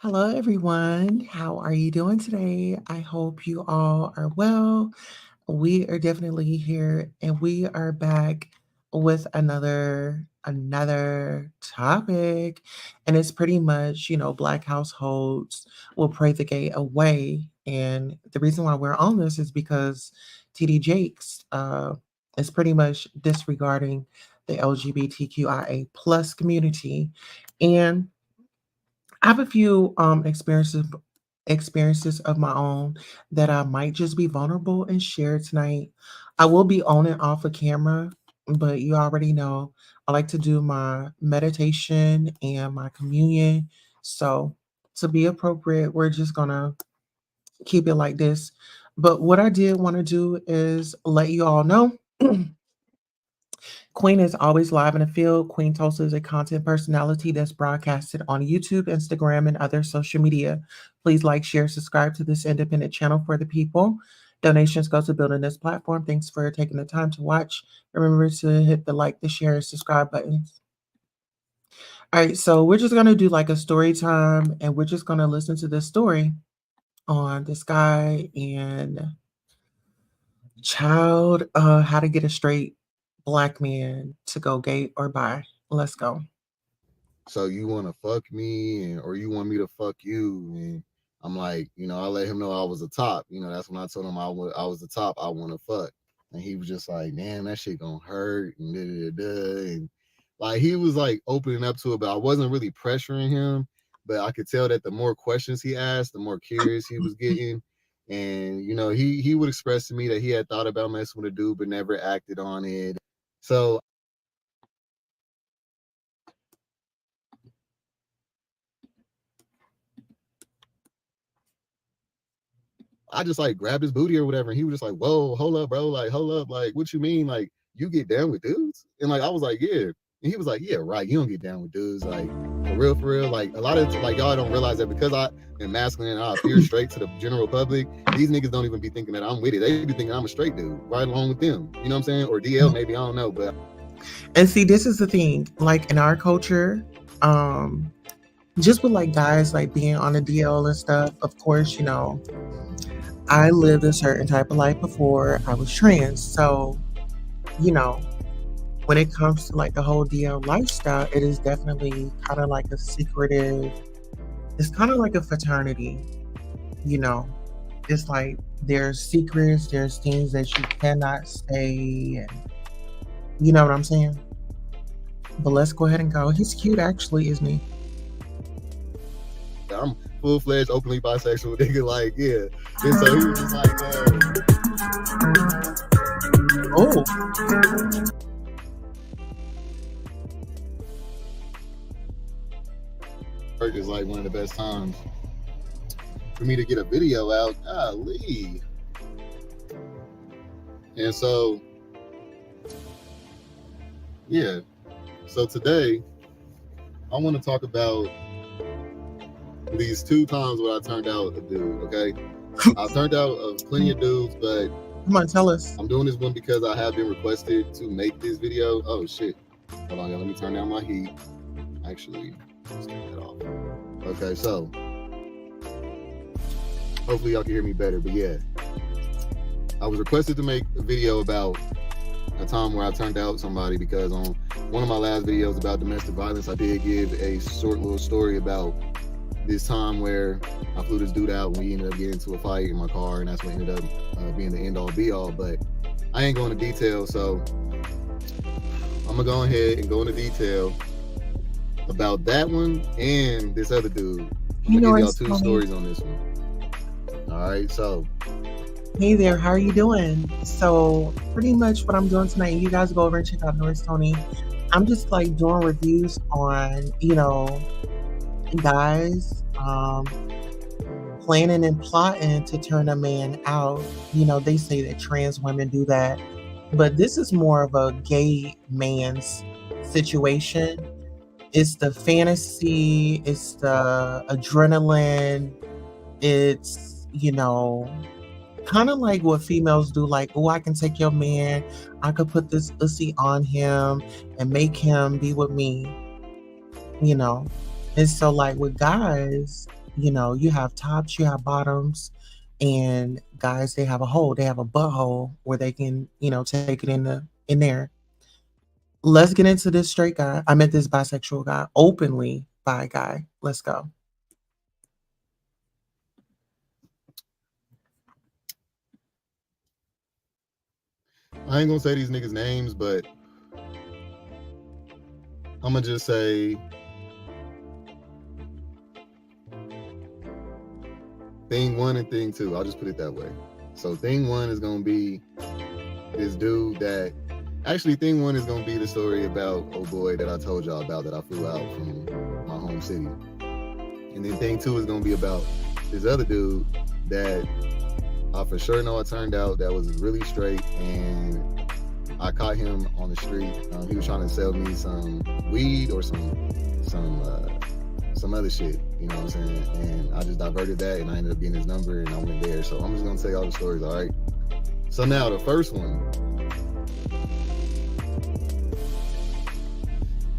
Hello, everyone. How are you doing today? I hope you all are well. We are definitely here, and we are back with another topic, and it's pretty much Black households will pray the gay away, and the reason why we're on this is because TD Jakes is pretty much disregarding the LGBTQIA plus community, and I have a few experiences of my own that I might just be vulnerable and share tonight. I will be on and off of camera, but you already know I like to do my meditation and my communion. So to be appropriate, we're just gonna keep it like this. But what I did want to do is let you all know Queen is always live in the field. Queen Tulsa is a content personality that's broadcasted on YouTube, Instagram, and other social media. Please like, share, subscribe to this independent channel for the people. Donations go to building this platform. Thanks for taking the time to watch. Remember to hit the like, the share, and subscribe buttons. All right, so we're just gonna do like a story time, and we're just gonna listen to this story on this guy and child, how to get a straight black man to go gay or bi. Let's go. So you want to fuck me or you want me to fuck you? And I'm like, I let him know I was a top. That's when I told him I was the top. I want to fuck. And he was just like, damn, that shit gonna hurt. And, da, da, da, da. And like, he was like opening up to it, but I wasn't really pressuring him. But I could tell that the more questions he asked, the more curious he was getting. And, he would express to me that he had thought about messing with a dude, but never acted on it. So I just like grabbed his booty or whatever, and he was just like, "Whoa, hold up, bro! Like, hold up! Like, what you mean? Like, you get down with dudes?" And like, I was like, "Yeah," and he was like, "Yeah, right. You don't get down with dudes. Like, for real, for real. Like, a lot of like y'all don't realize that because I am masculine and I appear straight to the general public. These niggas don't even be thinking that I'm with it. They be thinking I'm a straight dude, right along with them. You know what I'm saying? Or DL, maybe I don't know, but." And see, this is the thing. Like in our culture, just with like guys like being on the DL and stuff. Of course, I lived a certain type of life before I was trans. So, you know, when it comes to like the whole DL lifestyle, it is definitely kind of like a secretive, it's kind of like a fraternity, you know. It's like there's secrets, there's things that you cannot say, and you know what I'm saying? But let's go ahead and go. He's cute actually, isn't he? I'm full-fledged, openly bisexual nigga, like, yeah. And so he was just like, Oh. work is like one of the best times for me to get a video out. Golly. And so, yeah. So today, I want to talk about these 2 times where I turned out a dude, okay? I turned out plenty of dudes, but Come on, tell us. I'm doing this one because I have been requested to make this video. Oh, shit. Hold on, y'all. Let me turn down my heat. Actually, let's turn that off. Okay, so hopefully y'all can hear me better, but yeah. I was requested to make a video about a time where I turned out somebody because on one of my last videos about domestic violence, I did give a short little story about this time where I flew this dude out and we ended up getting into a fight in my car, and that's what ended up being the end all be all. But I ain't going into detail, so I'm gonna go ahead and go into detail about that one and this other dude. I'm gonna give y'all 2 stories on this one. All right, so hey there, how are you doing? So pretty much what I'm doing tonight, you guys go over and check out Norris Tony. I'm just like doing reviews on, guys planning and plotting to turn a man out. They say that trans women do that, but this is more of a gay man's situation. It's the fantasy, it's the adrenaline, it's, kind of like what females do, like, oh, I can take your man, I could put this pussy on him and make him be with me, And so like with guys, You know, you have tops, you have bottoms, and guys, they have a hole, they have a butthole where they can, take it in there. Let's get into this straight guy. I met this bisexual guy, openly bi guy. Let's go. I ain't gonna say these niggas' names, but I'm gonna just say thing one and thing two. I'll just put it that way. So thing one is gonna be this dude that actually thing one is gonna be the story about oh boy that I told y'all about that I flew out from my home city. And then thing two is gonna be about this other dude that I for sure know it turned out that was really straight, and I caught him on the street. He was trying to sell me some weed or some other shit, you know what I'm saying? And I just diverted that, and I ended up getting his number, and I went there. So I'm just gonna tell you all the stories, all right? So now the first one,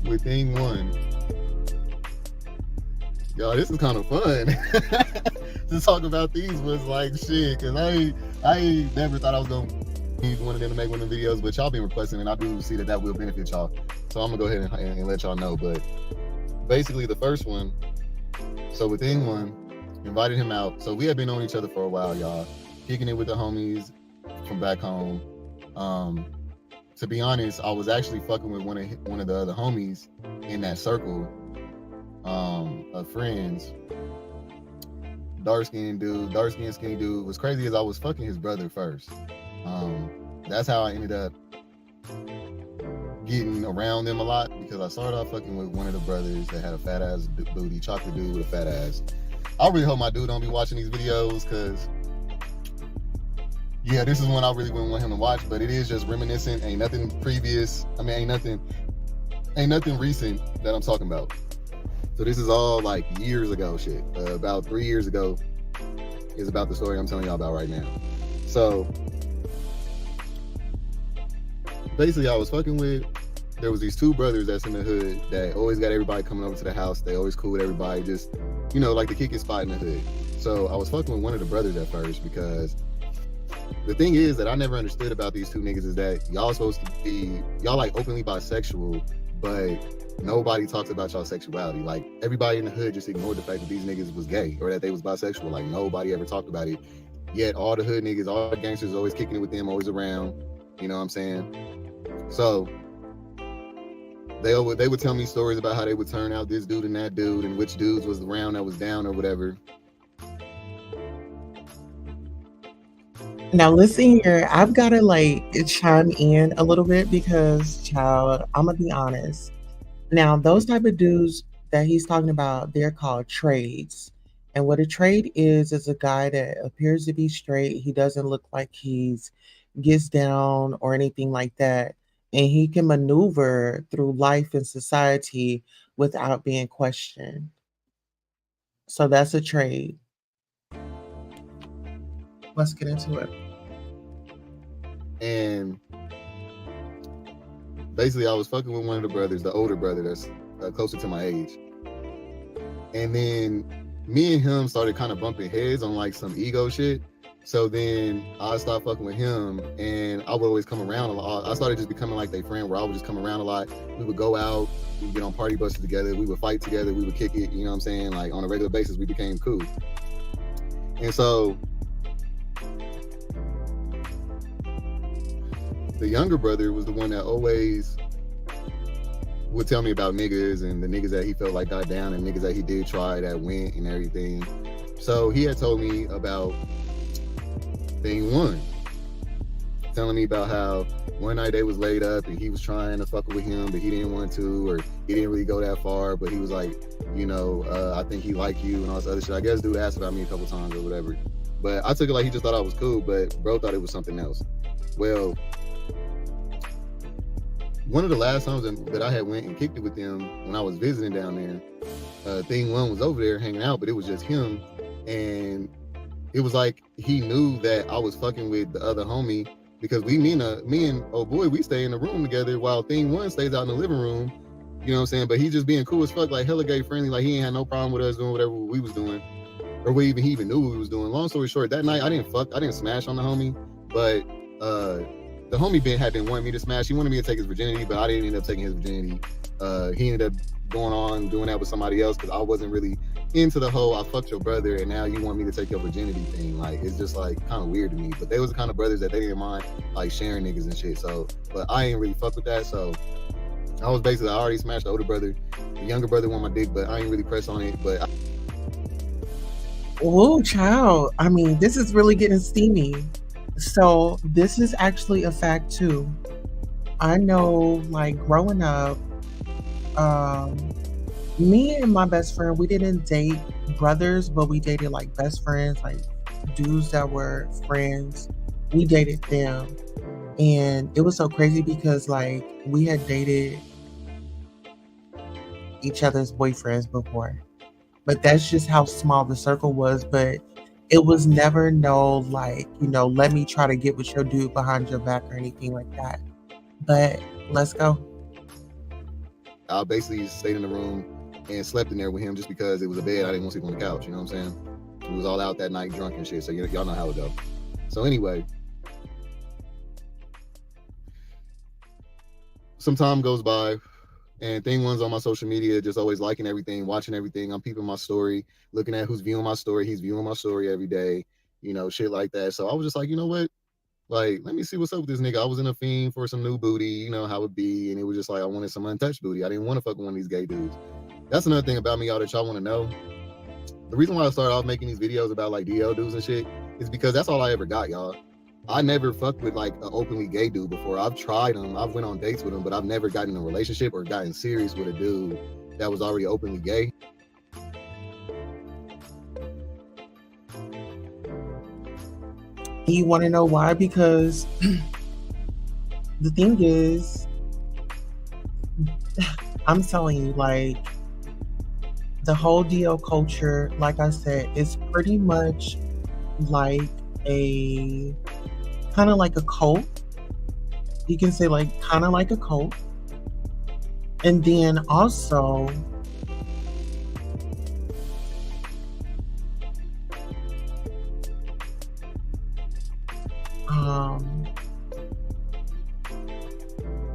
with thing one, y'all, this is kind of fun. To talk about these was like shit, cause I never thought I was gonna be one of them to make one of the videos, but y'all been requesting, and I do see that will benefit y'all. So I'm gonna go ahead and let y'all know. But basically, the first one. So with thing one, invited him out. So we had been on each other for a while, y'all, kicking it with the homies from back home. To be honest, I was actually fucking with one of the other homies in that circle of friends. Dark skinned skinny dude. What's crazy is I was fucking his brother first. That's how I ended up getting around them a lot, because I started off fucking with one of the brothers that had a fat ass booty, chocolate dude with a fat ass. I really hope my dude don't be watching these videos, because yeah, this is one I really wouldn't want him to watch, but it is just reminiscent. Ain't nothing previous. I mean, ain't nothing recent that I'm talking about. So this is all like years ago shit. About 3 years ago is about the story I'm telling y'all about right now. So basically I was fucking with, there was these two brothers that's in the hood that always got everybody coming over to the house. They always cool with everybody, just, like the kick it spot in the hood. So I was fucking with one of the brothers at first, because the thing is that I never understood about these two niggas is that y'all supposed to be, y'all like openly bisexual, but nobody talks about y'all sexuality. Like everybody in the hood just ignored the fact that these niggas was gay or that they was bisexual. Like nobody ever talked about it. Yet all the hood niggas, all the gangsters always kicking it with them, always around. You know what I'm saying? So they would tell me stories about how they would turn out this dude and that dude and which dudes was the round that was down or whatever. Now listen here, I've got to like chime in a little bit because, child, I'm gonna be honest. Now those type of dudes that he's talking about, they're called trades. And what a trade is a guy that appears to be straight. He doesn't look like he's gets down or anything like that. And he can maneuver through life and society without being questioned. So that's a trade. Let's get into it. And basically I was fucking with one of the brothers, the older brother that's closer to my age. And then me and him started kind of bumping heads on like some ego shit. So then I started fucking with him, and I would always come around a lot. I started just becoming like their friend, where I would just come around a lot. We would go out, we would get on party buses together, we would fight together, we would kick it, you know what I'm saying? Like on a regular basis, we became cool. And so the younger brother was the one that always would tell me about niggas and the niggas that he felt like got down and niggas that he did try that went and everything. So he had told me about thing one, telling me about how one night they was laid up and he was trying to fuck with him, but he didn't want to, or he didn't really go that far, but he was like, I think he liked you and all this other shit. I guess dude asked about me a couple times or whatever, but I took it like he just thought I was cool, but bro thought it was something else. Well, one of the last times that I had went and kicked it with them when I was visiting down there, thing one was over there hanging out, but it was just him, and it was like he knew that I was fucking with the other homie, because me and oh boy, we stay in the room together while thing one stays out in the living room, you know what I'm saying? But he just being cool as fuck, like hella gay friendly, like he ain't had no problem with us doing whatever we was doing. or we even he even knew what he was doing. Long story short, that night I didn't smash on the homie, but the homie had been wanting me to smash. He wanted me to take his virginity, but I didn't end up taking his virginity. He ended up going on doing that with somebody else because I wasn't really into the whole I fucked your brother and now you want me to take your virginity thing. Like it's just like kind of weird to me. But they was the kind of brothers that they didn't mind like sharing niggas and shit. So, but I ain't really fuck with that. So I already smashed the older brother. The younger brother wanted my dick, but I ain't really pressed on it. But Oh, child. I mean, this is really getting steamy. So, this is actually a fact too. I know, like, growing up, um, me and my best friend, we didn't date brothers, but we dated like best friends, like dudes that were friends. We dated them. And it was so crazy because, like, we had dated each other's boyfriends before. But that's just how small the circle was. But it was never no like, let me try to get with your dude behind your back or anything like that. But let's go. I basically stayed in the room and slept in there with him just because it was a bed. I didn't want to sleep on the couch. You know what I'm saying? We was all out that night drunk and shit. So y'all know how it go. So anyway, some time goes by and thing one's on my social media, just always liking everything, watching everything. I'm peeping my story, looking at who's viewing my story. He's viewing my story every day, shit like that. So I was just like, you know what? Like, let me see what's up with this nigga. I was in a fiend for some new booty, you know how it be. And it was just like, I wanted some untouched booty. I didn't want to fuck with one of these gay dudes. That's another thing about me, y'all, that y'all want to know. The reason why I started off making these videos about like DL dudes and shit is because that's all I ever got, y'all. I never fucked with like an openly gay dude before. I've tried them. I've went on dates with them, but I've never gotten in a relationship or gotten serious with a dude that was already openly gay. You want to know why? Because the thing is, I'm telling you, like, the whole DL culture, like I said, is pretty much like a kind of like a cult. You can say like kind of like a cult. And then also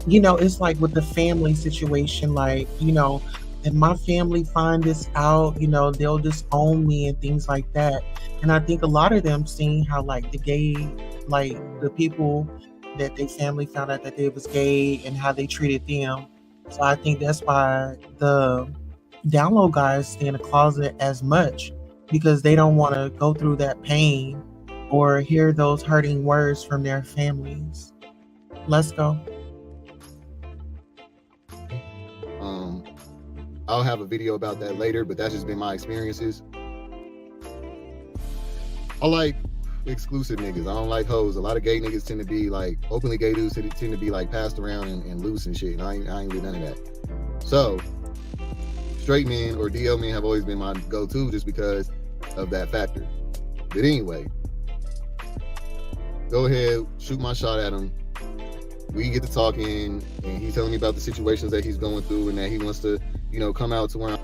it's like with the family situation, like, if my family find this out, they'll disown me and things like that. And I think a lot of them seeing how like the gay, like the people that their family found out that they was gay and how they treated them. So I think that's why the download guys stay in the closet as much, because they don't want to go through that pain or hear those hurting words from their families. Let's go. I'll have a video about that later, but that's just been my experiences. I like exclusive niggas. I don't like hoes. A lot of gay niggas tend to be like, openly gay dudes tend to be like passed around and loose and shit. And I ain't with none of that. So straight men or DL men have always been my go-to just because of that factor. But anyway, go ahead, shoot my shot at him. We get to talking and he's telling me about the situations that he's going through and that he wants to, come out to where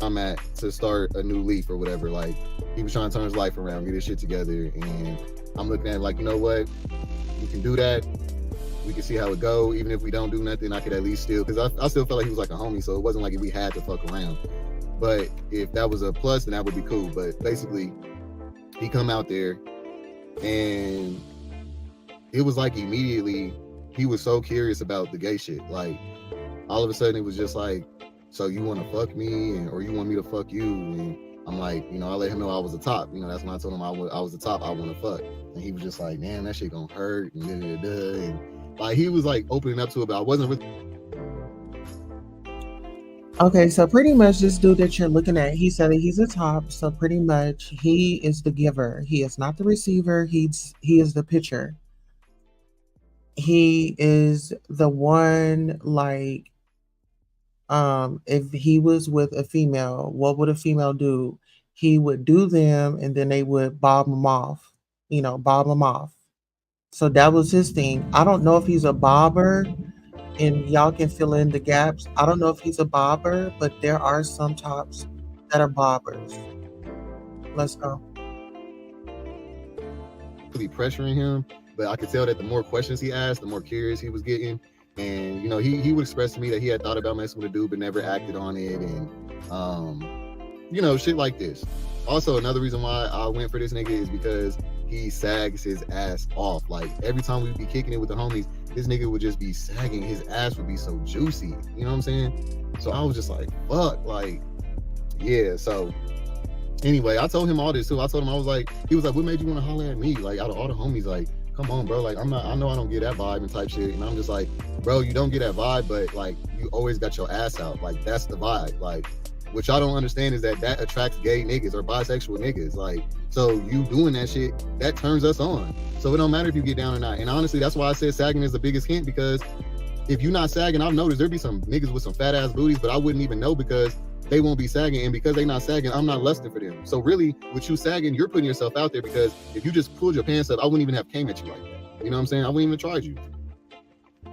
I'm at to start a new leaf or whatever. Like, he was trying to turn his life around, get his shit together. And I'm looking at it like, you know what? We can do that. We can see how it go. Even if we don't do nothing, I could at least still, because I still felt like he was like a homie, so it wasn't like if we had to fuck around. But if that was a plus, then that would be cool. But basically, he come out there and it was like immediately he was so curious about the gay shit. Like, all of a sudden it was just like, so you want to fuck me or you want me to fuck you? And I'm like, I let him know I was the top. That's when I told him I was the top. I want to fuck. And he was just like, man, that shit gonna hurt. And like, he was like opening up to it, but I wasn't really. Okay, so pretty much this dude that you're looking at, he said that he's the top. So pretty much he is the giver. He is not the receiver. He is the pitcher. He is the one, like, if he was with a female, what would a female do? He would do them and then they would bob him off, bob him off. So that was his thing. I don't know if he's a bobber, and y'all can fill in the gaps. I don't know if he's a bobber, but there are some tops that are bobbers. Let's go. Really pressuring him, but I could tell that the more questions he asked, the more curious he was getting. And you know, he would express to me that he had thought about messing with a dude but never acted on it, and you know, shit like this. Also, another reason why I went for this nigga is because he sags his ass off. Like every time we'd be kicking it with the homies, this nigga would just be sagging. His ass would be so juicy. You know what I'm saying? So I was just like, fuck, like, yeah. So anyway, I told him all this too. I told him, I was like, he was like, what made you want to holler at me? Like out of all the homies, like, come on, bro. Like I know I don't get that vibe and type shit. And I'm just like, bro, you don't get that vibe, but like you always got your ass out. Like that's the vibe. Like what y'all don't understand is that attracts gay niggas or bisexual niggas. Like, so you doing that shit, that turns us on. So it don't matter if you get down or not. And honestly, that's why I said sagging is the biggest hint, because if you're not sagging, I've noticed there'd be some niggas with some fat ass booties, but I wouldn't even know because they won't be sagging. And because they not sagging, I'm not lusting for them. So really, with you sagging, you're putting yourself out there, because if you just pulled your pants up, I wouldn't even have came at you like that. You know what I'm saying? I wouldn't even tried you.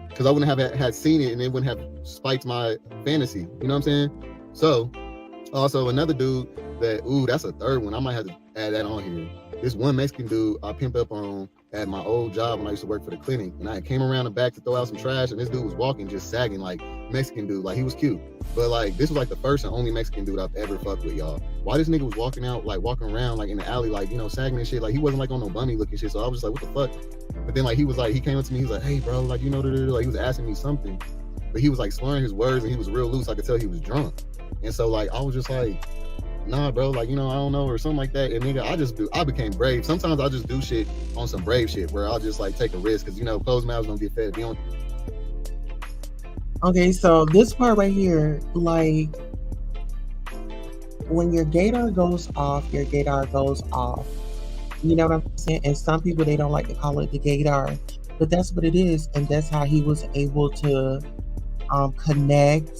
Because I wouldn't have had seen it, and it wouldn't have spiked my fantasy. You know what I'm saying? So, also another dude that, ooh, that's a third one. I might have to add that on here. This one Mexican dude I pimped up on at my old job when I used to work for the clinic, and I came around the back to throw out some trash, and this dude was walking just sagging, like Mexican dude, like he was cute, but like this was like the first and only Mexican dude I've ever fucked with, y'all. Why this nigga was walking around like in the alley, like, you know, sagging and shit, like he wasn't like on no bummy looking shit. So I was just like, what the fuck? But then like he came up to me, he was like, hey bro, like, you know, like he was asking me something, but he was like slurring his words and he was real loose. I could tell he was drunk. And so like I was just like, nah bro, like, you know, I don't know, or something like that. And nigga, I became brave. Sometimes I just do shit on some brave shit where I'll just like take a risk, because you know closed mouths don't get fed. If you don't. Okay, so this part right here, like when your gaydar goes off, your gaydar goes off. You know what I'm saying? And some people, they don't like to call it the gaydar, but that's what it is. And that's how he was able to connect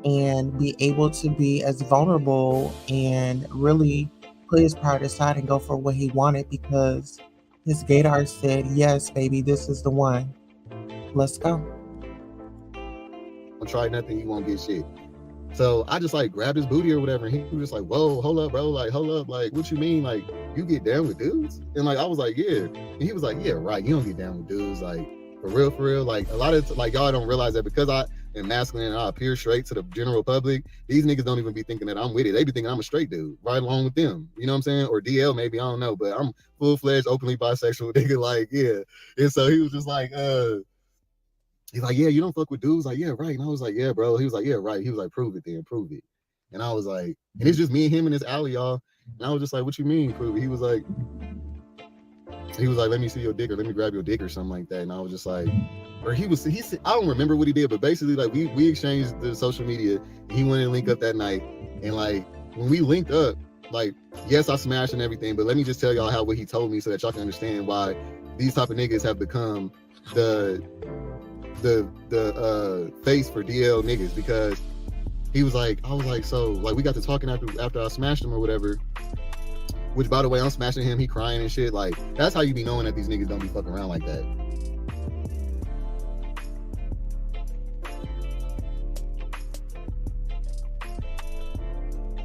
and be able to be as vulnerable and really put his pride aside and go for what he wanted, because his gaydar said, yes, baby, this is the one. Let's go. Don't try nothing, you won't get shit. So I just like grabbed his booty or whatever, and he was just like, whoa, hold up, bro, like, hold up, like, what you mean, like, you get down with dudes? And like I was like, yeah. And he was like, yeah, right, you don't get down with dudes, like, for real. Like a lot of like y'all don't realize that because I am masculine and I appear straight to the general public, these niggas don't even be thinking that I'm with it. They be thinking I'm a straight dude right along with them, you know what I'm saying? Or DL maybe, I don't know, but I'm full-fledged openly bisexual nigga, like, yeah. And so he was just like, he's like, yeah, you don't fuck with dudes? Like, yeah, right. And I was like, yeah, bro. He was like, yeah, right. He was like, prove it then, prove it. And I was like, and it's just me and him in this alley, y'all. And I was just like, what you mean, prove it? He was like, let me see your dick, or let me grab your dick, or something like that. And I was just like, or he said, I don't remember what he did, but basically like we exchanged the social media, and he wanted to link up that night. And like when we linked up, like, yes, I smashed and everything, but let me just tell y'all what he told me so that y'all can understand why these type of niggas have become the face for DL niggas. Because he was like, I was like, so like we got to talking after I smashed him or whatever, which by the way, I'm smashing him, he crying and shit. Like that's how you be knowing that these niggas don't be fucking around like that.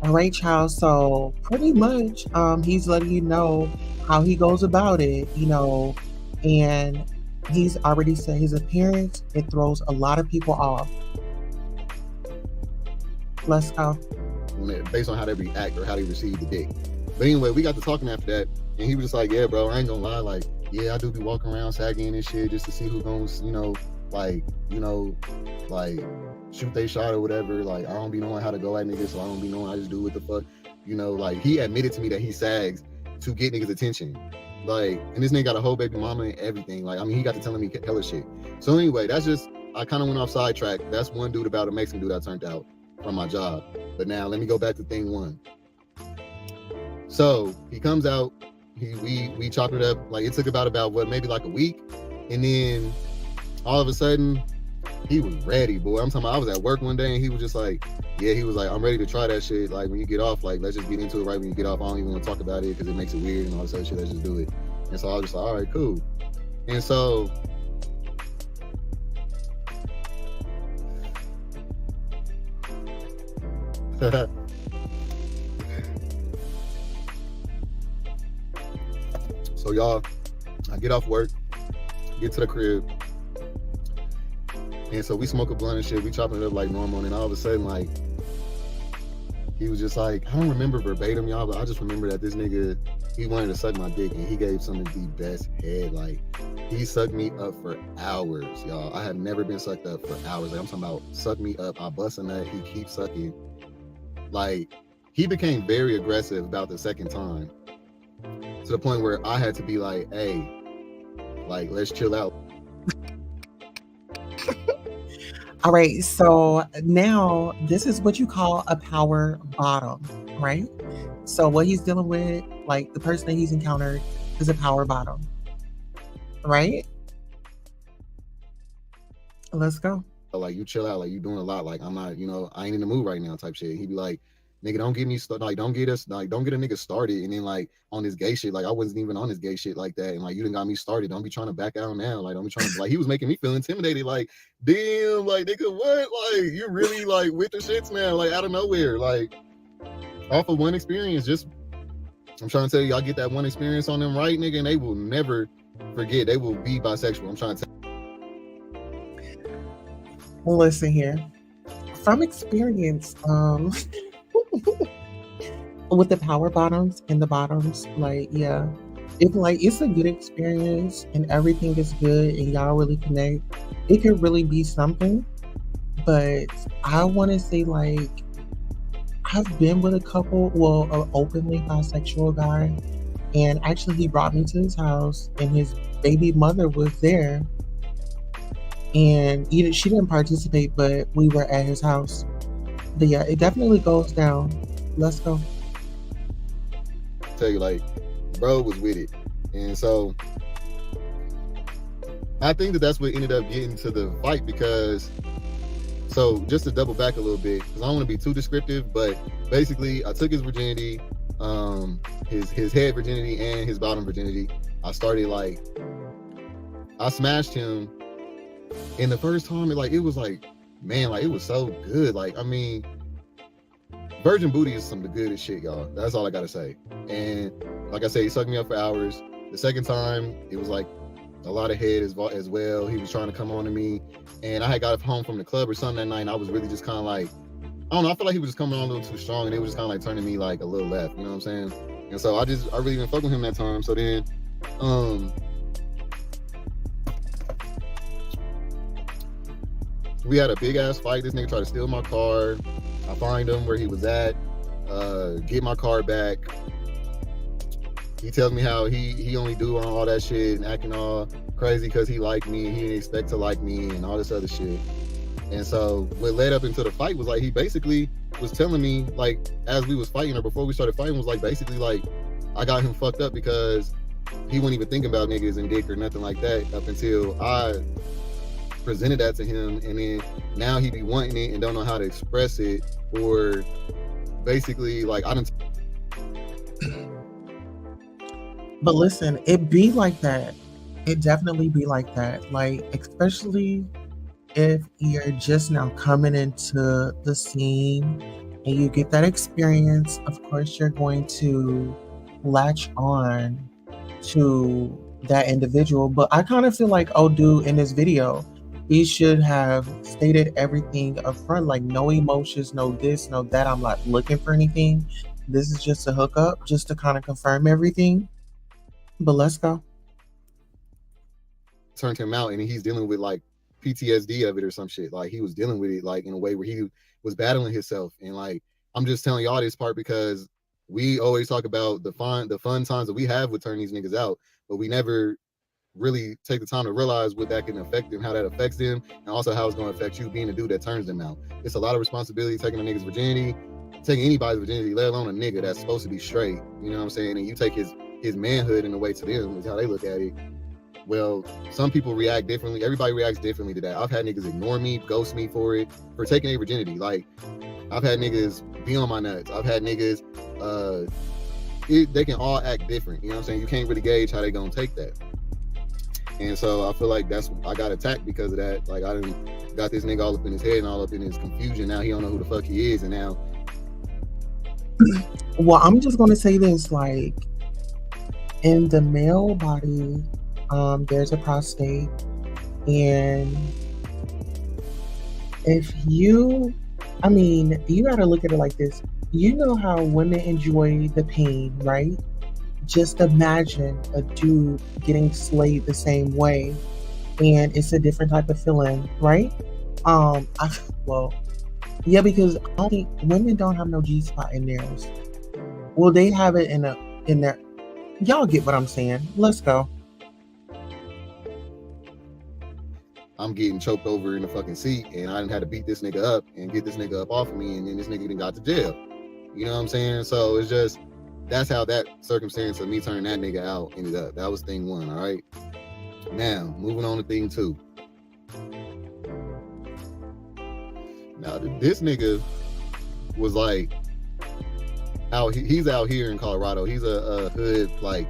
All right, child. So pretty much he's letting you know how he goes about it, you know, and he's already said his appearance, it throws a lot of people off. Let's go. Based on how they react or how they receive the dick. But anyway, we got to talking after that, and he was just like, yeah, bro, I ain't gonna lie, like, yeah, I do be walking around sagging and shit just to see who goes, you know, like shoot they shot or whatever. Like, I don't be knowing how to go at niggas, so I don't be knowing, I just do what the fuck, you know. Like, he admitted to me that he sags to get niggas' attention. Like, and this nigga got a whole baby mama and everything. Like, I mean, he got to telling me hella shit. So anyway, that's just, I kind of went off sidetrack. That's one dude about a Mexican dude I turned out from my job. But now let me go back to thing one. So he comes out, we chopped it up. Like, it took about what, maybe like a week. And then all of a sudden he was ready, boy. I'm talking about, I was at work one day and he was just like, yeah, he was like, I'm ready to try that shit. Like, when you get off, like, let's just get into it right when you get off. I don't even want to talk about it because it makes it weird and all this other shit. Let's just do it. And so I was just like, all right, cool. And so So y'all, I get off work, get to the crib, and so we smoke a blunt and shit. We chopping it up like normal, and all of a sudden, like, he was just like, I don't remember verbatim, y'all, but I just remember that this nigga, he wanted to suck my dick, and he gave some of the best head. Like, he sucked me up for hours, y'all. I have never been sucked up for hours. Like, I'm talking about suck me up. I bust a nut. He keeps sucking. Like, he became very aggressive about the second time, to the point where I had to be like, hey, like, let's chill out. All right, so now this is what you call a power bottom, right? So what he's dealing with, like the person that he's encountered, is a power bottom, right? Let's go. Like, you chill out. Like, you doing a lot. Like, I'm not, I ain't in the mood right now type shit. He'd be like, nigga, don't get me started. Like, don't get a nigga started. And then, like, on this gay shit, like, I wasn't even on this gay shit like that. And, like, you done got me started. Don't be trying to back out now. Like, don't be trying to, like, he was making me feel intimidated. Like, damn, like, nigga, what? Like, you're really, like, with the shits now, like, out of nowhere. Like, off of one experience, just, I'm trying to tell you, y'all get that one experience on them right, nigga, and they will never forget. They will be bisexual. I'm trying to tell you. Listen here. From experience, with the power bottoms and the bottoms, like, yeah, if like it's a good experience and everything is good and y'all really connect, it could really be something. But I want to say, like, I've been with a couple, well, an openly bisexual guy, and actually he brought me to his house and his baby mother was there, and she didn't participate, but we were at his house. But yeah, it definitely goes down. Let's go. Tell you, like, bro was with it. And so I think that's what ended up getting to the fight, because, so just to double back a little bit, because I don't want to be too descriptive, but basically I took his virginity, his head virginity and his bottom virginity. I smashed him, and the first time, it was like, man, like, it was so good. Like, I mean, virgin booty is some of the goodest shit, y'all. That's all I gotta say. And like I said, he sucked me up for hours. The second time, it was like a lot of head as well. He was trying to come on to me, and I had got home from the club or something that night, and I was really just kind of like, I don't know, I feel like he was just coming on a little too strong, and it was just kind of like turning me like a little left, you know what I'm saying? And so I really didn't fuck with him that time. So then, we had a big ass fight. This nigga tried to steal my car. I find him where he was at, get my car back. He tells me how he only do all that shit and acting all crazy because he liked me and he didn't expect to like me and all this other shit. And so what led up into the fight was like, he basically was telling me, like, as we was fighting or before we started fighting, was like, basically like, I got him fucked up because he wasn't even thinking about niggas and dick or nothing like that up until I presented that to him, and then now he be wanting it and don't know how to express it, or basically like, I don't. But listen, it be like that. It definitely be like that. Like, especially if you're just now coming into the scene and you get that experience, of course you're going to latch on to that individual. But I kind of feel like, oh, dude, in this video, he should have stated everything up front, like, no emotions, no this, no that. I'm not looking for anything. This is just a hookup, just to kind of confirm everything. But let's go. Turned him out, and he's dealing with like PTSD of it or some shit. Like, he was dealing with it like in a way where he was battling himself. And like, I'm just telling y'all this part because we always talk about the fun times that we have with turning these niggas out, but we never really take the time to realize what that can affect them, how that affects them, and also how it's going to affect you being the dude that turns them out. It's a lot of responsibility taking a nigga's virginity, taking anybody's virginity, let alone a nigga that's supposed to be straight. You know what I'm saying? And you take his manhood in a way to them, is how they look at it. Well, some people react differently. Everybody reacts differently to that. I've had niggas ignore me, ghost me for taking their virginity. Like, I've had niggas be on my nuts. I've had niggas, they can all act different. You know what I'm saying? You can't really gauge how they gonna take that. And so I feel like I got attacked because of that. Like, I done got this nigga all up in his head and all up in his confusion. Now he don't know who the fuck he is. And now, well, I'm just gonna say this, like, In the male body, there's a prostate, and if you, I mean, you got to look at it like this. You know how women enjoy the pain, right? Just imagine a dude getting slayed the same way, and it's a different type of feeling, right? Well, yeah, because I don't think women don't have no G spot in theirs. Well, they have it in their. Y'all get what I'm saying? Let's go. I'm getting choked over in the fucking seat, and I didn't have to beat this nigga up and get this nigga up off of me, and then this nigga done got to jail. You know what I'm saying? So it's just, that's how that circumstance of me turning that nigga out ended up. That was thing one, all right? Now, moving on to thing two. Now, this nigga was like, he's out here in Colorado. He's a hood, like,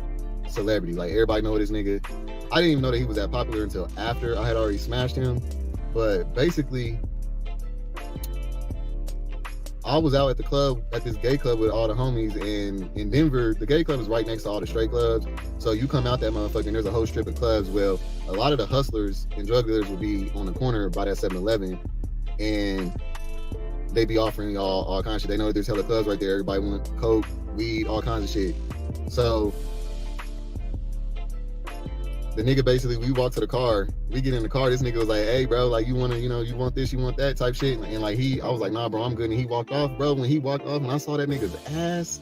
celebrity. Like, everybody know this nigga. I didn't even know that he was that popular until after I had already smashed him. But basically, I was out at the club, at this gay club with all the homies, and in Denver, the gay club is right next to all the straight clubs. So you come out that motherfucker, and there's a whole strip of clubs. Well, a lot of the hustlers and drug dealers will be on the corner by that 7-Eleven, and they be offering y'all all kinds of shit. They know that there's hella clubs right there. Everybody want coke, weed, all kinds of shit. So the nigga basically, we walk to the car, we get in the car, this nigga was like, hey bro, like you want to, you want this, you want that type shit. And like I was like, nah bro, I'm good. And he walked off, bro. When he walked off and I saw that nigga's ass,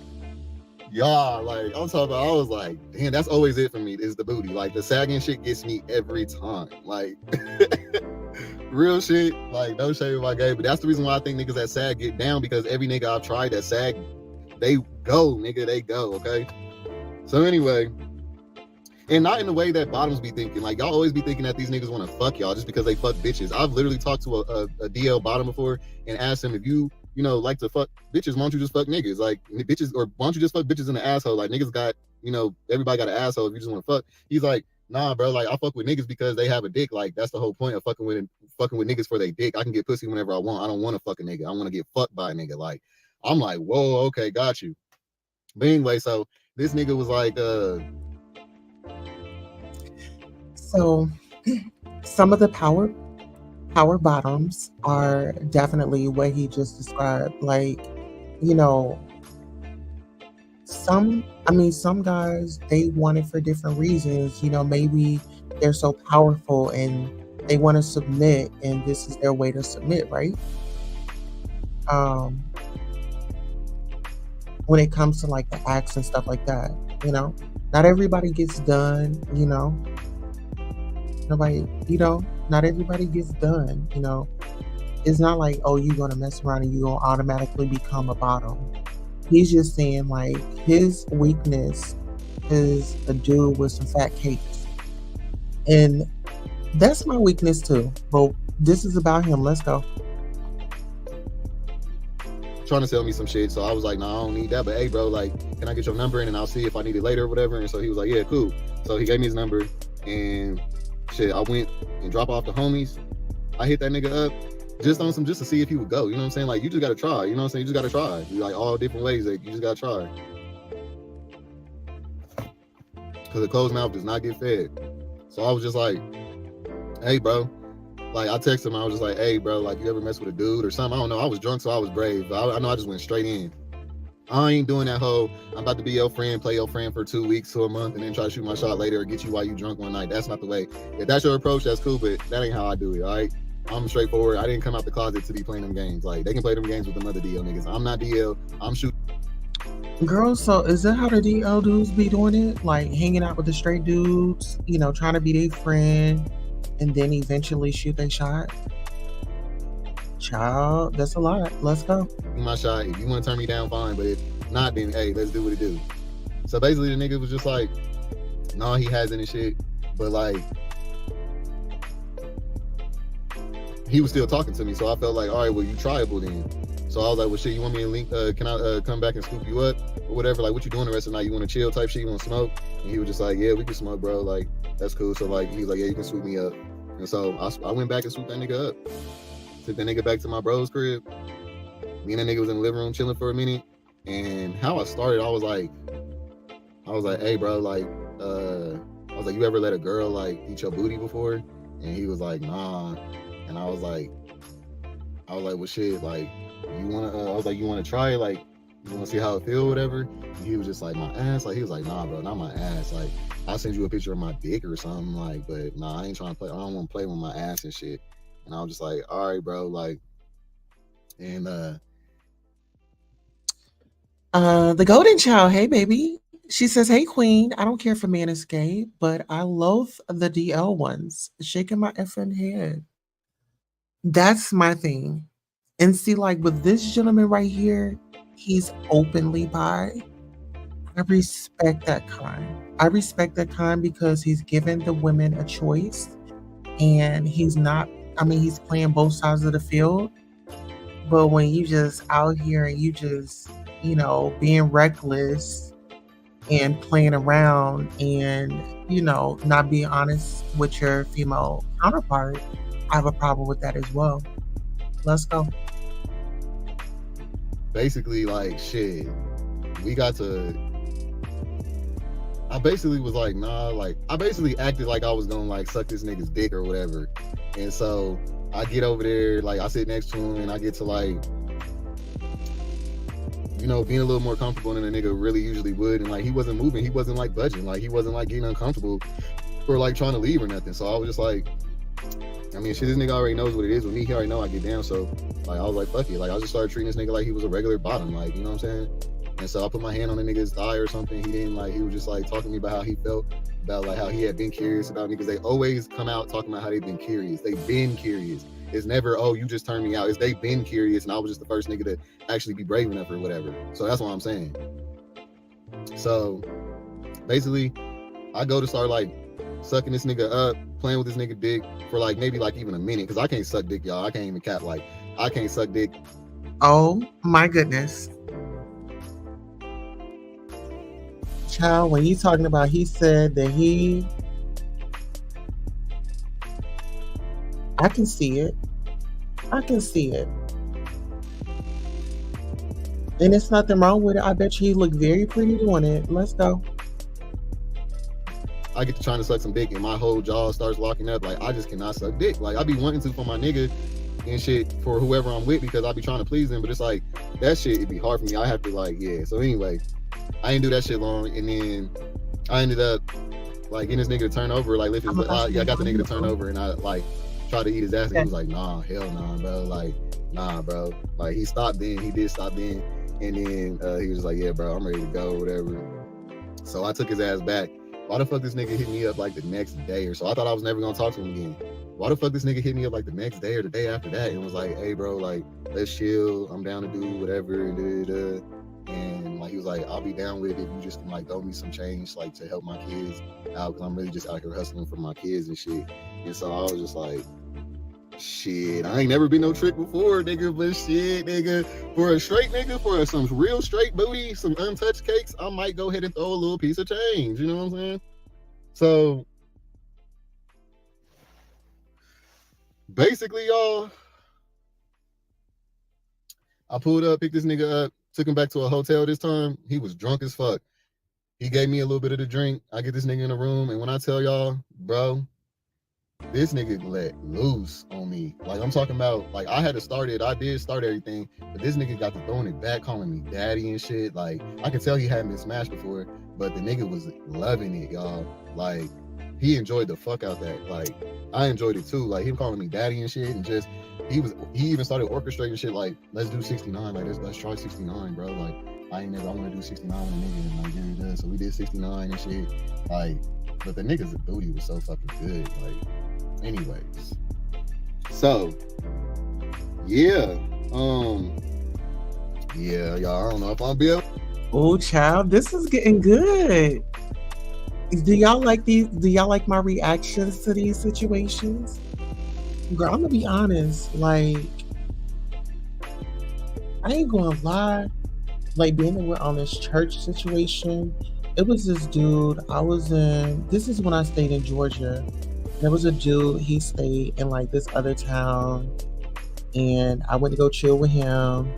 yeah, like I'm talking about, I was like, damn, that's always it for me, is the booty. Like the sagging shit gets me every time. Like real shit, like no shade of my game. But that's the reason why I think niggas that sag get down, because every nigga I've tried that sag, they go, nigga, they go, okay? So anyway, and not in the way that bottoms be thinking. Like, y'all always be thinking that these niggas want to fuck y'all just because they fuck bitches. I've literally talked to a DL bottom before and asked him, if you like to fuck bitches, why don't you just fuck niggas? Like, bitches, or why don't you just fuck bitches in the asshole? Like, niggas got, everybody got an asshole if you just want to fuck. He's like, nah, bro, like, I fuck with niggas because they have a dick. Like, that's the whole point of fucking with niggas for their dick. I can get pussy whenever I want. I don't want to fuck a nigga. I want to get fucked by a nigga. Like, I'm like, whoa, okay, got you. But anyway, so this nigga was like, So some of the power bottoms are definitely what he just described. Like, some guys, they want it for different reasons. Maybe they're so powerful and they want to submit, and this is their way to submit, right? When it comes to like the acts and stuff like that, not everybody gets done, not everybody gets done, It's not like, oh, you're going to mess around and you're going to automatically become a bottom. He's just saying, like, his weakness is a dude with some fat cakes. And that's my weakness too. But this is about him. Let's go. Trying to sell me some shit. So I was like, nah, I don't need that. But hey, bro, like, can I get your number? And I'll see if I need it later or whatever. And so he was like, yeah, cool. So he gave me his number, and shit, I went and dropped off the homies. I hit that nigga up just on some, just to see if he would go. You know what I'm saying? Like, you just got to try. You know what I'm saying? You just got to try. Like, all different ways. Like, you just got to try. Because a closed mouth does not get fed. So I was just like, hey, bro. Like, I texted him. I was just like, hey, bro, like, you ever mess with a dude or something? I don't know. I was drunk, so I was brave. But I know I just went straight in. I ain't doing that whole, I'm about to be your friend, play your friend for 2 weeks to a month, and then try to shoot my shot later or get you while you drunk one night. That's not the way. If that's your approach, that's cool, but that ain't how I do it, all right? I'm straightforward. I didn't come out the closet to be playing them games. Like, they can play them games with them other DL niggas. I'm not DL. I'm shooting. Girl, so is that how the DL dudes be doing it? Like, hanging out with the straight dudes, trying to be their friend, and then eventually shoot their shot? Child, that's a lot. Let's go. My shot. If you want to turn me down, fine. But if not, then hey, let's do what it do. So basically, the nigga was just like, no, he hasn't and shit. But like, he was still talking to me. So I felt like, all right, well, you tryable then. So I was like, well, shit, you want me to link? Can I come back and scoop you up or whatever? Like, what you doing the rest of the night? You want to chill type shit? You want to smoke? And he was just like, yeah, we can smoke, bro. Like, that's cool. So like, he was like, yeah, you can swoop me up. And so I went back and swooped that nigga up. Took that nigga back to my bro's crib. Me and that nigga was in the living room chilling for a minute. And how I started, I was like, I was like, hey, bro, like, I was like, you ever let a girl like eat your booty before? And he was like, nah. And I was like, well, shit, like, you wanna? I was like, you wanna try it? Like, you wanna see how it feel, whatever? And he was just like, my ass. Like, he was like, nah, bro, not my ass. Like, I'll send you a picture of my dick or something. Like, but nah, I ain't trying to play. I don't want to play with my ass and shit. And I was just like, all right, bro, like, and The Golden Child, hey baby. She says, hey queen, I don't care for Manscaped, but I loathe the DL ones. Shaking my effing head. That's my thing. And see, like with this gentleman right here, he's openly bi. I respect that kind. I respect that kind because he's given the women a choice and he's not, I mean, he's playing both sides of the field. But when you just out here and you just, being reckless and playing around and, not being honest with your female counterpart, I have a problem with that as well. Let's go. basically, like, shit, we got to. I basically was like, nah, like, I basically acted like I was gonna like suck this nigga's dick or whatever. And so I get over there, like, I sit next to him and I get to like, being a little more comfortable than a nigga really usually would. And like, he wasn't moving, he wasn't like budging, like, he wasn't like getting uncomfortable or like trying to leave or nothing. So I was just like, I mean, shit, this nigga already knows what it is with me. He already know I get down. So like, I was like, fuck it. Like, I just started treating this nigga like he was a regular bottom, like, you know what I'm saying? And so I put my hand on the nigga's thigh or something. He didn't like, he was just like talking to me about how he felt, about like how he had been curious about me. Because they always come out talking about how they've been curious. They've been curious. It's never, oh, you just turned me out. It's they've been curious and I was just the first nigga to actually be brave enough or whatever. So that's what I'm saying. So basically, I go to start like sucking this nigga up, playing with this nigga dick for like maybe like even a minute. Because I can't suck dick, y'all. I can't even cap. Like, I can't suck dick. Oh my goodness. Child, when you talking about, he said that I can see it. I can see it. And it's nothing wrong with it. I bet you he looked very pretty doing it. Let's go. I get to trying to suck some dick and my whole jaw starts locking up. Like, I just cannot suck dick. Like, I be wanting to for my nigga and shit for whoever I'm with because I be trying to please them. But it's like, that shit, it'd be hard for me. I have to like, yeah. So anyway, I didn't do that shit long. And then I ended up like getting this nigga to turn over, like lift his, I got the nigga to turn over and I like tried to eat his ass and he was like, nah, hell nah, bro. Like, nah, bro. Like, he stopped then, he did stop then. And then he was like, yeah, bro, I'm ready to go, whatever. So I took his ass back. Why the fuck this nigga hit me up like the next day or so? I thought I was never gonna talk to him again. Why the fuck this nigga hit me up like the next day or the day after that and was like, hey, bro, like, let's chill. I'm down to do whatever. And like, he was like, I'll be down with it if you just can like throw me some change like to help my kids out because I'm really just out here hustling for my kids and shit. And so I was just like, shit, I ain't never been no trick before, nigga, but shit, nigga, for a straight nigga, for some real straight booty, some untouched cakes, I might go ahead and throw a little piece of change, you know what I'm saying? So basically, y'all, I pulled up, picked this nigga up, took him back to a hotel this time. He was drunk as fuck. He gave me a little bit of the drink. I get this nigga in the room, and when I tell y'all, bro, this nigga let loose on me. Like, I'm talking about, like, I did start everything, but this nigga got to throwing it back, calling me daddy and shit. Like, I could tell he hadn't been smashed before, but the nigga was loving it, y'all. Like, he enjoyed the fuck out that. Like, I enjoyed it too. Like, him calling me daddy and shit, and just, he even started orchestrating shit like, let's do 69, like, let's try 69, bro. Like, I want to do 69 with a nigga, and like, yeah, he does. So we did 69 and shit. Like, but the nigga's booty was so fucking good. Like, anyways, so yeah, yeah, y'all, I don't know if I'll be able. Oh, child, this is getting good. Do y'all like my reactions to these situations? Girl, I'm gonna be honest, like, I ain't gonna lie, like, being on this church situation, it was this dude, this is when I stayed in Georgia. There was a dude, he stayed in like this other town, and I went to go chill with him,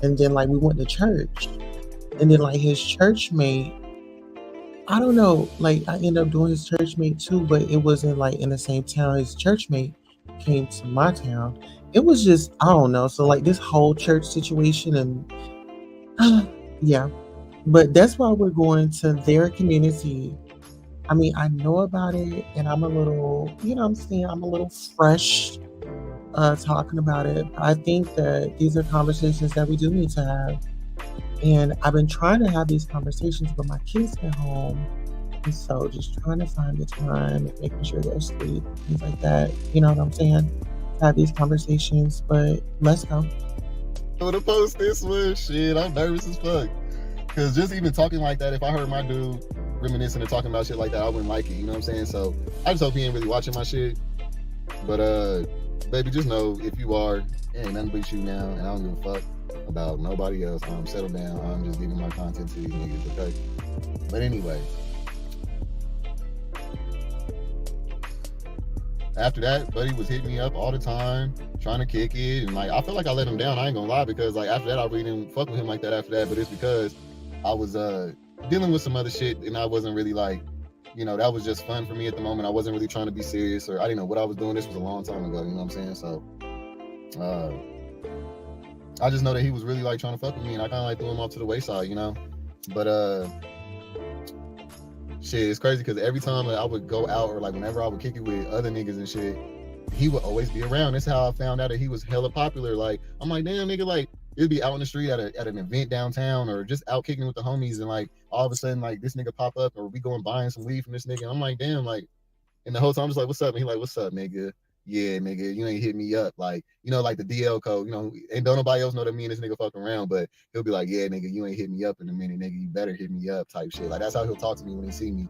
and then like we went to church, and then like his church mate I don't know. Like I ended up doing his church mate too, but it wasn't like in the same town. His church mate came to my town. It was just I don't know. So like this whole church situation and yeah. But that's why we're going to their community. I mean, I know about it and I'm a little, you know what I'm saying, I'm a little fresh talking about it. I think that these are conversations that we do need to have. And I've been trying to have these conversations, but my kids been home. And so just trying to find the time and making sure they're asleep, things like that. You know what I'm saying? To have these conversations, but let's go. I'm gonna post this one. Shit, I'm nervous as fuck. Cause just even talking like that, if I heard my dude reminiscing and talking about shit like that, I wouldn't like it. You know what I'm saying? So I just hope he ain't really watching my shit. But baby, just know if you are, it ain't nothing but you now, and I don't give a fuck about nobody else. Settle down. I'm just giving my content to these niggas, okay? But anyway, after that, buddy was hitting me up all the time, trying to kick it, and like I feel like I let him down. I ain't gonna lie, because like after that, I really didn't fuck with him like that after that. But it's because I was dealing with some other shit, and I wasn't really like, you know, that was just fun for me at the moment. I wasn't really trying to be serious, or I didn't know what I was doing. This was a long time ago, you know what I'm saying? So I just know that he was really like trying to fuck with me, and I kind of like threw him off to the wayside, you know. But shit, it's crazy because every time that I would go out, or like whenever I would kick it with other niggas and shit, he would always be around. That's how I found out that he was hella popular. Like I'm like, damn nigga, like it'd be out in the street at an event downtown, or just out kicking with the homies, and like all of a sudden like this nigga pop up, or we going buying some weed from this nigga. And I'm like, damn, like, and the whole time I'm just like, what's up? And he like, what's up, nigga? Yeah, nigga, you ain't hit me up. Like, you know, like the DL code, you know, and don't nobody else know that me and this nigga fucking around, but he'll be like, yeah, nigga, you ain't hit me up in a minute, nigga. You better hit me up type shit. Like, that's how he'll talk to me when he see me.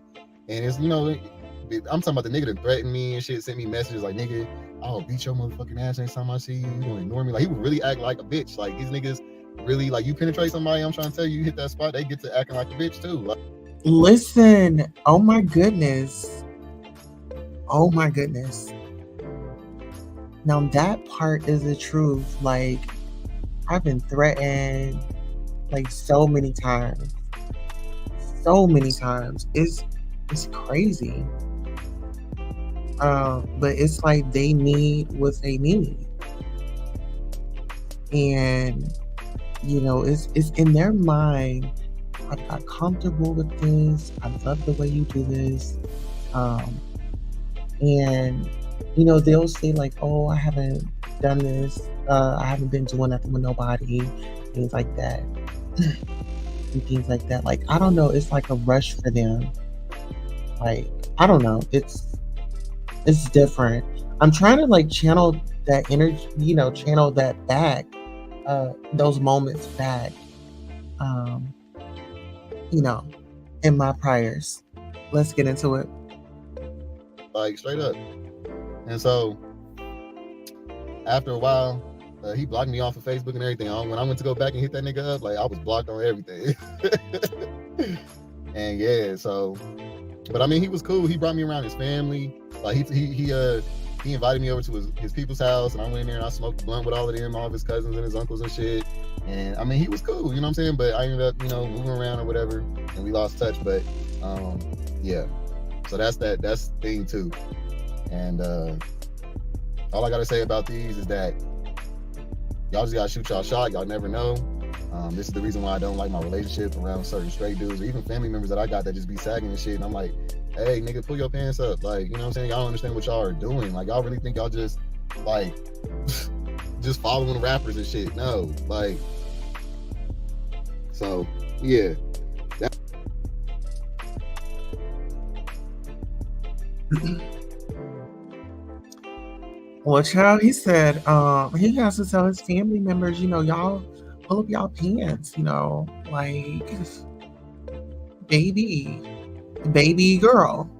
And it's, you know, I'm talking about the nigga that threatened me and shit, sent me messages like, nigga, I'll beat your motherfucking ass next time I see you. You gonna ignore me. Like, he would really act like a bitch. Like, these niggas really, like, you penetrate somebody, I'm trying to tell you, you hit that spot, they get to acting like a bitch too. Like, Listen, oh my goodness. Oh my goodness. Now that part is the truth. Like, I've been threatened like so many times. So many times. It's crazy. But it's like they need what they need. And you know, it's in their mind. I got comfortable with this. I love the way you do this. Um, and you know, they'll say like, "Oh, I haven't done this. I haven't been doing nothing with nobody," things like that, and things like that. Like I don't know. It's like a rush for them. Like I don't know. It's different. I'm trying to like channel that energy. You know, channel that back. Those moments back. Um, you know, in my prayers. Let's get into it. like straight up. And so after a while, he blocked me off of Facebook and everything. When I went to go back and hit that nigga up, like I was blocked on everything. And yeah, so, but I mean, he was cool. He brought me around his family. Like he invited me over to his people's house, and I went in there and I smoked a blunt with all of them, all of his cousins and his uncles and shit. And I mean, he was cool, you know what I'm saying? But I ended up, you know, moving around or whatever, and we lost touch. But yeah, so that's thing two. And all I gotta say about these is that y'all just gotta shoot y'all shot. Y'all never know. This is the reason why I don't like my relationship around certain straight dudes, or even family members that I got that just be sagging and shit. And I'm like, hey, nigga, pull your pants up. Like, you know what I'm saying? Y'all don't understand what y'all are doing. Like, y'all really think y'all just, like, just following rappers and shit. No, like, so, yeah. Well, child, he said he has to tell his family members, you know, y'all pull up y'all pants, you know, like baby, baby girl,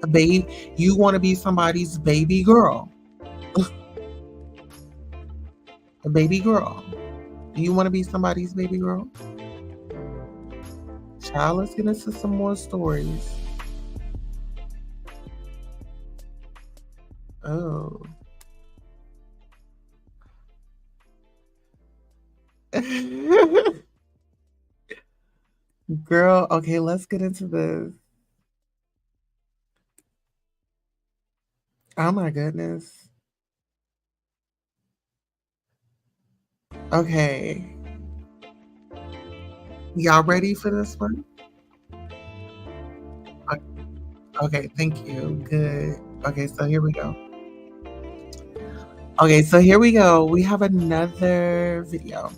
a babe, you want to be somebody's baby girl, a baby girl. Do you want to be somebody's baby girl? Child, let's get into some more stories. Oh. Girl, okay, let's get into this. Oh my goodness. Okay. Y'all ready for this one? Okay, thank you. Good. Okay, so here we go. Okay, so here we go. We have another video.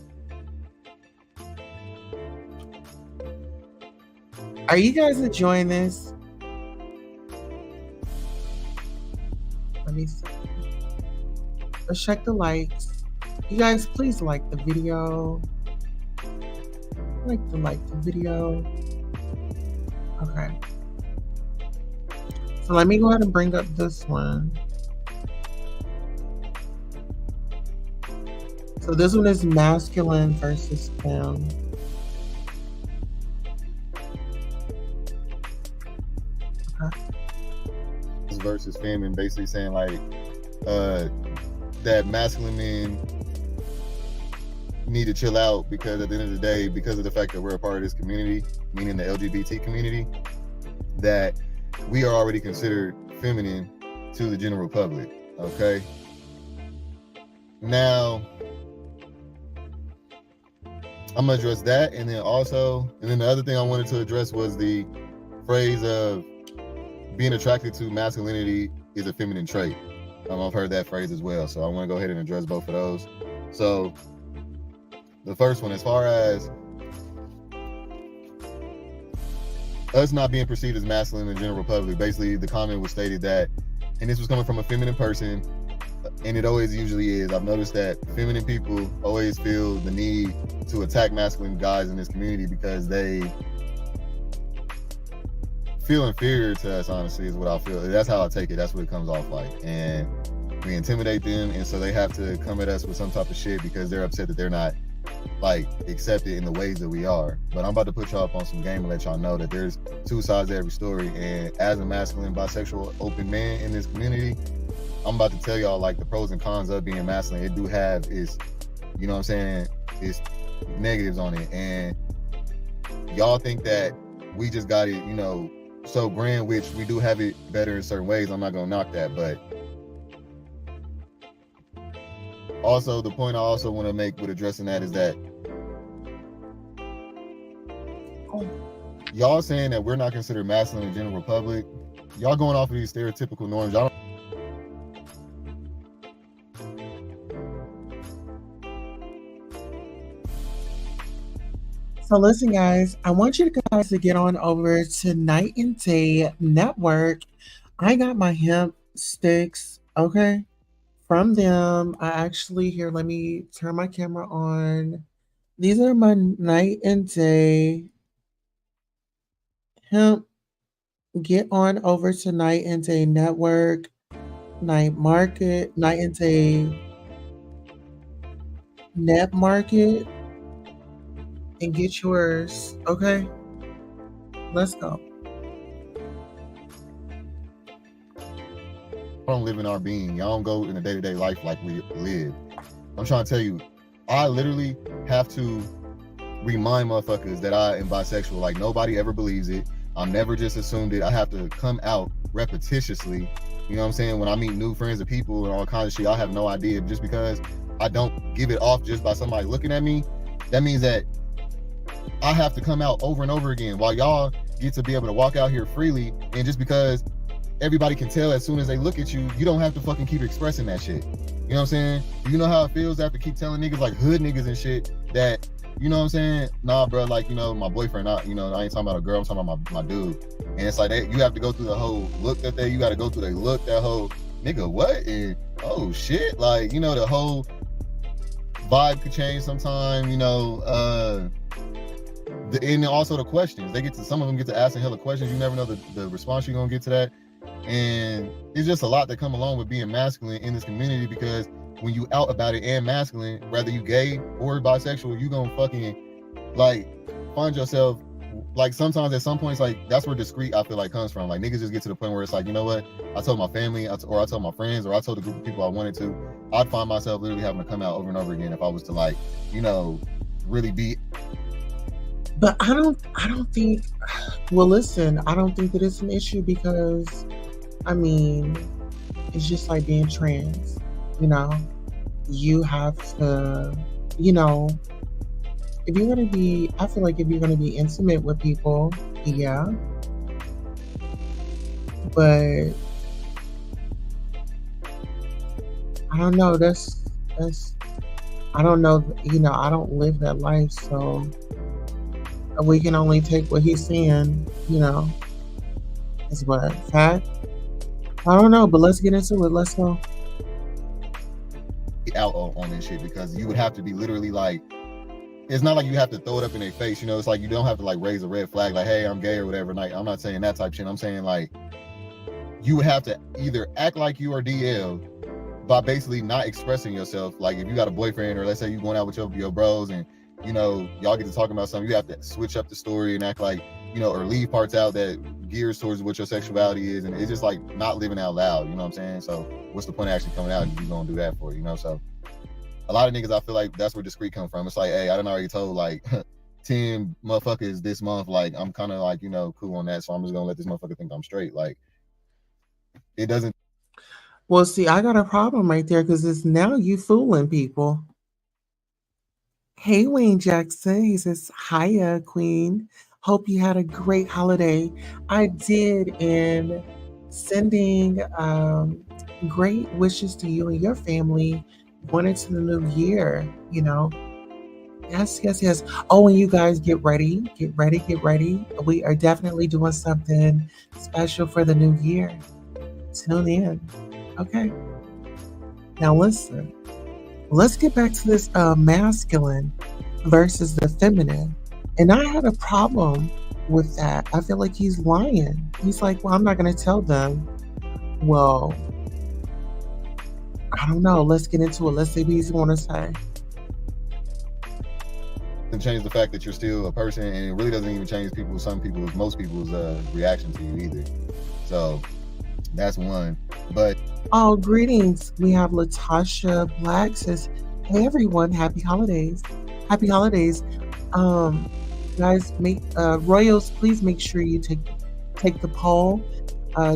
Are you guys enjoying this? Let me see. Let's check the likes. You guys, please like the video. Like the video. Okay. So let me go ahead and bring up this one. So this one is masculine versus femme. Versus femme, basically saying like that masculine men need to chill out because at the end of the day, because of the fact that we're a part of this community, meaning the LGBT community, that we are already considered feminine to the general public. Okay. Now I'm gonna address that, and then the other thing I wanted to address was the phrase of being attracted to masculinity is a feminine trait. I've heard that phrase as well, so I want to go ahead and address both of those. So the first one, as far as us not being perceived as masculine in the general public, basically the comment was stated that, and this was coming from a feminine person, and it always usually is. I've noticed that feminine people always feel the need to attack masculine guys in this community because they feel inferior to us, honestly, is what I feel. That's how I take it. That's what it comes off like. And we intimidate them, and so they have to come at us with some type of shit because they're upset that they're not like accepted in the ways that we are. But I'm about to put y'all up on some game and let y'all know that there's two sides to every story. And as a masculine, bisexual, open man in this community, I'm about to tell y'all like the pros and cons of being masculine. It do have its, you know what I'm saying, its negatives on it. And y'all think that we just got it, you know, so grand, which we do have it better in certain ways. I'm not gonna knock that, but also the point I also want to make with addressing that is that y'all saying that we're not considered masculine in the general public, y'all going off of these stereotypical norms. Y'all So listen, guys, I want you guys to get on over to Night and Day Network. I got my hemp sticks, okay, from them. I actually, here, let me turn my camera on. These are my Night and Day hemp. Get on over to Night and Day Network, Night and Day Net Market, and get yours, okay? Let's go. don't live in our being. Y'all don't go in a day-to-day life like we live. I'm trying to tell you, I literally have to remind motherfuckers that I am bisexual. Like, nobody ever believes it. I'm never just assumed it. I have to come out repetitiously. You know what I'm saying? When I meet new friends and people and all kinds of shit, I have no idea. Just because I don't give it off just by somebody looking at me, that means that I have to come out over and over again, while y'all get to be able to walk out here freely. And just because everybody can tell as soon as they look at you, you don't have to fucking keep expressing that shit. You know what I'm saying? Do you know how it feels to have to keep telling niggas, like hood niggas and shit, that, you know what I'm saying? Nah, bro, like, you know, my boyfriend, not, you know, I ain't talking about a girl, I'm talking about my dude. And it's like, you have to go through the whole look that you got to go through. They look, that whole, nigga, what? And, oh shit, like, you know, the whole vibe could change sometime, you know, and also the questions. Some of them get to asking hella questions. You never know the response you're gonna get to that. And it's just a lot that come along with being masculine in this community, because when you out about it and masculine, whether you gay or bisexual, you gonna fucking like find yourself, like, sometimes at some points, like, that's where discreet, I feel like, comes from. Like, niggas just get to the point where it's like, you know what, I told my family, or I told my friends, or I told the group of people I wanted to, I'd find myself literally having to come out over and over again if I was to, like, you know, really be But I don't think well listen, I don't think that it's an issue because I mean, it's just like being trans, you know. You have to, you know, if you're gonna be I feel like if you're gonna be intimate with people, yeah. But I don't know, that's I don't know, I don't live that life, so we can only take what he's saying, is what fact. I don't know, but let's get into it. Let's go. Out on this shit because you would have to be literally like, it's not like you have to throw it up in their face, you know. It's like you don't have to like raise a red flag like, hey, I'm gay or whatever. Like, I'm not saying that type shit. I'm saying like you would have to either act like you are DL by basically not expressing yourself. Like if you got a boyfriend or let's say you going out with your bros and y'all get to talking about something, you have to switch up the story and act like or leave parts out that gears towards what your sexuality is, and it's just like not living out loud. You know what I'm saying? So what's the point of actually coming out if you gonna do that for So a lot of niggas, I feel like that's where discreet come from. It's like, hey, I done already told like 10 motherfuckers this month, like I'm kind of like cool on that, so I'm just gonna let this motherfucker think I'm straight. Like it doesn't. Well, see, I got a problem right there because it's now you fooling people. Hey, Wayne Jackson. He says, Hiya, Queen. Hope you had a great holiday. I did, and sending great wishes to you and your family going into the new year, Yes, yes, yes. Oh, and you guys get ready, get ready, get ready. We are definitely doing something special for the new year. Tune in. Okay. Now listen. Let's get back to this masculine versus the feminine. And I had a problem with that. I feel like he's lying. He's like, well, I'm not going to tell them. Well, I don't know. Let's get into it. Let's see what he's going to say. And change the fact that you're still a person, and it really doesn't even change most people's reaction to you either. So that's one. But oh, greetings. We have Latasha Black says, hey everyone, happy holidays. Happy holidays. Guys, make Royals, please make sure you take the poll.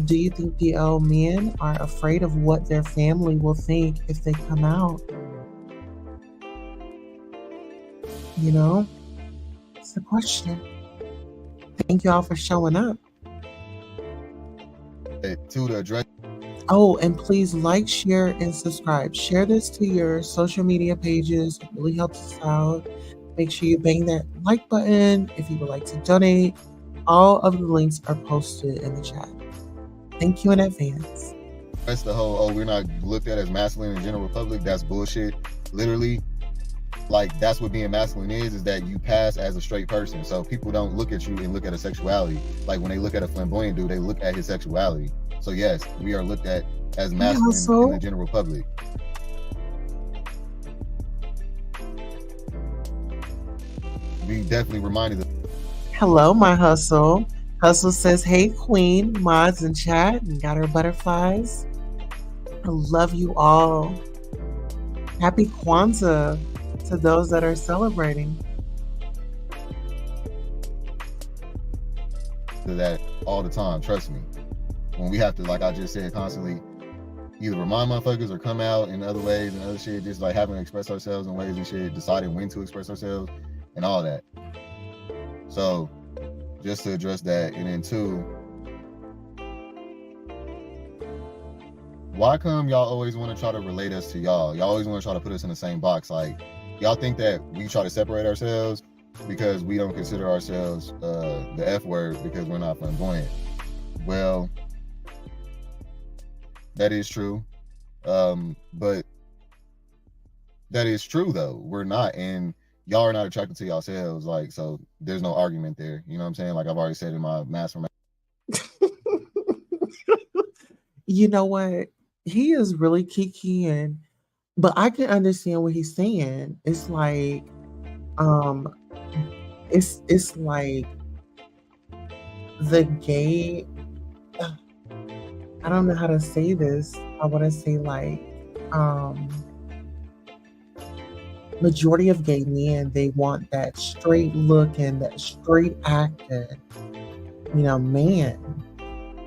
Do you think DL men are afraid of what their family will think if they come out? It's the question. Thank y'all for showing up. To address. Oh, and please like, share, and subscribe. Share this to your social media pages. It really helps us out. Make sure you bang that like button if you would like to donate. All of the links are posted in the chat. Thank you in advance. That's the whole, we're not looked at as masculine in general public. That's bullshit. Literally, like that's what being masculine is that you pass as a straight person. So people don't look at you and look at a sexuality. Like when they look at a flamboyant dude, they look at his sexuality. So yes, we are looked at as masculine in the general public. We definitely reminded them. Hello, my hustle. Hustle says, hey queen, mods in chat, and got her butterflies. I love you all. Happy Kwanzaa to those that are celebrating. That all the time, trust me. When we have to, like I just said, constantly either remind motherfuckers or come out in other ways and other shit, just like having to express ourselves in ways and shit, deciding when to express ourselves and all that. So just to address that, and then two, why come y'all always want to try to relate us to y'all? Y'all always want to try to put us in the same box. Like y'all think that we try to separate ourselves because we don't consider ourselves the F word because we're not flamboyant. Well, that is true. But that is true though. We're not, and y'all are not attracted to yourselves. Like, so there's no argument there. You know what I'm saying? Like I've already said in my master. You know what? He is really kikiing, but I can understand what he's saying. It's like, it's like the gay. I don't know how to say this. I want to say like, majority of gay men, they want that straight look and that straight acting, man.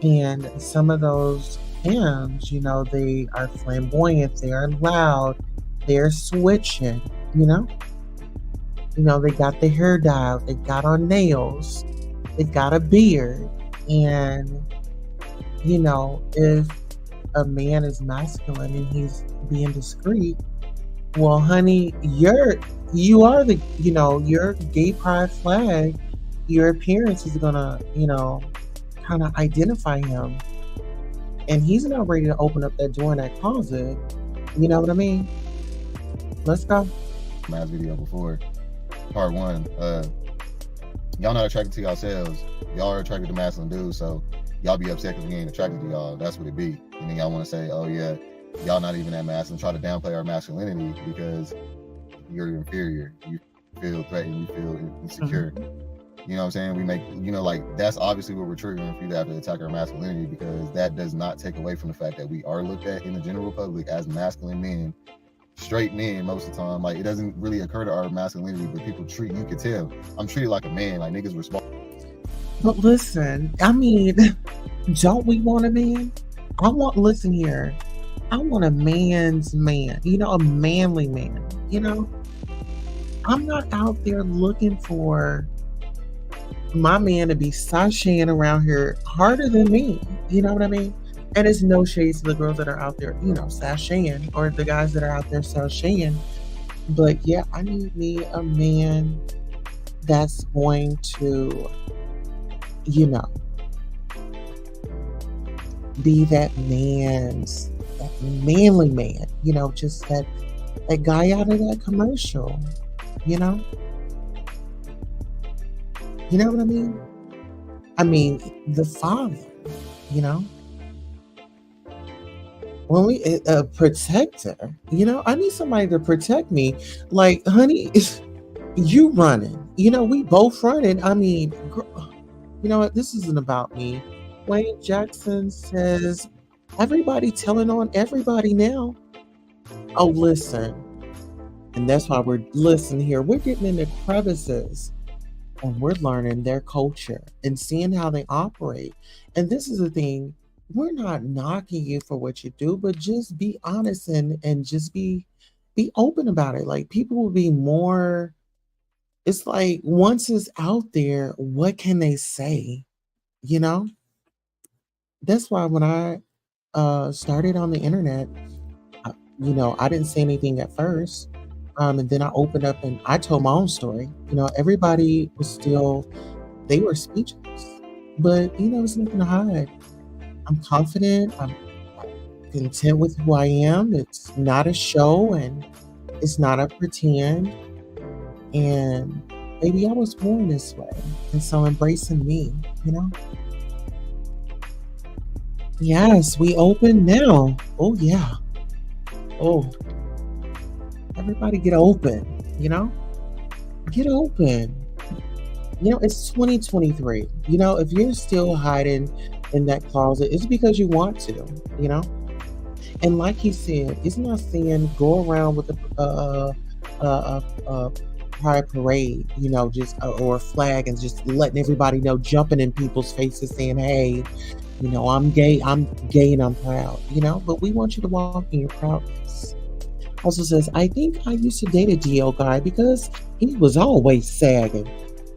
And some of those hymns, they are flamboyant, they are loud, they're switching, you know? They got their hair dyed, they got on nails, they got a beard. And, if a man is masculine and he's being discreet, well, honey, you are your gay pride flag, your appearance is gonna, kind of identify him. And he's not ready to open up that door in that closet. You know what I mean? Let's go. Last video before part one. Y'all not attracted to yourselves. Y'all are attracted to masculine dudes, so y'all be upset because we ain't attracted to y'all. That's what it be. And then y'all want to say, oh yeah, y'all not even that masculine. Try to downplay our masculinity because you're inferior. You feel threatened. You feel insecure. Mm-hmm. You know what I'm saying? We make, that's obviously what we're triggering for you to have to attack our masculinity, because that does not take away from the fact that we are looked at in the general public as masculine men, straight men most of the time. Like, it doesn't really occur to our masculinity, but people treat, you can tell, I'm treated like a man, like niggas respond. But listen, I mean, don't we want a man? Listen here, I want a man's man, a manly man, I'm not out there looking for my man to be sashaying around here harder than me. You know what I mean? And it's no shades to the girls that are out there, sashaying, or the guys that are out there sashaying. But yeah, I need me a man that's going to, be that manly man, just that guy out of that commercial, You know what I mean? I mean, the father, when we a protector, I need somebody to protect me. Like, honey, you running, we both running. I mean, you know what? This isn't about me. Wayne Jackson says, everybody telling on everybody now. Oh, listen. And that's why we're listening here. We're getting into crevices. And we're learning their culture and seeing how they operate. And this is the thing, we're not knocking you for what you do, but just be honest and just be open about it. Like, people will be more, it's like, once it's out there, what can they say? That's why when I started on the internet, I didn't say anything at first. And then I opened up and I told my own story. Everybody was they were speechless. But, it's nothing to hide. I'm confident. I'm content with who I am. It's not a show and it's not a pretend. And maybe I was born this way. And so embracing me, Yes, we open now. Oh, yeah. Oh, everybody get open, get open. It's 2023. If you're still hiding in that closet, it's because you want to, And like he said, it's not saying go around with a pride parade, just or a flag and just letting everybody know, jumping in people's faces saying, hey, I'm gay and I'm proud, But we want you to walk in your proudness. Also says, I think I used to date a DL guy because he was always sagging.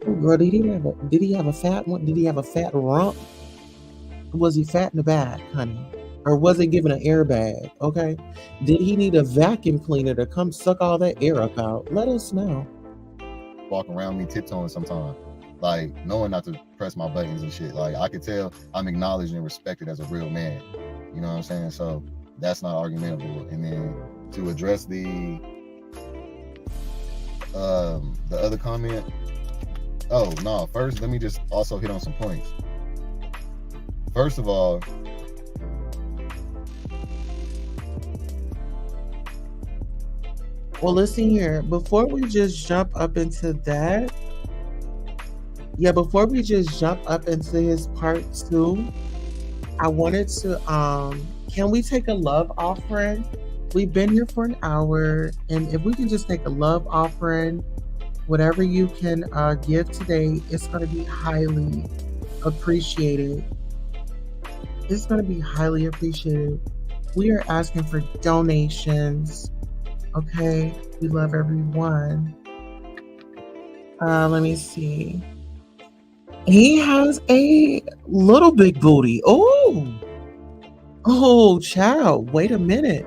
Oh, girl, did he have a fat one? Did he have a fat rump? Was he fat in the back, honey? Or was it given an airbag? Okay. Did he need a vacuum cleaner to come suck all that air up out? Let us know. Walk around me tiptoeing sometimes, like knowing not to press my buttons and shit. Like, I could tell I'm acknowledged and respected as a real man. You know what I'm saying? So that's not argumentable. And then to address the other comment. Oh no, first let me just also hit on some points. First of all, well, listen here, before we just jump up into that, before we just jump up into his part 2, I wanted to can we take a love offering? We've been here for an hour, and if we can just take a love offering, whatever you can give today, it's going to be highly appreciated. It's going to be highly appreciated. We are asking for donations. Okay, we love everyone. Let me see. He has a little big booty. Oh, child. Wait a minute.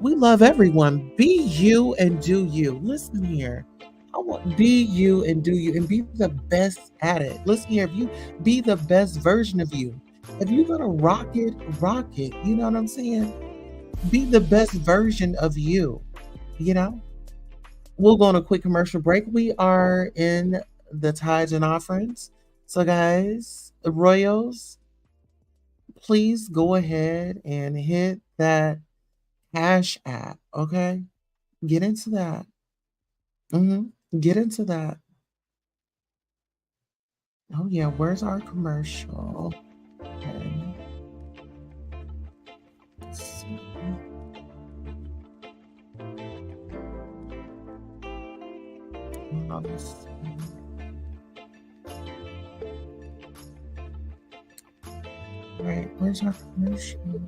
We love everyone. Be you and do you. Listen here. I want be you and do you and be the best at it. Listen here. If you be the best version of you, if you're gonna rock it, rock it. You know what I'm saying? Be the best version of you. You know. We'll go on a quick commercial break. We are in the tithes and offerings. So, guys, the Royals, please go ahead and hit that Cash App. Okay, get into that. Get into that. Oh yeah, where's our commercial? Okay. Let's see. Let's see. All right, where's our commercial?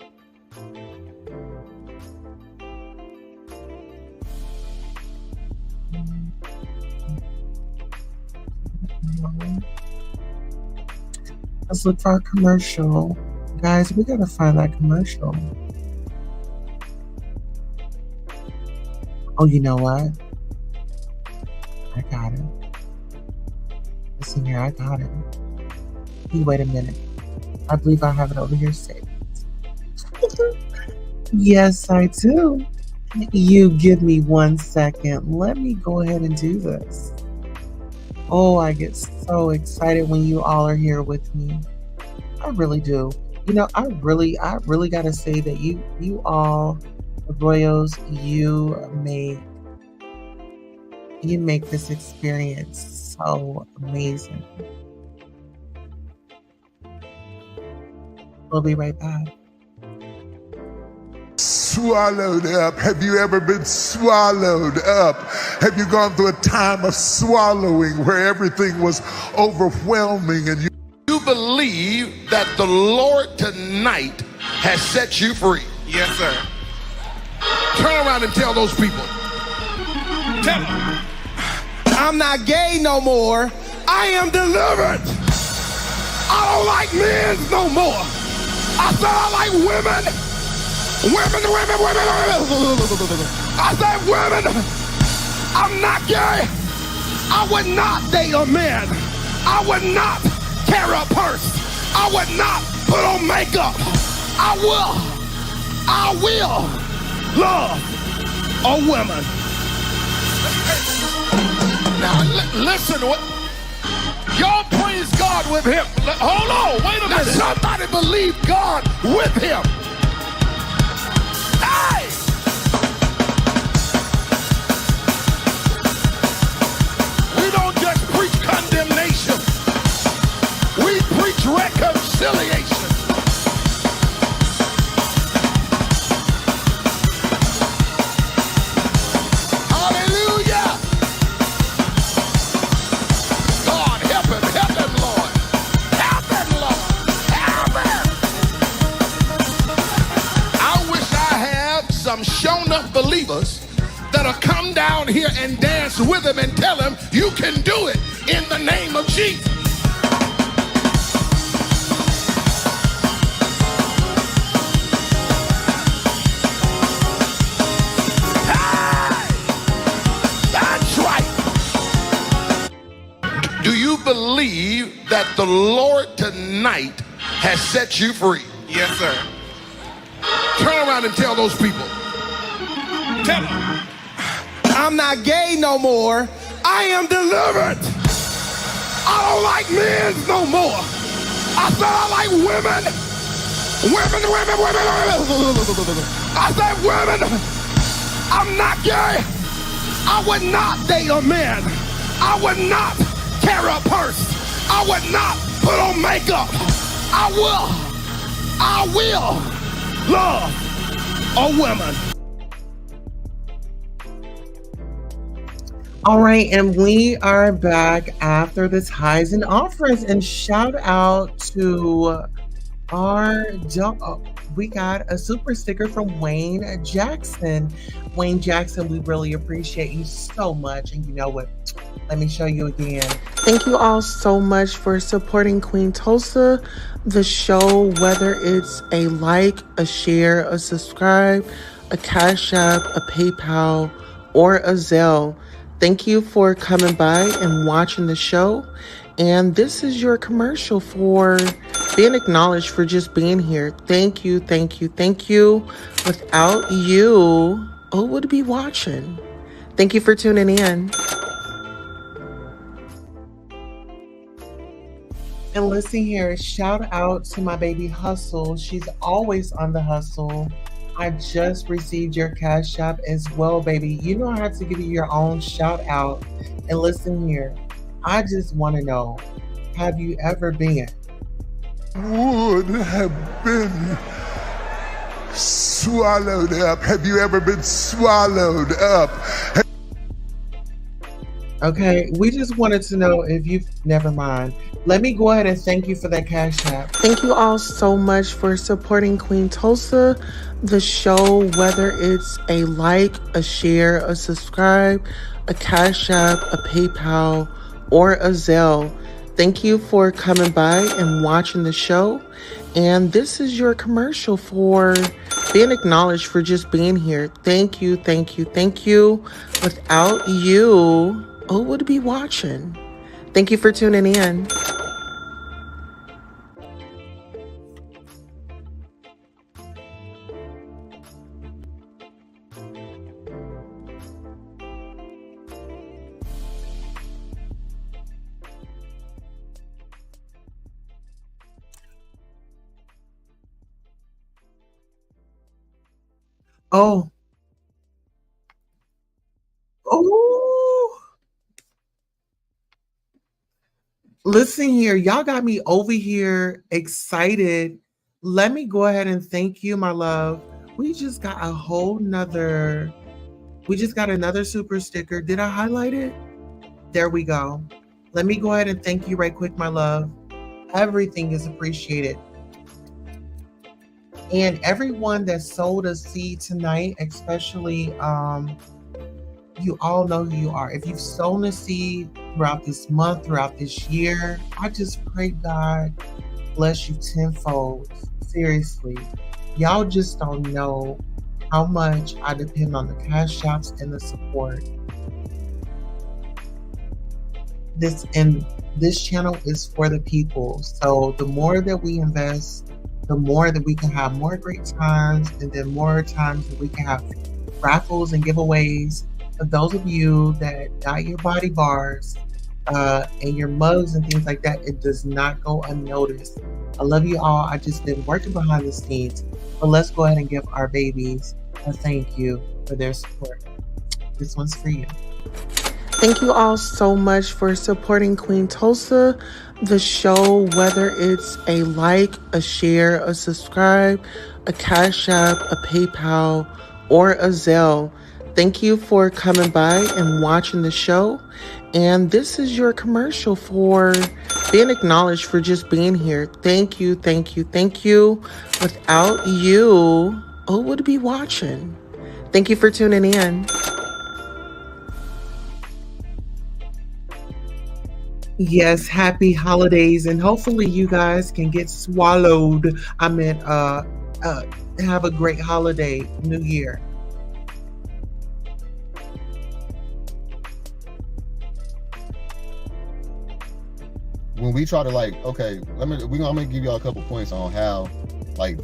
Let's look for our commercial. Guys, we gotta find that commercial. Oh, you know what? I got it. Listen here, I got it. You wait a minute. I believe I have it over here saved. Yes, I do. You give me 1 second. Let me go ahead and do this. Oh, I get so excited when you all are here with me. I really do. You know, I really gotta say that you all, the Royals, you make this experience so amazing. We'll be right back. Swallowed up. Have you ever been swallowed up? Have you gone through a time of swallowing where everything was overwhelming and you believe that the Lord tonight has set you free? Yes, sir. Turn around and tell those people. Tell them. I'm not gay no more. I am delivered. I don't like men no more. I said I like women. Women. I said women. I'm not gay. I would not date a man. I would not carry a purse. I would not put on makeup. I will love a woman. Now listen to it. Y'all praise God with him. Hold on, wait a minute. Somebody believe God with him. Hey! We don't just preach condemnation. We preach reconciliation. Hallelujah! God, help him, Lord. Help him, Lord. Help him. I wish I had some shown-up believers that'll come down here and dance with him and tell him, you can do it in the name of Jesus. Believe that the Lord tonight has set you free. Yes, sir. Turn around and tell those people. Tell them. I'm not gay no more. I am delivered. I don't like men no more. I said I like women. Women. I said women. I'm not gay. I would not date a man. I would not carry a purse. I would not put on makeup. I will love a woman. All right, and we are back after the ties and offers. And shout out to we got a super sticker from Wayne Jackson. Wayne Jackson, we really appreciate you so much. And you know what? Let me show you again. Thank you all so much for supporting Queen Tulsa, the show, whether it's a like, a share, a subscribe, a Cash App, a PayPal, or a Zelle. Thank you for coming by and watching the show. And this is your commercial for being acknowledged for just being here. Thank you, thank you, thank you. Without you, who would be watching? Thank you for tuning in. And listen here, shout out to my baby Hustle. She's always on the hustle. I just received your Cash App as well, baby. You know I have to give you your own shout out. And listen here, I just want to know, have you ever been? Would have been swallowed up. Have you ever been swallowed up? Okay, we just wanted to know if you've never mind. Let me go ahead and thank you for that Cash App. Thank you all so much for supporting Queen Tulsa, the show, whether it's a like, a share, a subscribe, a Cash App, a PayPal, or a Zelle. Thank you for coming by and watching the show. And this is your commercial for being acknowledged for just being here. Thank you, thank you, thank you. Without you, who would be watching? Thank you for tuning in. Oh. Oh. Listen here, y'all got me over here excited. Let me go ahead and thank you, my love. We just got another super sticker. Did I highlight it? There we go. Let me go ahead and thank you right quick, my love. Everything is appreciated. And everyone that sowed a seed tonight, especially you all know who you are. If you've sown a seed throughout this month, throughout this year, I just pray God bless you tenfold. Seriously. Y'all just don't know how much I depend on the Cash Apps and the support. This channel is for the people. So the more that we invest, the more that we can have more great times, and then more times that we can have raffles and giveaways. For those of you that got your body bars and your mugs and things like that, it does not go unnoticed. I love you all. I just been working behind the scenes. But let's go ahead and give our babies a thank you for their support. This one's for you. Thank you all so much for supporting Queen Tulsa, the show, whether it's a like, a share, a subscribe, a Cash App, a PayPal, or a Zelle. Thank you for coming by and watching the show. And this is your commercial for being acknowledged for just being here. Thank you, thank you, thank you. Without you, who would be watching? Thank you for tuning in. Yes, happy holidays, and hopefully you guys can get swallowed. I meant have a great holiday, New Year. When we try to I'm gonna give y'all a couple points on how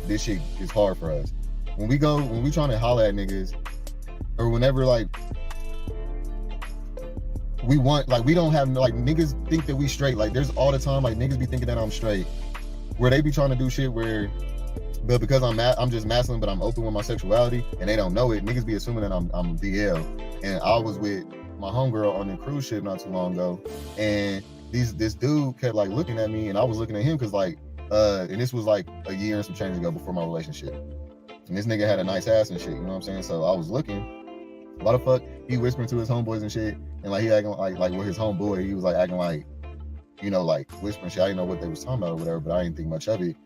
this shit is hard for us. When we trying to holler at niggas, or whenever we want, we don't have, niggas think that we straight. There's all the time, niggas be thinking that I'm straight, where they be trying to do shit where, but because I'm just masculine, but I'm open with my sexuality, and they don't know it, niggas be assuming that I'm DL. And I was with my homegirl on the cruise ship not too long ago, and this dude kept looking at me, and I was looking at him because and this was a year and some change ago before my relationship. And this nigga had a nice ass and shit, you know what I'm saying? So I was looking, why the fuck he whispering to his homeboys and shit, and like he acting like with his homeboy, he was like acting like, you know, like whispering shit. I didn't know what they was talking about or whatever, but I didn't think much of it.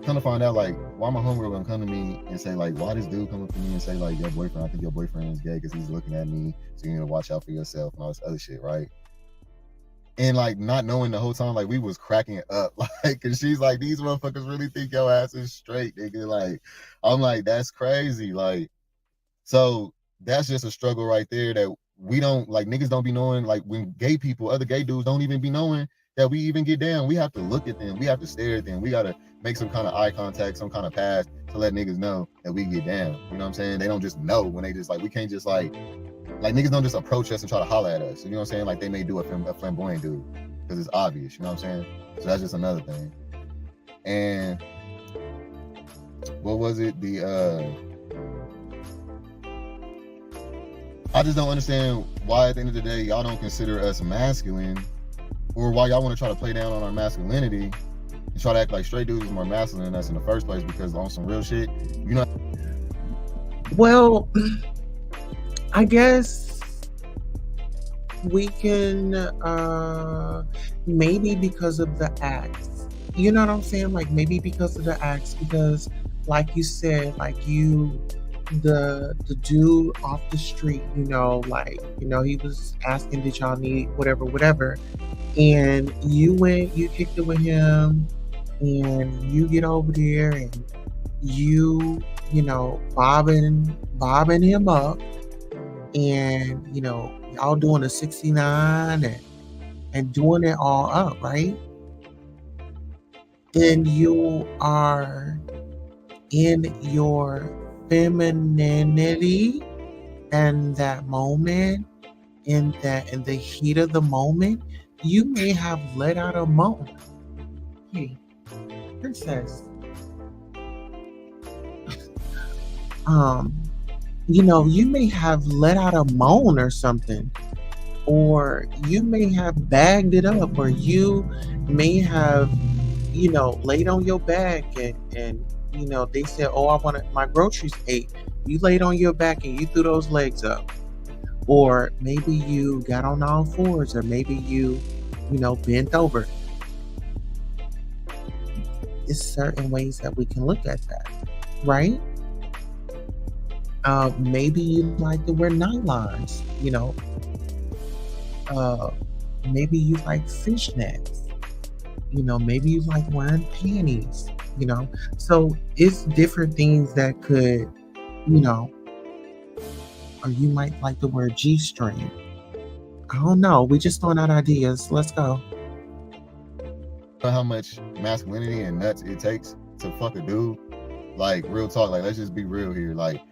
Come to find out, like, why my homegirl gonna come to me and say, like, why this dude come up to me and say, like, your boyfriend, I think your boyfriend is gay because he's looking at me, so you need to watch out for yourself and all this other shit, right? And like not knowing the whole time, like we was cracking it up, like, cause she's like, these motherfuckers really think your ass is straight, nigga. Like, I'm like, that's crazy, like. So that's just a struggle right there that we don't, like, niggas don't be knowing, like when gay people, other gay dudes don't even be knowing that we even get down. We have to look at them, we have to stare at them, we gotta make some kind of eye contact, some kind of pass to let niggas know that we get down. You know what I'm saying? They don't just know when they just like, we can't just like niggas don't just approach us and try to holler at us. You know what I'm saying? Like they may do a flamboyant dude because it's obvious. You know what I'm saying? So that's just another thing. And what was it? I just don't understand why at the end of the day y'all don't consider us masculine, or why y'all want to try to play down on our masculinity and try to act like straight dudes is more masculine than us in the first place, because on some real shit, you know. Well, I guess we can maybe because of the acts. You know what I'm saying? Like maybe because of the acts, because like you said, like the dude off the street, you know, like, you know, he was asking, did y'all need whatever, and you went, you kicked it with him, and you get over there and you know, bobbing him up, and, you know, y'all doing a 69 and doing it all up, right? And you are in your femininity and that moment, in the heat of the moment, you may have let out a moan. Hey, princess. You know, you may have let out a moan or something, or you may have bagged it up, or you may have, you know, laid on your back and you know, they said, oh, I want my groceries ate. You laid on your back and you threw those legs up. Or maybe you got on all fours, or maybe you know, bent over. It's certain ways that we can look at that, right? Maybe you like to wear nylons, you know. Maybe you like fishnets. You know, maybe you like wearing panties, you know. So it's different things that could, you know, or you might like to wear G-string. I don't know. We just throwing out ideas. Let's go. How much masculinity and nuts it takes to fuck a dude. Like, real talk. Like, let's just be real here. Like,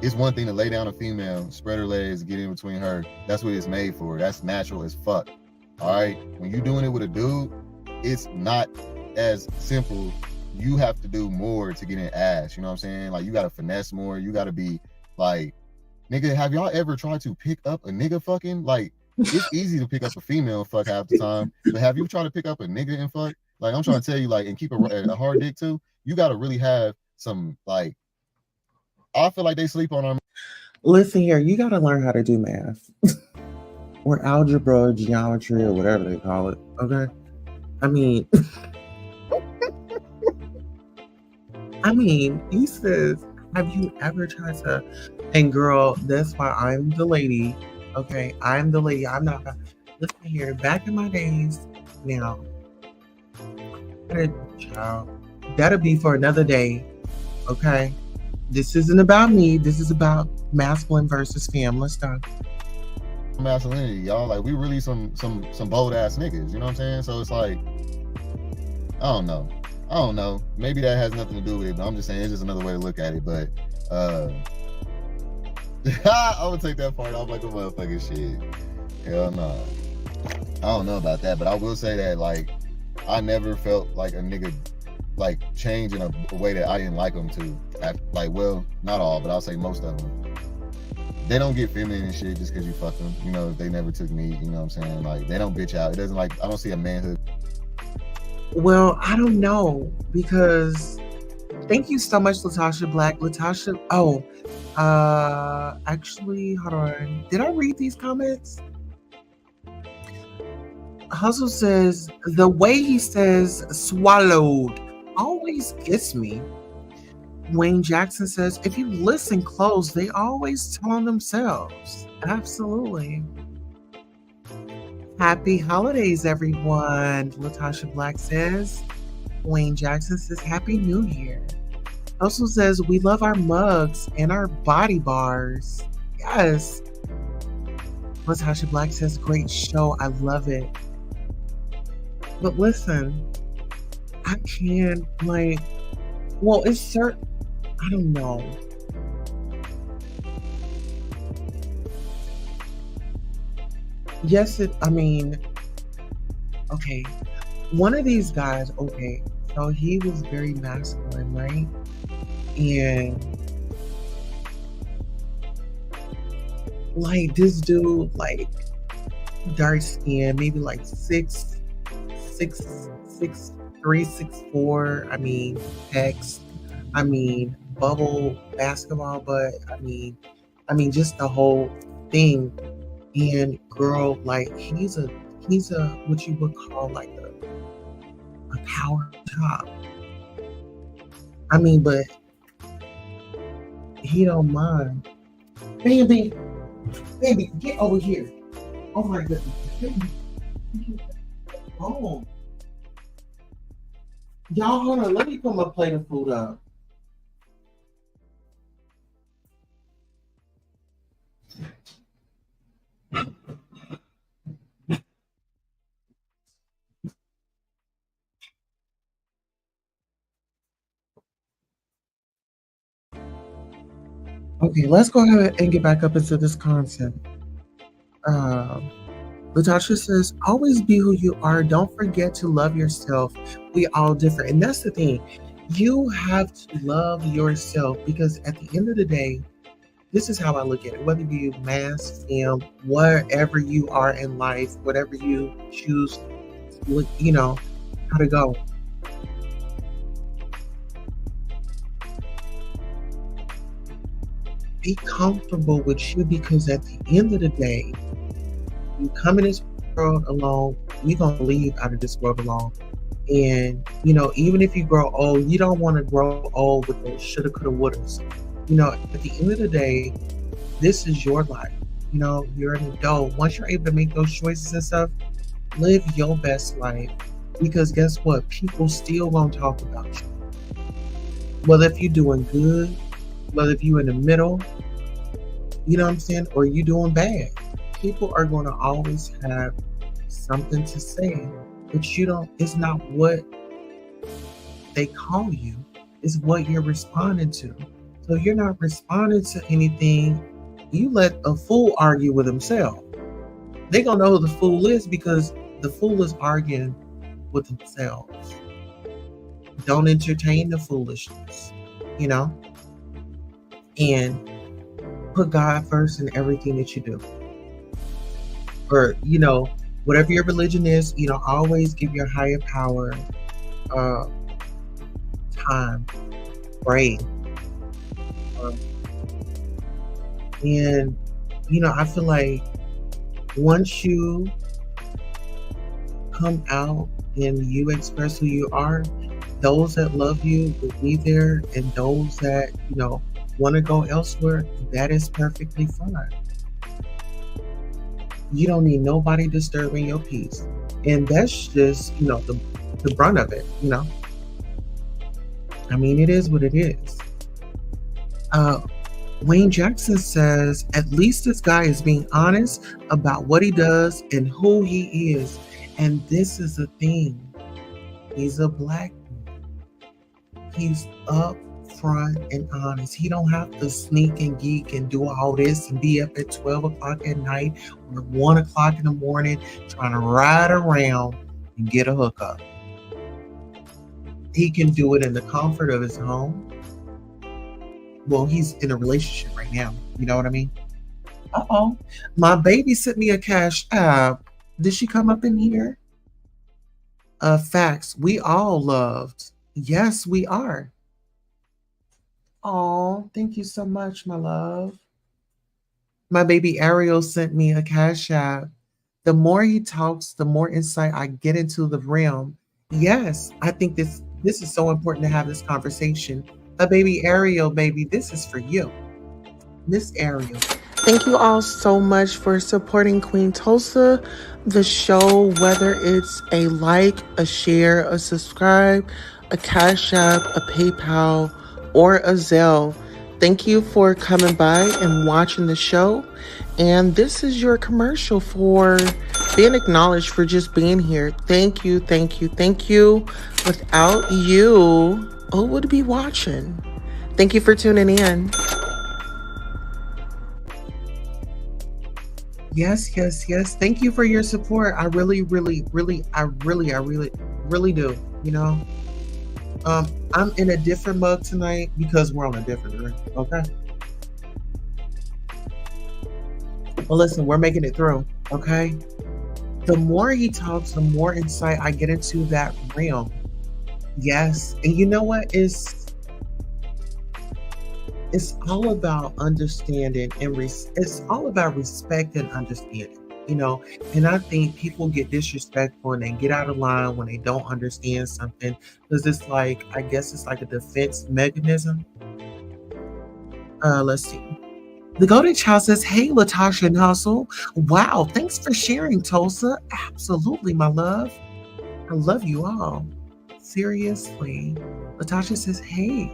it's one thing to lay down a female, spread her legs, get in between her. That's what it's made for. That's natural as fuck. All right? When you're doing it with a dude, it's not as simple. You have to do more to get in ass. You know what I'm saying? Like, you got to finesse more. You got to be like, nigga, have y'all ever tried to pick up a nigga fucking? Like, it's easy to pick up a female and fuck half the time, but have you tried to pick up a nigga and fuck? Like, I'm trying to tell you, like, and keep a hard dick too. You got to really have some, like, I feel like they sleep on our. Listen here, you got to learn how to do math or algebra, or geometry, or whatever they call it. Okay, I mean, he says, have you ever tried to? And girl, that's why I'm the lady. Okay, I'm the lady. I'm not. Listen here. Back in my days, now, child, that'll be for another day. Okay, this isn't about me. This is about masculine versus femme. Let's go. Masculinity, y'all. Like, we really some bold ass niggas. You know what I'm saying? So it's like, I don't know. Maybe that has nothing to do with it, but I'm just saying it's just another way to look at it. But I would take that part off like a motherfucking shit. Hell no. I don't know about that, but I will say that, like, I never felt like a nigga like change in a way that I didn't like them to. Like, well, not all, but I'll say most of them. They don't get feminine and shit just because you fuck them. You know, if they never took me, you know what I'm saying? Like, they don't bitch out. It doesn't, like, I don't see a manhood. Well, I don't know, because Thank you so much, Latasha Black. Latasha, actually, hold on. Did I read these comments? Hustle says, the way he says swallowed always gets me. Wayne Jackson says, if you listen close, they always tell on themselves. Absolutely. Happy holidays, everyone. Latasha Black says. Wayne Jackson says, Happy New Year. Also says, we love our mugs and our body bars. Yes. Latasha Black says, great show. I love it. But listen, I can't, it's certain, I don't know. Yes, okay. One of these guys, okay, so he was very masculine, right? And this dude, dark skin, maybe 6'3", 6'4". Pecs. Bubble basketball, but just the whole thing. And girl, he's a what you would call a power top. But he don't mind. Baby, get over here. Oh my goodness. Oh. Y'all, hold on. Let me put my plate of food up. Okay, let's go ahead and get back up into this content. Latasha says, always be who you are. Don't forget to love yourself. We all different. And that's the thing. You have to love yourself because at the end of the day, this is how I look at it. Whether you mass, film, wherever you are in life, whatever you choose, how to go. Be comfortable with you because at the end of the day, you come in this world alone, you're going to leave out of this world alone. And, even if you grow old, you don't want to grow old with those shoulda, coulda, wouldas. At the end of the day, this is your life. You're an adult. Once you're able to make those choices and stuff, live your best life. Because guess what? People still won't talk about you. Whether if you're doing good, whether if you're in the middle, you know what I'm saying, or you doing bad. People are going to always have something to say, but it's not what they call you, it's what you're responding to. So you're not responding to anything. You let a fool argue with himself. They're going to know who the fool is because the fool is arguing with themselves. Don't entertain the foolishness, and put God first in everything that you do. Or, whatever your religion is, always give your higher power time, pray. And, I feel like once you come out and you express who you are, those that love you will be there, and those that, want to go elsewhere, that is perfectly fine. You don't need nobody disturbing your peace. And that's just, the brunt of it, it is what it is. Wayne Jackson says, at least this guy is being honest about what he does and who he is. And this is the thing. He's a black man. He's up front and honest. He don't have to sneak and geek and do all this and be up at 12 o'clock at night or 1 o'clock in the morning trying to ride around and get a hookup. He can do it in the comfort of his home. Well, he's in a relationship right now. You know what I mean? Uh-oh. My baby sent me a cash app. Did she come up in here? Facts. We all loved. Yes, we are. Oh, thank you so much, my love. My baby Ariel sent me a cash app. The more he talks, the more insight I get into the realm. Yes, I think this is so important to have this conversation. A baby Ariel, baby, this is for you. Miss Ariel. Thank you all so much for supporting Queen Tulsa, the show, whether it's a like, a share, a subscribe, a Cash App, a PayPal, or a Zelle. Thank you for coming by and watching the show. And this is your commercial for being acknowledged for just being here. Thank you, thank you, thank you. Without you, who would be watching? Thank you for tuning in. Yes, yes, yes. Thank you for your support. I really, really, really, really do. You know, I'm in a different mug tonight because we're on a different room. Okay. Well, listen, we're making it through. Okay. The more he talks, the more insight I get into that realm. Yes, and you know what? It's all about understanding and it's all about respect and understanding, you know. And I think people get disrespectful and they get out of line when they don't understand something because it's like, I guess it's like a defense mechanism. Let's see. The Golden Child says, "Hey, Latasha and Hustle. Wow, thanks for sharing, Tulsa. Absolutely, my love. I love you all. Seriously." Latasha says, "Hey."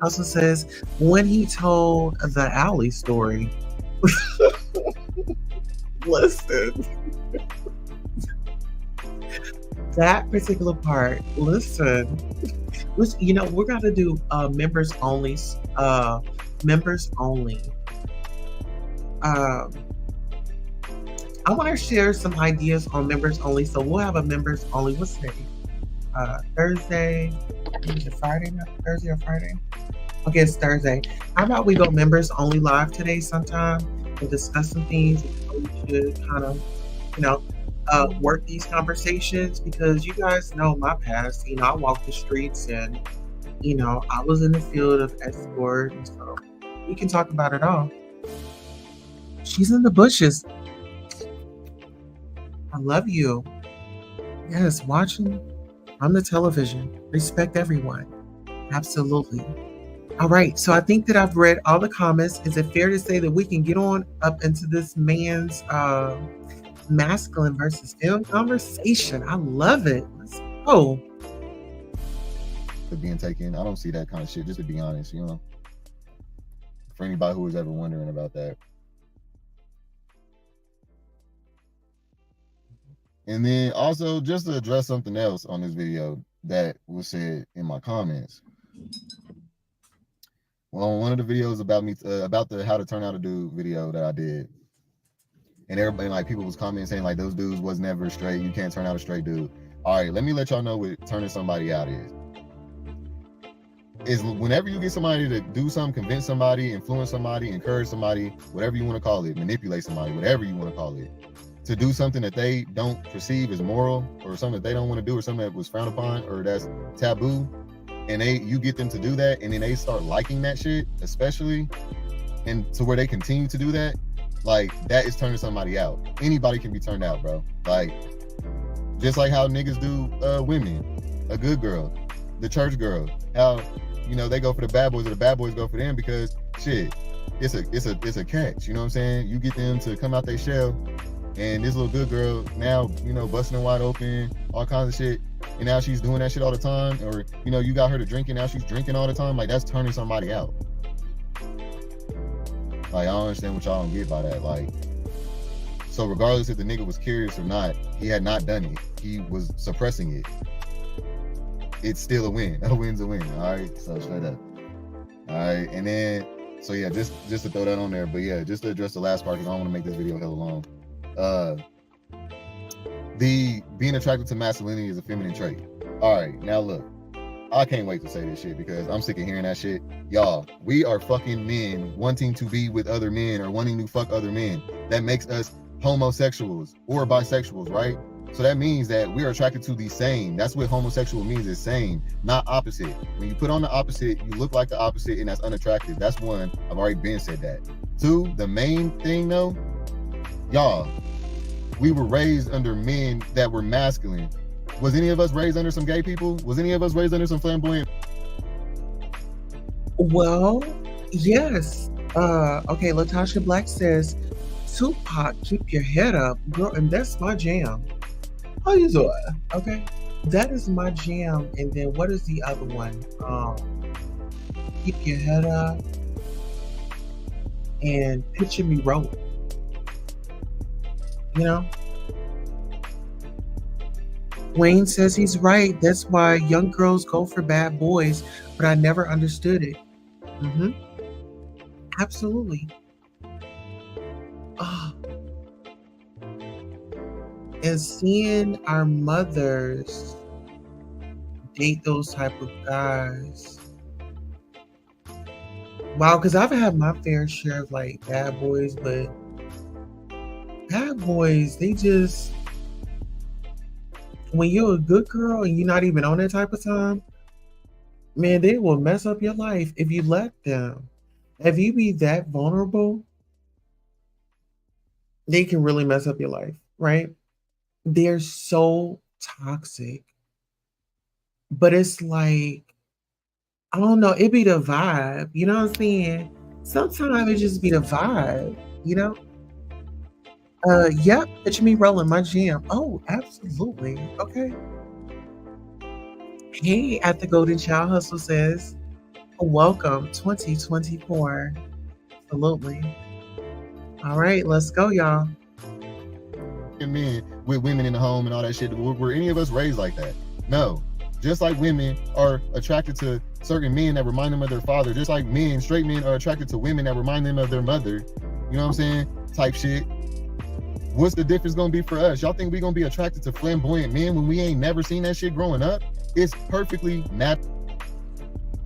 Also says, when he told the alley story. Listen. That particular part, listen, you know, we're gonna do members only. Members only. I want to share some ideas on members only. So we'll have a members only. What's today? Thursday. Is it Friday? Not Thursday or Friday? Okay, it's Thursday. How about we go members only live today sometime and discuss some things? We should kind of, you know, work these conversations because you guys know my past. You know, I walked the streets and, you know, I was in the field of escort. And so we can talk about it all. She's in the bushes. I love you. Yes, watching on the television. Respect everyone. Absolutely. All right, so I think that I've read all the comments. Is it fair to say that we can get on up into this man's masculine versus femme conversation? I love it. Let's go. Being taken, I don't see that kind of shit, just to be honest, you know. For anybody who was ever wondering about that. And then also, just to address something else on this video that was said in my comments. Well, one of the videos about me, about the how to turn out a dude video that I did, and everybody, like, people was commenting saying like those dudes was never straight. You can't turn out a straight dude. All right, let me let y'all know what turning somebody out is. Is whenever you get somebody to do something, convince somebody, influence somebody, encourage somebody, whatever you want to call it, manipulate somebody, whatever you want to call it, to do something that they don't perceive as moral or something that they don't want to do or something that was frowned upon or that's taboo. And you get them to do that, and then they start liking that shit, especially, and to where they continue to do that, like, that is turning somebody out. Anybody can be turned out, bro. Like, just like how niggas do women, a good girl, the church girl, how, you know, they go for the bad boys or the bad boys go for them because shit, it's a catch. You know what I'm saying? You get them to come out their shell, and this little good girl now, you know, busting them wide open, all kinds of shit. And now she's doing that shit all the time, or, you know, you got her to drinking, now she's drinking all the time. Like, that's turning somebody out. Like, I don't understand what y'all don't get by that. Like, so regardless if the nigga was curious or not, he had not done it. He was suppressing it. It's still a win. A win's a win. All right, so straight up. All right, and then, so yeah, just to throw that on there. But yeah, just to address the last part, because I don't want to make this video hella long. The being attracted to masculinity is a feminine trait. All right, now look, I can't wait to say this shit because I'm sick of hearing that shit. Y'all, we are fucking men wanting to be with other men or wanting to fuck other men. That makes us homosexuals or bisexuals, right? So that means that we are attracted to the same. That's what homosexual means, is same, not opposite. When you put on the opposite, you look like the opposite, and that's unattractive. That's one. I've already been said that. Two, the main thing though, y'all, we were raised under men that were masculine. Was any of us raised under some gay people? Was any of us raised under some flamboyant? Well, yes. Okay, Latasha Black says, Tupac, keep your head up, girl, and that's my jam. How you doing? Okay, that is my jam. And then what is the other one? Keep your head up and picture me rolling. You know? Wayne says he's right. That's why young girls go for bad boys, but I never understood it. Absolutely. Oh. And seeing our mothers date those type of guys. Wow, because I've had my fair share of like bad boys, but bad boys, they just, when you're a good girl and you're not even on that type of time, man, they will mess up your life if you let them. If you be that vulnerable, they can really mess up your life, right? They're so toxic. But it's like, I don't know, it be the vibe, you know what I'm saying? Sometimes it just be the vibe, you know? Yep, picture me rolling my jam. Oh, absolutely. Okay. Hey, at the Golden Child Hustle says, welcome 2024. Absolutely. All right, let's go, y'all. Men with women in the home and all that shit. Were any of us raised like that? No. Just like women are attracted to certain men that remind them of their father, just like men, straight men, are attracted to women that remind them of their mother. You know what I'm saying? Type shit. What's the difference gonna be for us? Y'all think we gonna be attracted to flamboyant men when we ain't never seen that shit growing up? It's perfectly natural.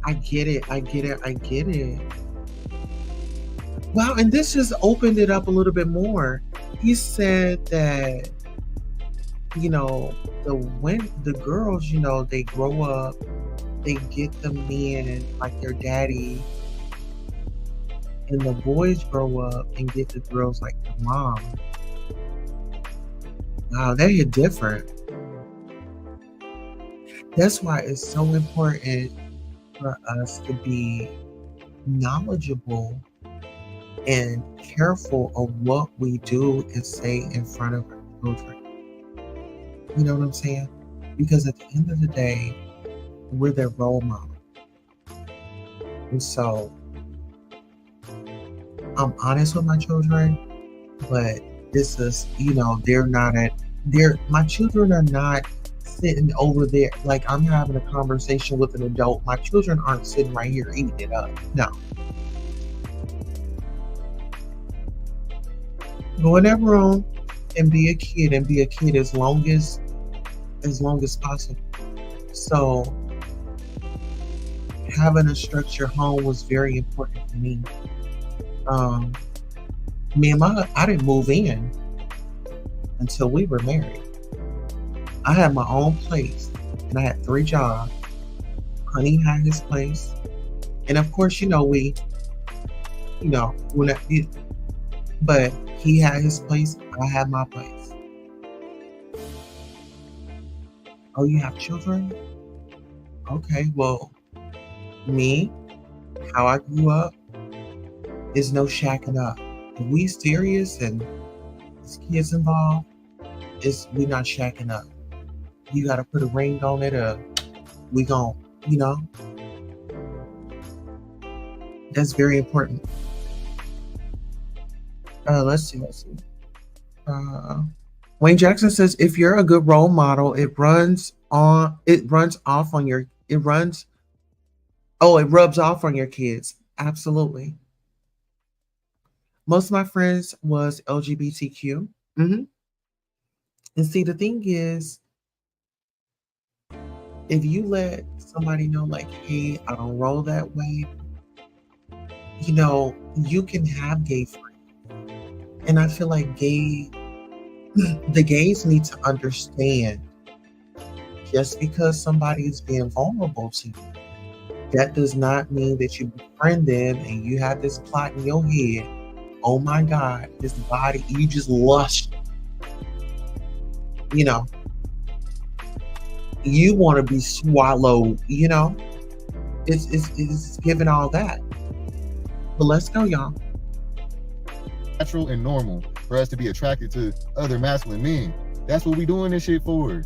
I get it. I get it. I get it. Wow, and this just opened it up a little bit more. He said that, you know, the girls, you know, they grow up, they get the men like their daddy, and the boys grow up and get the girls like their mom. Wow, they hit different. That's why it's so important for us to be knowledgeable and careful of what we do and say in front of our children. You know what I'm saying? Because at the end of the day, we're their role model. And so I'm honest with my children, but this is, you know, my children are not sitting over there like I'm having a conversation with an adult. My children aren't sitting right here eating it up. No. Go in that room and be a kid as long as possible. So having a structured home was very important for me. I didn't move in until we were married. I had my own place and I had 3 jobs. Honey had his place. And of course, but he had his place, I had my place. Oh, you have children? Okay, well, me, how I grew up, is no shacking up. If we serious and there's kids involved, we not shacking up. You gotta put a ring on it, or we gon', that's very important. Let's see. Wayne Jackson says, if you're a good role model, it rubs off on your kids. Absolutely. Most of my friends was LGBTQ. And see, the thing is, if you let somebody know, like, hey, I don't roll that way, you can have gay friends. And I feel like gay The gays need to understand, just because somebody is being vulnerable to you, that does not mean that you befriend them and you have this plot in your head. Oh my God, this body, you just lust. You know, you want to be swallowed, it's giving all that. But let's go, y'all. Natural and normal for us to be attracted to other masculine men. That's what we doing this shit for.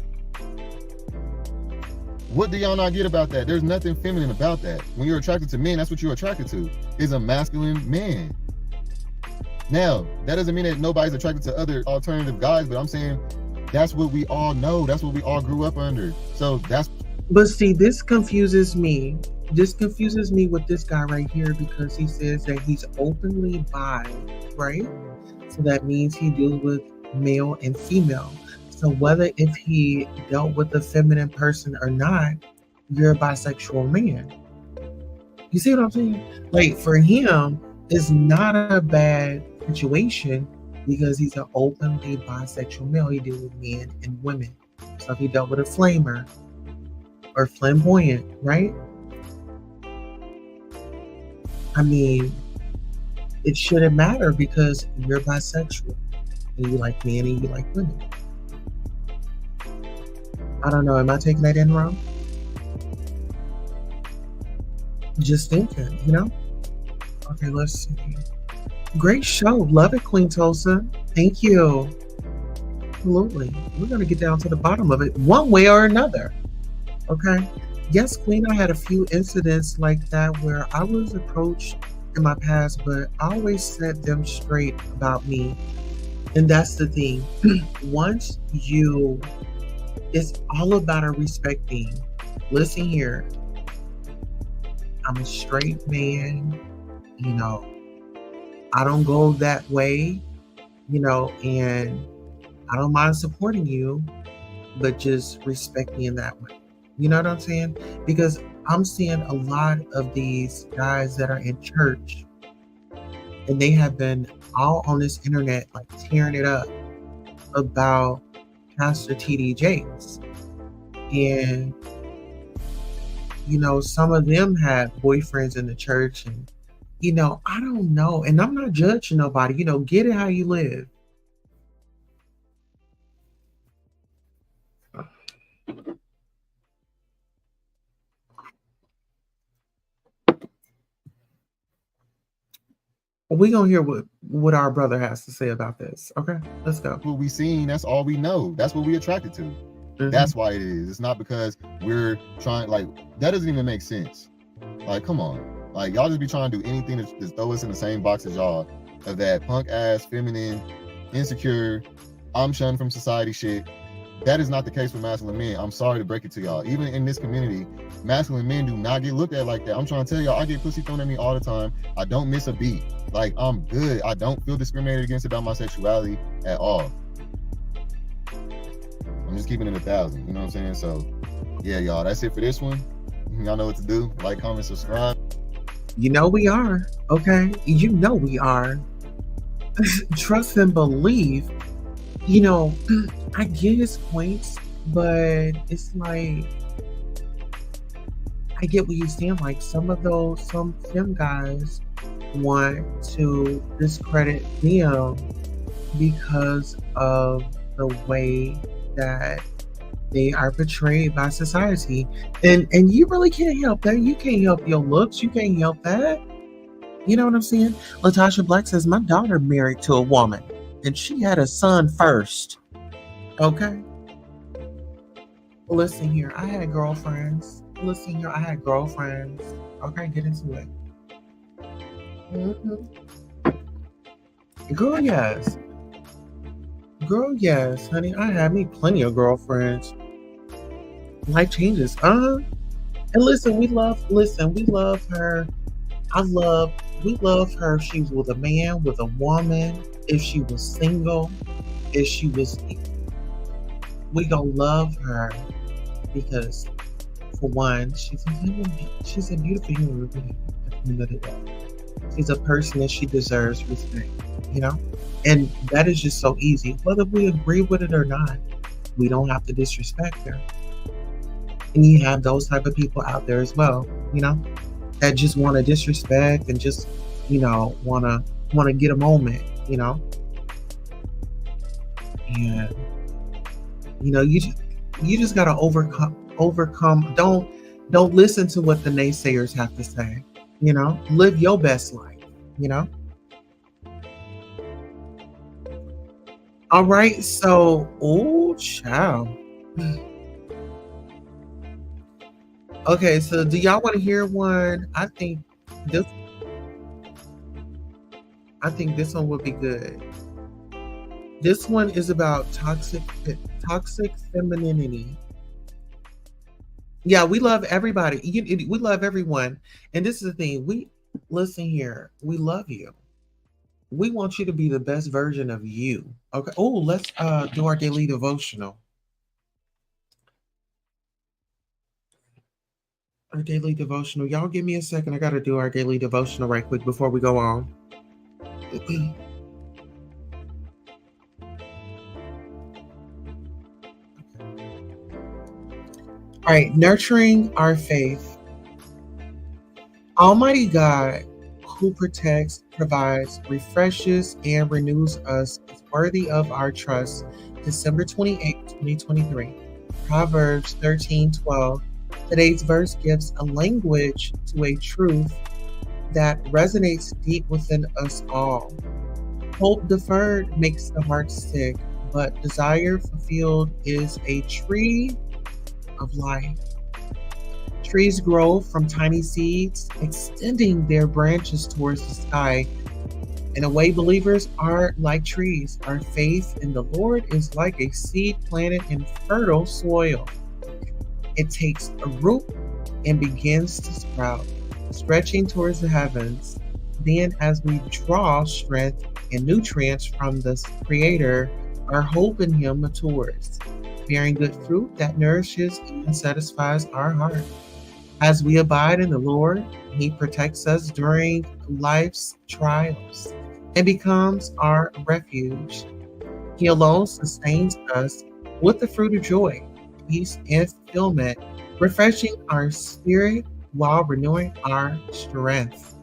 What do y'all not get about that? There's nothing feminine about that. When you're attracted to men, that's what you're attracted to, is a masculine man. Now, that doesn't mean that nobody's attracted to other alternative guys, but I'm saying that's what we all know. That's what we all grew up under. So that's... But see, this confuses me. This confuses me with this guy right here, because he says that he's openly bi, right? So that means he deals with male and female. So whether if he dealt with a feminine person or not, you're a bisexual man. You see what I'm saying? Like, for him, it's not a bad situation because he's an openly bisexual male. He deals with men and women. So if he dealt with a flamer or flamboyant, right? I mean, it shouldn't matter because you're bisexual and you like men and you like women. I don't know. Am I taking that in wrong? Just thinking, Okay, let's see. Great show. Love it, Queen Tulsa. Thank you. Absolutely. We're going to get down to the bottom of it one way or another. Okay. Yes, Queen, I had a few incidents like that where I was approached in my past, but I always set them straight about me. And that's the thing. Once it's all about a respecting. Listen here. I'm a straight man, I don't go that way, and I don't mind supporting you, but just respect me in that way. You know what I'm saying? Because I'm seeing a lot of these guys that are in church, and they have been all on this internet, like tearing it up about Pastor T.D. Jakes. And, some of them have boyfriends in the church, and I don't know. And I'm not judging nobody. Get it how you live. We're going to hear what our brother has to say about this. Okay, let's go. What we seen, that's all we know. That's what we attracted to. Mm-hmm. That's why it is. It's not because we're trying, that doesn't even make sense. Come on. Y'all just be trying to do anything to just throw us in the same box as y'all, of that punk ass, feminine, insecure, I'm shunned from society shit. That is not the case with masculine men. I'm sorry to break it to y'all. Even in this community, masculine men do not get looked at like that. I'm trying to tell y'all, I get pussy thrown at me all the time. I don't miss a beat. I'm good. I don't feel discriminated against about my sexuality at all. I'm just keeping it 1,000. You know what I'm saying? So, yeah, y'all, that's it for this one. Y'all know what to do. Like, comment, subscribe. We are. Okay? We are. Trust and believe. I get his points, but it's I get what you're saying. Some femme guys want to discredit them because of the way that they are portrayed by society. And you really can't help that. You can't help your looks. You can't help that. You know what I'm saying? Latasha Black says, my daughter married to a woman and she had a son first. Okay? Listen here. I had girlfriends. Okay, get into it. Girl, yes. Honey. I had me plenty of girlfriends. Life changes. And listen, we love her. We love her if she was with a man, with a woman, if she was single, we gonna love her because, for one, she's a beautiful human being. At the end of the day. She's a person that she deserves respect. you know? And that is just so easy. Whether we agree with it or not, we don't have to disrespect her. And you have those type of people out there as well, that just want to disrespect and just, want to get a moment, and you just gotta overcome. Don't listen to what the naysayers have to say. Live your best life. All right, so child. Okay, so do y'all want to hear one? I think this one would be good. This one is about toxic femininity. Yeah, we love everybody. We love everyone. And this is the thing. Listen here. We love you. We want you to be the best version of you. Okay. Oh, let's do our daily devotional. Our daily devotional. Y'all give me a second. I got to do our daily devotional right quick before we go on. All right, nurturing our faith. Almighty God, who protects, provides, refreshes, and renews us, is worthy of our trust. December 28, 2023. Proverbs 13:12. Today's verse gives a language to a truth that resonates deep within us all. Hope deferred makes the heart sick, but desire fulfilled is a tree of life. Trees grow from tiny seeds, extending their branches towards the sky. In a way, believers are like trees. Our faith in the Lord is like a seed planted in fertile soil. It takes a root and begins to sprout, stretching towards the heavens. Then, as we draw strength and nutrients from the Creator, our hope in Him matures, bearing good fruit that nourishes and satisfies our heart. As we abide in the Lord, He protects us during life's trials and becomes our refuge. He alone sustains us with the fruit of joy, peace, and fulfillment, refreshing our spirit while renewing our strength.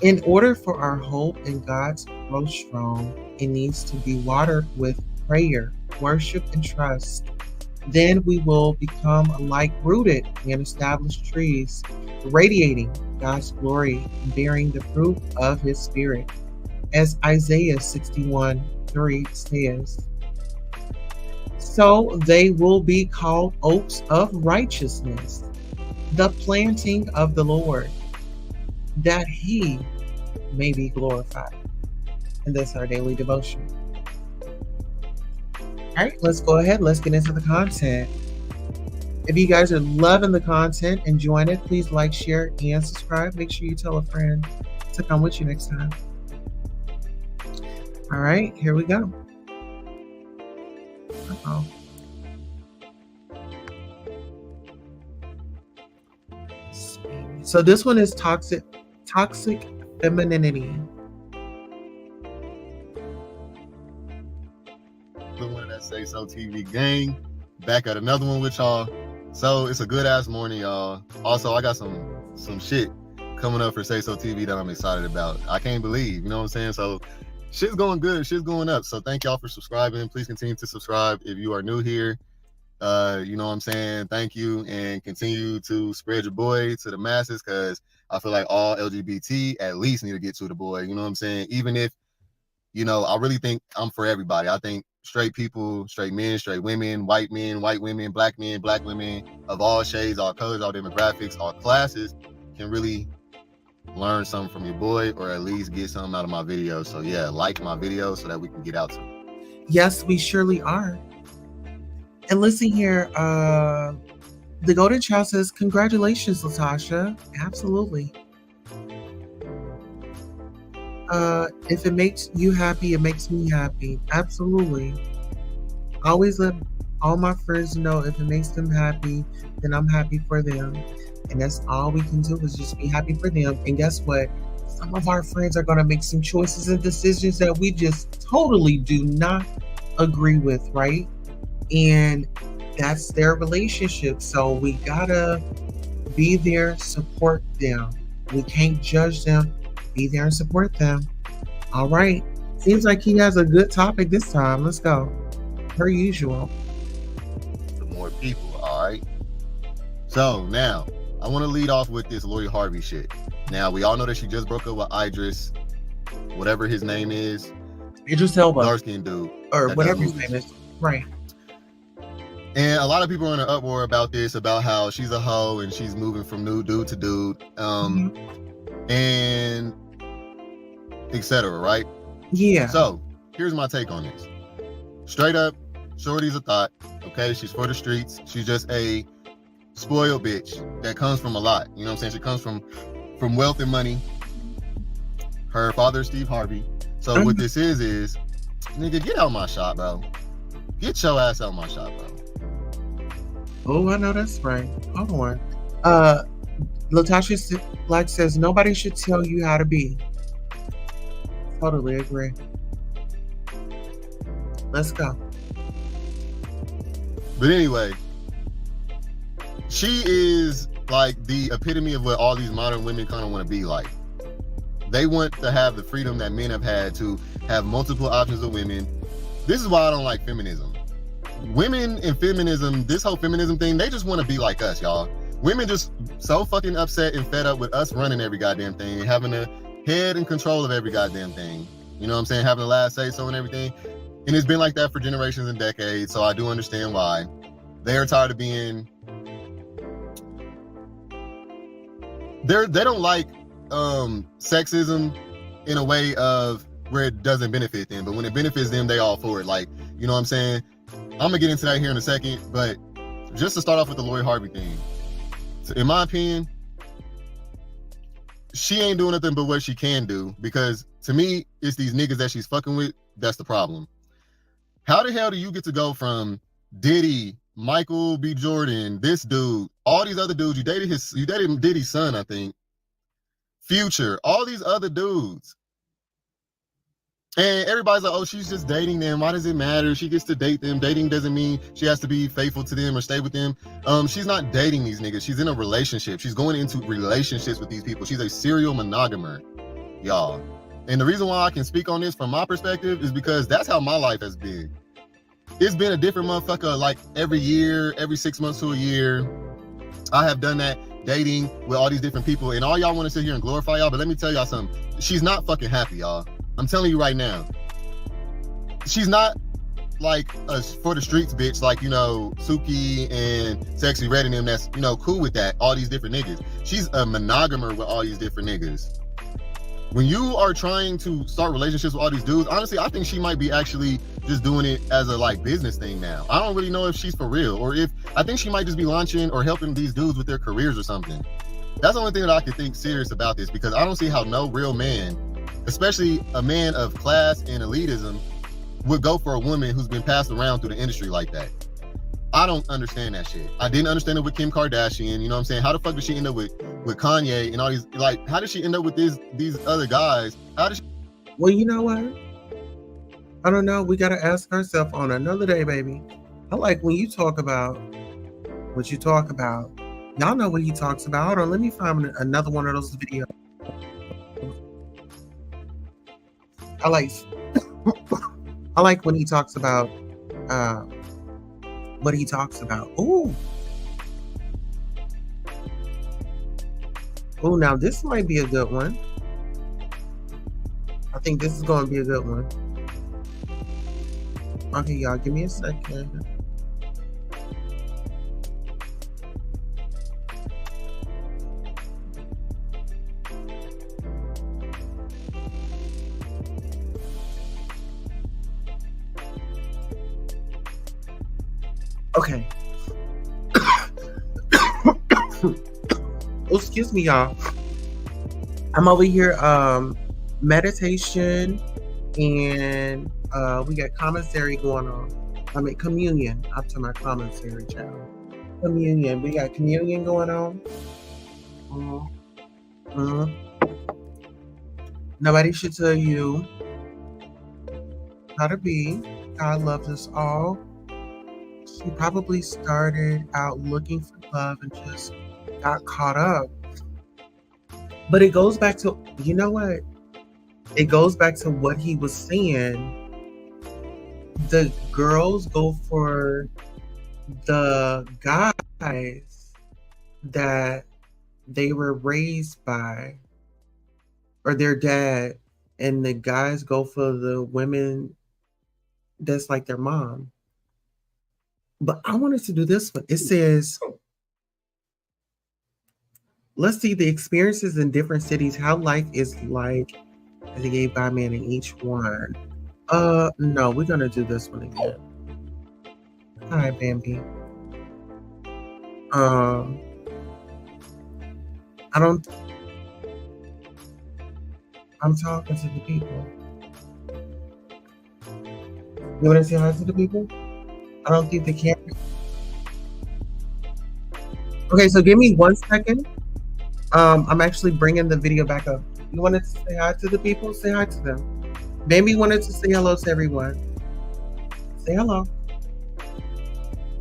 In order for our hope in God to grow strong, it needs to be watered with prayer, worship, and trust. Then we will become like rooted and established trees, radiating God's glory and bearing the fruit of His Spirit. As Isaiah 61:3 says, so they will be called oaks of righteousness, the planting of the Lord, that He may be glorified. And that's our daily devotion. All right, let's go ahead. Let's get into the content. If you guys are loving the content, enjoying it, please like, share, and subscribe. Make sure you tell a friend to come with you next time. All right, here we go. Uh-oh. So this one is toxic femininity. The one that Say So TV gang, back at another one with y'all. So it's a good ass morning, y'all. Also, I got some shit coming up for Say So TV that I'm excited about. I can't believe, you know what I'm saying? So shit's going good, shit's going up. So thank y'all for subscribing. Please continue to subscribe if you are new here. You know what I'm saying? Thank you, and continue to spread your boy to the masses, because I feel like all LGBT at least need to get to the boy. You know what I'm saying? Even if, I really think I'm for everybody. I think straight people, straight men, straight women, white women, black men, black women of all shades, all colors, all demographics, all classes can really learn something from your boy, or at least get something out of my video. So yeah, like my video so that we can get out to them. Yes, we surely are. And listen here, the Golden Child says, congratulations, Latasha. Absolutely. If it makes you happy, it makes me happy. Absolutely. I always let all my friends know if it makes them happy, then I'm happy for them. And that's all we can do, is just be happy for them. And guess what? some of our friends are going to make some choices and decisions that we just totally do not agree with, right? And that's their relationship. So we gotta be there, support them. We can't judge them. Be there and support them. All right. Seems like he has a good topic this time. Let's go. Per usual. To more people, all right? So now, I want to lead off with this Lori Harvey shit. Now, we all know that she just broke up with Idris, whatever his name is. Idris Elba. Dark-skinned dude. Or whatever his name is. Right. And a lot of people are in an uproar about this, about how she's a hoe and she's moving from new dude to dude, and etc. Right? Yeah. So here's my take on this. Straight up, shorty's a thought. Okay, she's for the streets. She's just a spoiled bitch that comes from a lot. You know what I'm saying? She comes from wealth and money. Her father, Steve Harvey. So what this is, nigga, get out my shop, bro. Get your ass out my shop, bro. Oh, I know that's right. Hold on. Latasha Black says nobody should tell you how to be. Totally agree. Let's go. But anyway, she is like the epitome of what all these modern women kind of want to be like. They want to have the freedom that men have had to have multiple options of women. This is why I don't like feminism. Women and feminism, this whole feminism thing, they just want to be like us, y'all. Women just so fucking upset and fed up with us running every goddamn thing, having the head and control of every goddamn thing. You know what I'm saying? Having the last say so and everything. And it's been like that for generations and decades, so I do understand why. They are tired of being... They don't like sexism in a way of where it doesn't benefit them, but when it benefits them, they all for it. Like, you know what I'm saying? I'm gonna get into that here in a second, but just to start off with the Lori Harvey thing. So in my opinion, she ain't doing nothing but what she can do, because to me, it's these niggas that she's fucking with that's the problem. How the hell do you get to go from Diddy, Michael B. Jordan, this dude, all these other dudes, you dated Diddy's son, I think, Future, all these other dudes. And everybody's like, oh, she's just dating them. Why does it matter? She gets to date them. Dating doesn't mean she has to be faithful to them or stay with them. She's not dating these niggas. She's in a relationship. She's going into relationships with these people. She's a serial monogamer, y'all. And the reason why I can speak on this from my perspective is because that's how my life has been. It's been a different motherfucker like every year, every 6 months to a year. I have done that, dating with all these different people. And all y'all want to sit here and glorify y'all, but let me tell y'all something. She's not fucking happy, y'all. I'm telling you right now. She's not like a for the streets bitch like, you know, Suki and Sexy Red and them that's, you know, cool with that, all these different niggas. She's a monogamer with all these different niggas. When you are trying to start relationships with all these dudes, honestly, I think she might be actually just doing it as a like business thing now. I don't really know if she's for real, or if, I think she might just be launching or helping these dudes with their careers or something. That's the only thing that I could think serious about this, because I don't see how no real man, especially a man of class and elitism, would go for a woman who's been passed around through the industry like that. I don't understand that shit. I didn't understand it with Kim Kardashian. You know what I'm saying? How the fuck did she end up with Kanye and all these, like, how did she end up with these other guys? How did she? Well, you know what? I don't know. We got to ask ourselves on another day, baby. I like when you talk about what you talk about. Y'all know what he talks about. Hold on. Let me find another one of those videos. I like when he talks about what he talks about. Ooh, now this might be a good one. I think this is going to be a good one. Okay, y'all, give me a second. Okay. Oh, excuse me, y'all. I'm over here meditation, and we got commissary going on. I mean communion. Up to my commissary, child. Communion. We got communion going on. Nobody should tell you how to be. God loves us all. She probably started out looking for love and just got caught up. But it goes back to, you know what? It goes back to what he was saying. The girls go for the guys that they were raised by or their dad, and the guys go for the women that's like their mom. But I wanted to do this one. It says, let's see the experiences in different cities, how life is like as a gay bi man in each one. No, we're gonna do this one again. Hi, Bambi. I'm talking to the people. You want to say hi to the people? I don't think they can. Okay, so give me 1 second. I'm actually bringing the video back up. You wanted to say hi to the people? Say hi to them. Bambi wanted to say hello to everyone. Say hello.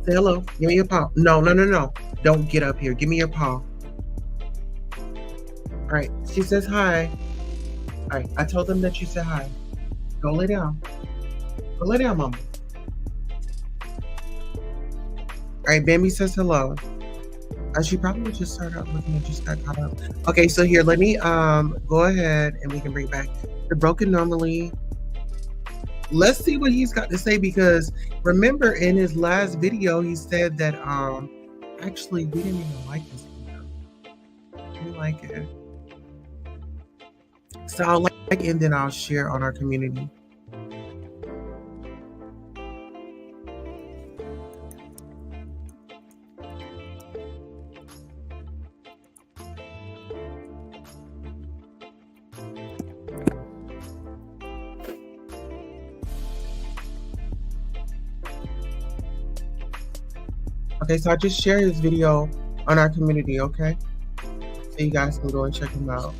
Say hello. Give me your paw. No. Don't get up here. Give me your paw. All right. She says hi. All right. I told them that you said hi. Go lay down. Go lay down, mama. All right. Bambi says hello. She probably just started out looking and just got caught up. Okay. So here, let me go ahead and we can bring back the broken normally. Let's see what he's got to say, because remember in his last video he said that actually we didn't even like this video. We like it. So I'll like it and then I'll share on our community. Okay, so I just shared his video on our community, okay? So you guys can go and check him out.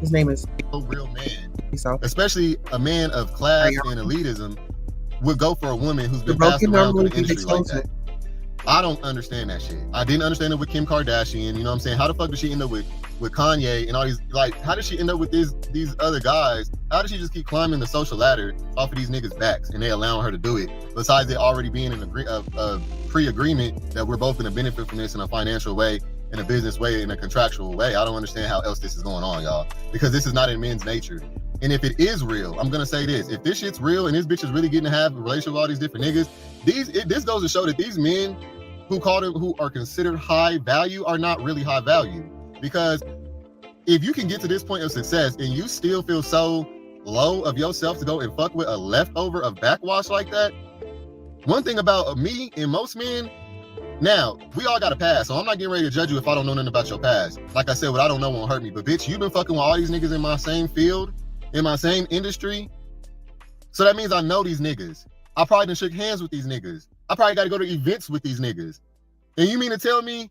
His name is A real man, especially a man of class and elitism, would go for a woman who's been passed around through the industry like that. I don't understand that shit. I didn't understand it with Kim Kardashian. You know what I'm saying? How the fuck did she end up with Kanye and all these, like, how did she end up with these other guys? How did she just keep climbing the social ladder off of these niggas' backs and they allowing her to do it? Besides it already being in a pre-agreement that we're both going to benefit from this in a financial way, in a business way, in a contractual way. I don't understand how else this is going on, y'all, because this is not in men's nature. And if it is real, I'm gonna say this: if this shit's real and this bitch is really getting to have a relationship with all these different niggas, this goes to show that these men who are considered high value are not really high value. Because if you can get to this point of success and you still feel so low of yourself to go and fuck with a leftover of backwash like that, one thing about me and most men, now, we all got a past, so I'm not getting ready to judge you if I don't know nothing about your past. Like I said, what I don't know won't hurt me. But bitch, you've been fucking with all these niggas in my same field, in my same industry. So that means I know these niggas. I probably done shook hands with these niggas. I probably got to go to events with these niggas. And you mean to tell me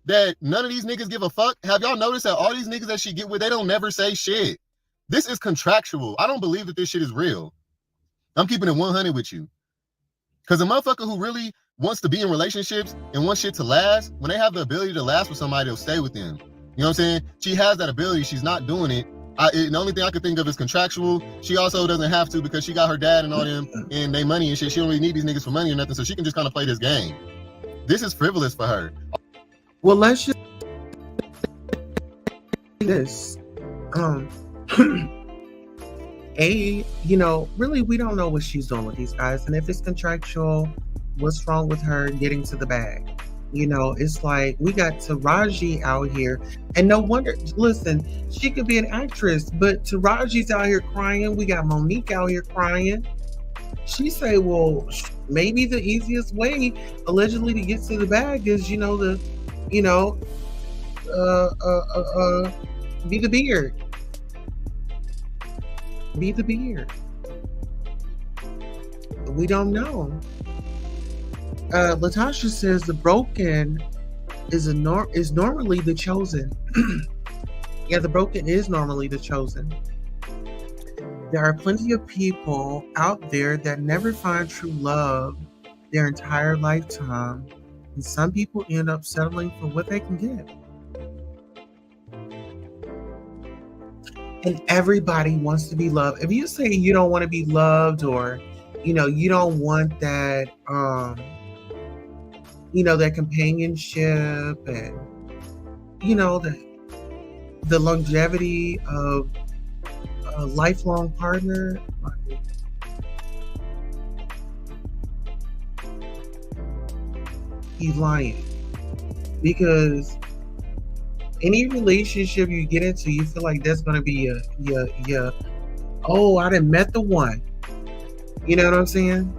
that none of these niggas give a fuck? Have y'all noticed that all these niggas that she get with, they don't never say shit? This is contractual. I don't believe that this shit is real. I'm keeping it 100 with you. Because a motherfucker who really wants to be in relationships and wants shit to last, when they have the ability to last with somebody, they'll stay with them. You know what I'm saying? She has that ability. She's not doing it. The only thing I could think of is contractual. She also doesn't have to, because she got her dad and all them and they money and shit. She don't really need these niggas for money or nothing, so she can just kind of play this game. This is frivolous for her. Well, let's just this. Really, we don't know what she's doing with these guys, and if it's contractual, what's wrong with her getting to the bag? It's like we got Taraji out here, and no wonder. Listen, she could be an actress, but Taraji's out here crying. We got Monique out here crying. She say, well, maybe the easiest way, allegedly, to get to the bag is, be the beard. Be the beard. We don't know. Latasha says the broken is normally the chosen. Yeah, the broken is normally the chosen. There are plenty of people out there that never find true love their entire lifetime. And some people end up settling for what they can get. And everybody wants to be loved. If you say you don't want to be loved, or you don't want that that companionship, and the longevity of a lifelong partner, like, he's lying. Because any relationship you get into, you feel like that's gonna be oh, I done met the one. You know what I'm saying?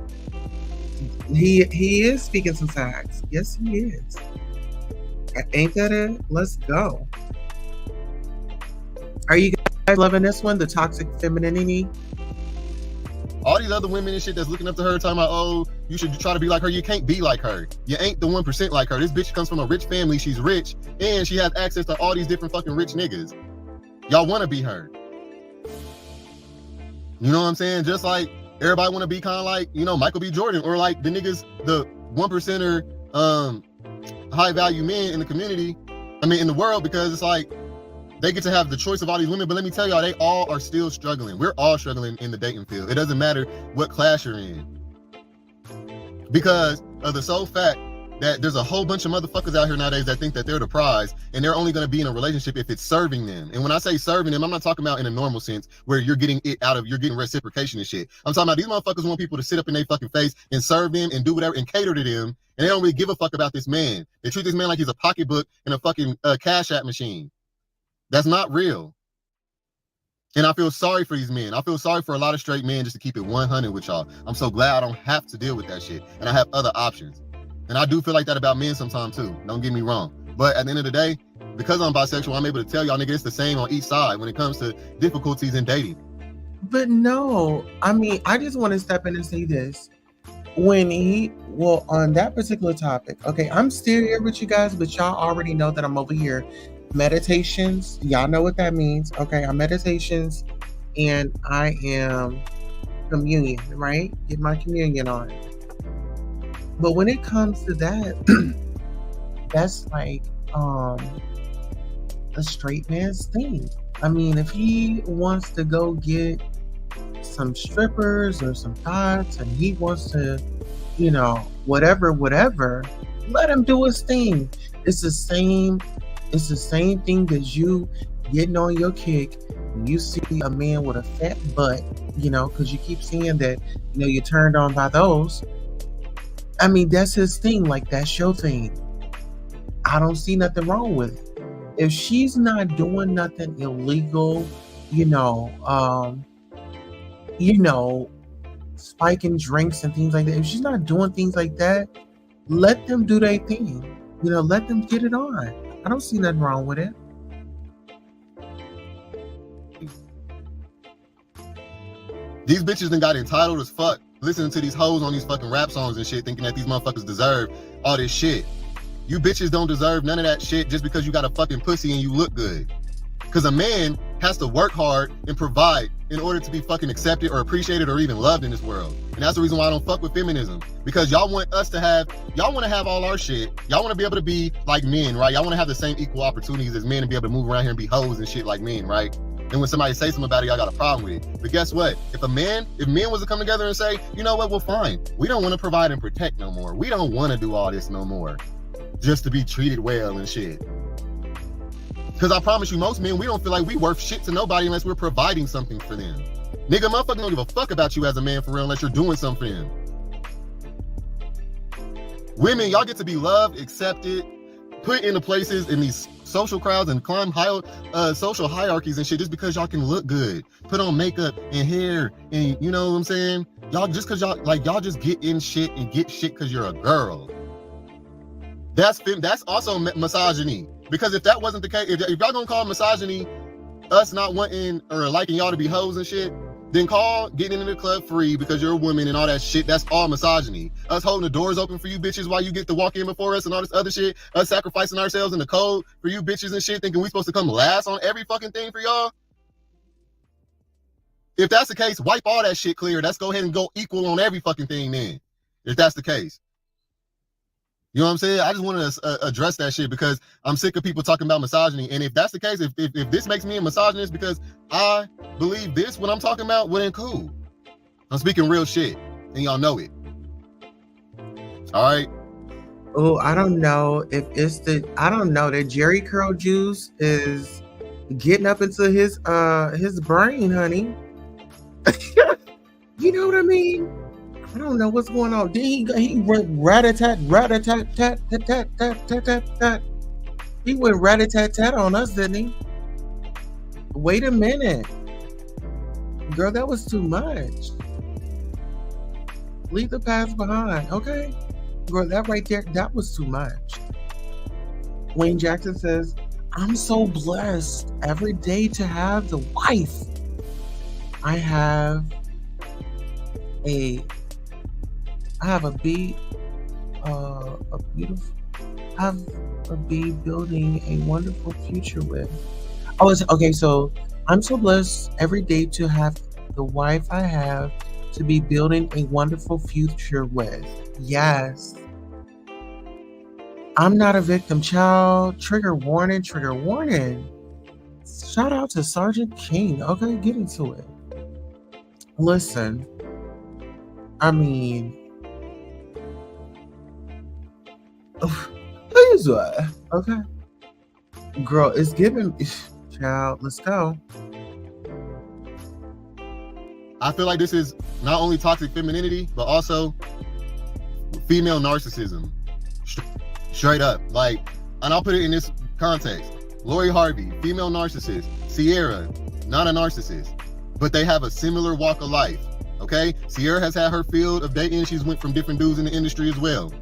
He is speaking some facts. Yes, he is. Ain't that it? Let's go. Are you guys loving this one? The toxic femininity? All these other women and shit that's looking up to her, talking about, oh, you should try to be like her. You can't be like her. You ain't the 1% like her. This bitch comes from a rich family. She's rich, and she has access to all these different fucking rich niggas. Y'all want to be her. You know what I'm saying? Just like everybody want to be kind of like, Michael B. Jordan, or like the niggas, the 1%er, high value men in the community. I mean, in the world, because it's like, they get to have the choice of all these women, but let me tell y'all, they all are still struggling. We're all struggling in the dating field. It doesn't matter what class you're in. Because of the sole fact that there's a whole bunch of motherfuckers out here nowadays that think that they're the prize, and they're only going to be in a relationship if it's serving them. And when I say serving them, I'm not talking about in a normal sense where you're getting you're getting reciprocation and shit. I'm talking about these motherfuckers want people to sit up in their fucking face and serve them and do whatever and cater to them, and they don't really give a fuck about this man. They treat this man like he's a pocketbook and a fucking Cash App machine. That's not real. And I feel sorry for these men. I feel sorry for a lot of straight men, just to keep it 100 with y'all. I'm so glad I don't have to deal with that shit. And I have other options. And I do feel like that about men sometimes too. Don't get me wrong. But at the end of the day, because I'm bisexual, I'm able to tell y'all, nigga, it's the same on each side when it comes to difficulties in dating. But no, I mean, I just want to step in and say this. On that particular topic, okay, I'm still here with you guys, but y'all already know that I'm over here. Meditations, y'all know what that means. Okay, I'm meditations and I am communion, right? Get my communion on. But when it comes to that, that's like a straight man's thing. I mean, if he wants to go get some strippers or some thoughts and he wants to, whatever, let him do his thing. It's the same thing as you getting on your kick when you see a man with a fat butt, because you keep seeing that, you're turned on by those. I mean, that's his thing. Like, that's your thing. I don't see nothing wrong with it. If she's not doing nothing illegal, spiking drinks and things like that, if she's not doing things like that, let them do their thing. Let them get it on. I don't see nothing wrong with it. These bitches done got entitled as fuck listening to these hoes on these fucking rap songs and shit, thinking that these motherfuckers deserve all this shit. You bitches don't deserve none of that shit just because you got a fucking pussy and you look good. Because a man has to work hard and provide in order to be fucking accepted or appreciated or even loved in this world. And that's the reason why I don't fuck with feminism. Because y'all want to have all our shit. Y'all want to be able to be like men, right? Y'all want to have the same equal opportunities as men and be able to move around here and be hoes and shit like men, right? And when somebody says something about it, y'all got a problem with it. But guess what? If men was to come together and say, you know what, well, fine. We don't want to provide and protect no more. We don't want to do all this no more. Just to be treated well and shit. Because I promise you, most men, we don't feel like we worth shit to nobody unless we're providing something for them. Nigga, motherfucker don't give a fuck about you as a man for real unless you're doing something for them. Women, y'all get to be loved, accepted, put into places in these social crowds and climb social hierarchies and shit just because y'all can look good. Put on makeup and hair and you know what I'm saying? Y'all just because y'all just get in shit and get shit because you're a girl. That's also misogyny. Because if that wasn't the case, if y'all gonna call misogyny us not wanting or liking y'all to be hoes and shit, then call getting into the club free because you're a woman and all that shit. That's all misogyny. Us holding the doors open for you bitches while you get to walk in before us and all this other shit. Us sacrificing ourselves in the cold for you bitches and shit, thinking we supposed to come last on every fucking thing for y'all. If that's the case, wipe all that shit clear. Let's go ahead and go equal on every fucking thing then. If that's the case. You know what I'm saying? I just wanted to address that shit because I'm sick of people talking about misogyny. And if that's the case, if this makes me a misogynist because I believe this, what I'm talking about, well then cool. I'm speaking real shit. And y'all know it. All right? Oh, I don't know if it's I don't know that Jerry Curl juice is getting up into his brain, honey. You know what I mean? I don't know what's going on. He went rat-a-tat, rat-a-tat, tat, tat, tat, tat, tat, tat, tat. He went rat-a-tat-tat on us, didn't he? Wait a minute. Girl, that was too much. Leave the past behind, okay? Girl, that right there, that was too much. Wayne Jackson says, I'm so blessed every day to have the wife. I have a bee building a wonderful future with. Oh, okay, so I'm so blessed every day to have the wife I have to be building a wonderful future with. Yes. I'm not a victim, child. Trigger warning, trigger warning. Shout out to Sergeant King. Okay, get into it. Listen, I mean, please, okay, girl, it's giving, child. Let's go. I feel like this is not only toxic femininity, but also female narcissism. Straight up. Like, and I'll put it in this context. Lori Harvey, female narcissist. Sierra, not a narcissist. But they have a similar walk of life. Okay? Sierra has had her field of dating. She's went from different dudes in the industry as well.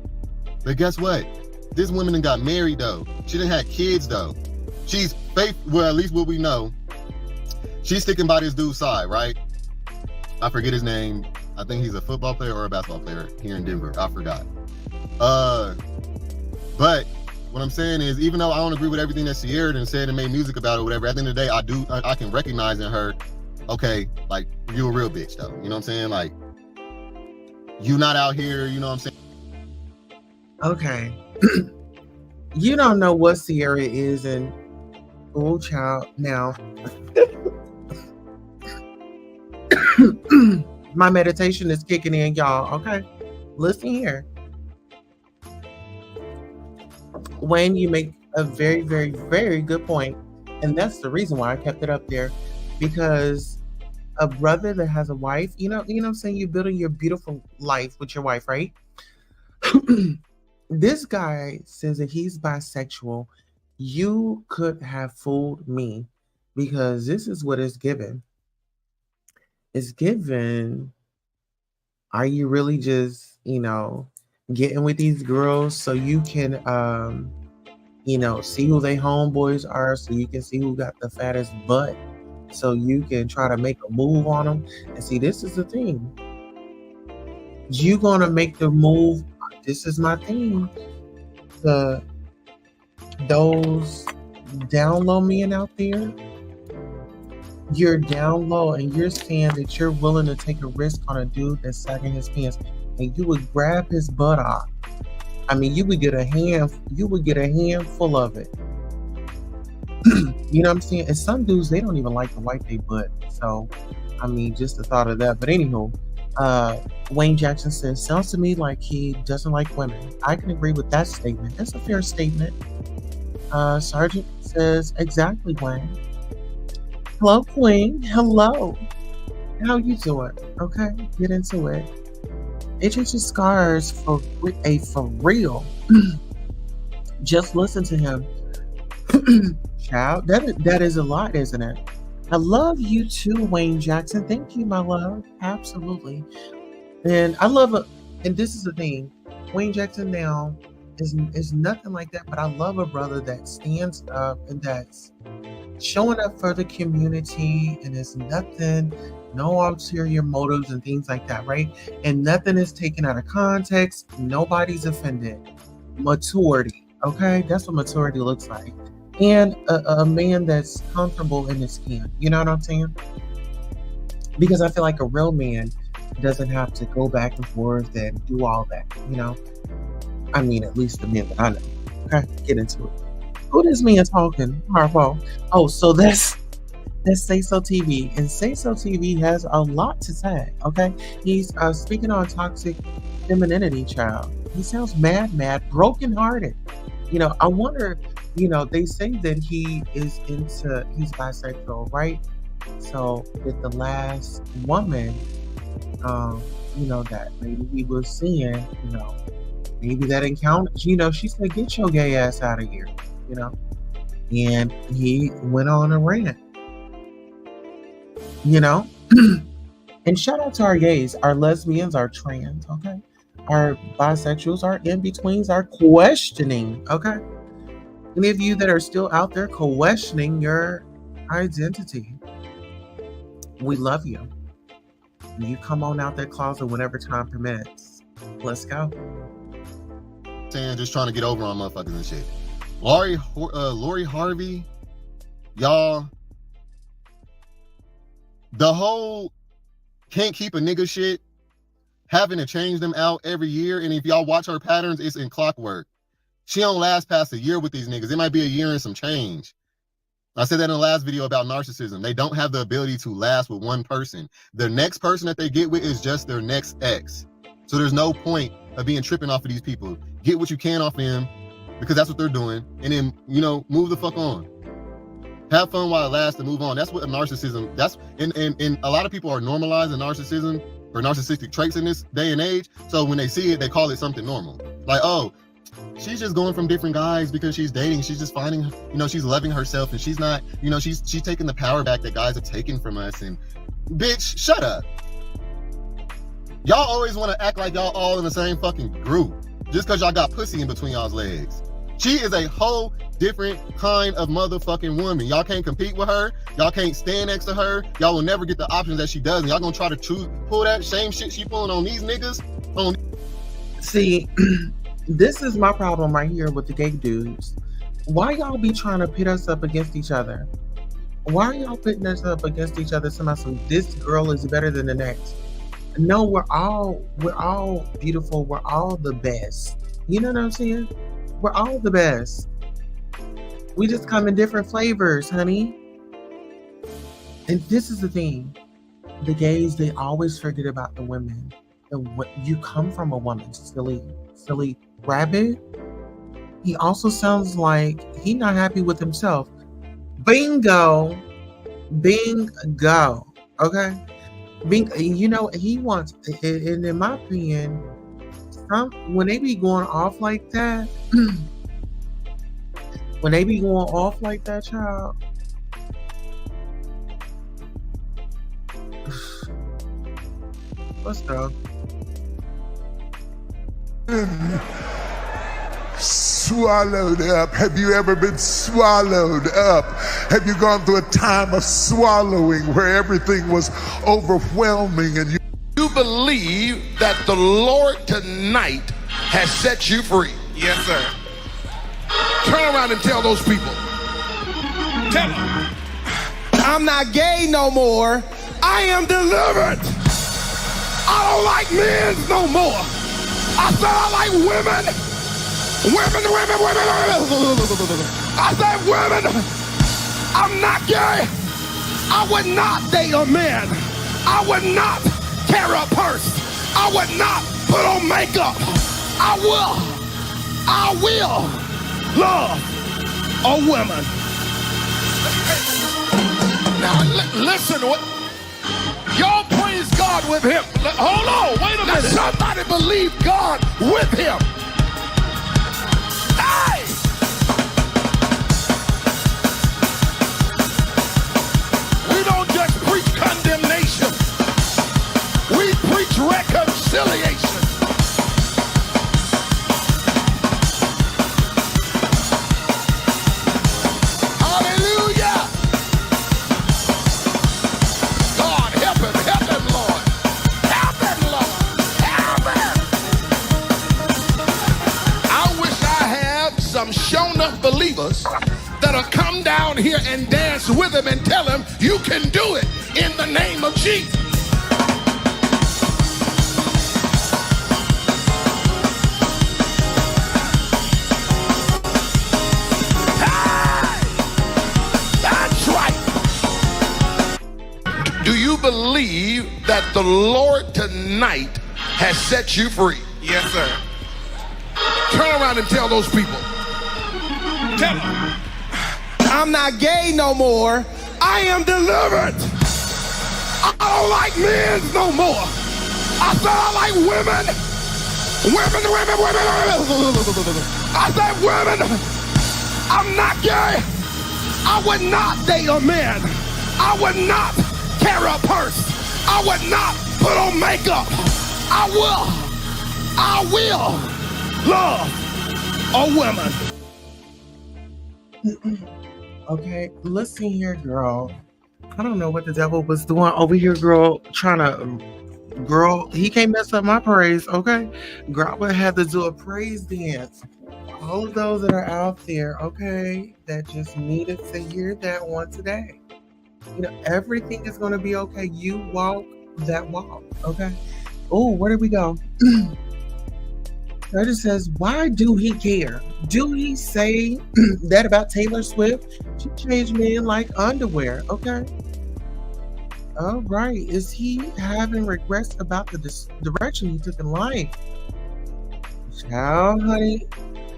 But guess what? This woman done got married though. She done had kids though. She's well, at least what we know. She's sticking by this dude's side, right? I forget his name. I think he's a football player or a basketball player here in Denver. I forgot. But what I'm saying is, even though I don't agree with everything that Sierra done said and made music about or whatever, at the end of the day, I can recognize in her, okay, like, you a real bitch though. You know what I'm saying? Like, you not out here, you know what I'm saying? Okay. You don't know what Sierra is, and oh, child, now. My meditation is kicking in, y'all. Okay, listen here. Wayne, you make a very, very, very good point, and that's the reason why I kept it up there, because a brother that has a wife, you know what I'm saying, you're building your beautiful life with your wife, right? This guy says that he's bisexual. You could have fooled me, because this is what it's given. It's given, are you really just, getting with these girls so you can, see who they homeboys are, so you can see who got the fattest butt, so you can try to make a move on them. And see, this is the thing. You gonna make the move. This is my thing. Those down low men out there, you're down low and you're saying that you're willing to take a risk on a dude that's sagging his pants, and you would grab his butt off. I mean, you would get a handful of it. You know what I'm saying? And some dudes, they don't even like to wipe their butt. So, I mean, just the thought of that. But anywho, Wayne Jackson says, sounds to me like he doesn't like women. I can agree with that statement. That's a fair statement. Sergeant says, exactly, Wayne. Hello, Queen. Hello. How you doing? Okay, get into it. HH's scars for real. Just listen to him. Child, that is a lot, isn't it? I love you too, Wayne Jackson. Thank you, my love. Absolutely. And I love it. And this is the thing. Wayne Jackson now is nothing like that, but I love a brother that stands up and that's showing up for the community, and it's nothing, no ulterior motives and things like that, right? And nothing is taken out of context. Nobody's offended. Maturity, okay? That's what maturity looks like. And a man that's comfortable in his skin. You know what I'm saying? Because I feel like a real man doesn't have to go back and forth and do all that, you know? I mean, at least the men that I know. Okay, get into it. Who this man talking? Harpo. Oh, so that's Say So TV. And Say So TV has a lot to say, okay? He's speaking on toxic femininity, child. He sounds mad, brokenhearted. You know, I wonder, you know, they say that he's bisexual, right? So with the last woman, you know, that maybe he was seeing, you know, maybe that encounter, you know, she said, get your gay ass out of here, you know? And he went on a rant, you know? And shout out to our gays, our lesbians, our trans, okay? Our bisexuals, our in-betweens, our questioning, okay? Any of you that are still out there questioning your identity, we love you. You come on out that closet whenever time permits. Let's go. Saying just trying to get over on motherfuckers and shit. Lori Harvey, y'all, the whole can't keep a nigga shit, having to change them out every year. And if y'all watch her patterns, it's in clockwork. She don't last past a year with these niggas. It might be a year and some change. I said that in the last video about narcissism. They don't have the ability to last with one person. The next person that they get with is just their next ex. So there's no point of being tripping off of these people. Get what you can off them, because that's what they're doing. And then, you know, move the fuck on. Have fun while it lasts and move on. That's what a narcissism, that's, and a lot of people are normalizing narcissism or narcissistic traits in this day and age. So when they see it, they call it something normal. Like, oh, she's just going from different guys because she's dating. She's just finding, you know, she's loving herself, and she's not, you know, she's taking the power back that guys have taken from us. And bitch, shut up. Y'all always want to act like y'all all in the same fucking group just because y'all got pussy in between y'all's legs. She is a whole different kind of motherfucking woman. Y'all can't compete with her. Y'all can't stand next to her. Y'all will never get the options that she does. And y'all gonna try to pull that same shit she pulling on these niggas. See, this is my problem right here with the gay dudes. Why y'all be trying to pit us up against each other? Why are y'all pitting us up against each other? Somebody, this girl is better than the next. No, we're all beautiful. We're all the best. You know what I'm saying? We're all the best. We just come in different flavors, honey. And this is the thing. The gays, they always forget about the women. You come from a woman, silly rabbit. He also sounds like he's not happy with himself. Bingo. Okay? You know, he wants, and in my opinion, when they be going off like that, child, let's go. Swallowed up. Have you ever been swallowed up? Have you gone through a time of swallowing where everything was overwhelming and You believe that the Lord tonight has set you free? Yes, sir. Turn around and tell those people. Tell them. I'm not gay no more. I am delivered. I don't like men no more. I said I like women. Women. I said women. I'm not gay. I would not date a man. I would not carry a purse. I would not put on makeup. I will love a woman. Now listen, y'all praise God with him. Hold on, wait a minute. Somebody believe God with him. Hey! We don't just preach condemnation. We preach reconciliation. Hallelujah! God, help him, Lord. Help him, Lord. Help him. I wish I had some shown up believers that'll come down here and dance with him and tell him you can do it in the name of Jesus. That's right. Do you believe that the Lord tonight has set you free? Yes, sir. Turn around and tell those people. Tell them. I'm not gay no more. I am delivered. I don't like men no more. I said I like women. Women. I said women. I'm not gay. I would not date a man. I would not carry a purse. I would not put on makeup. I will love a woman. Okay, listen here, girl. I don't know what the devil was doing over here, girl. Girl, he can't mess up my praise, okay? Girl, I would have to do a praise dance. All of those that are out there, okay, that just needed to hear that one today. You know, everything is going to be okay. You walk that walk, okay? Oh, where did we go? It says, why do he care? Do he say that about Taylor Swift? She changed men like underwear, okay? All right. Is he having regrets about the direction he took in life? Child, honey,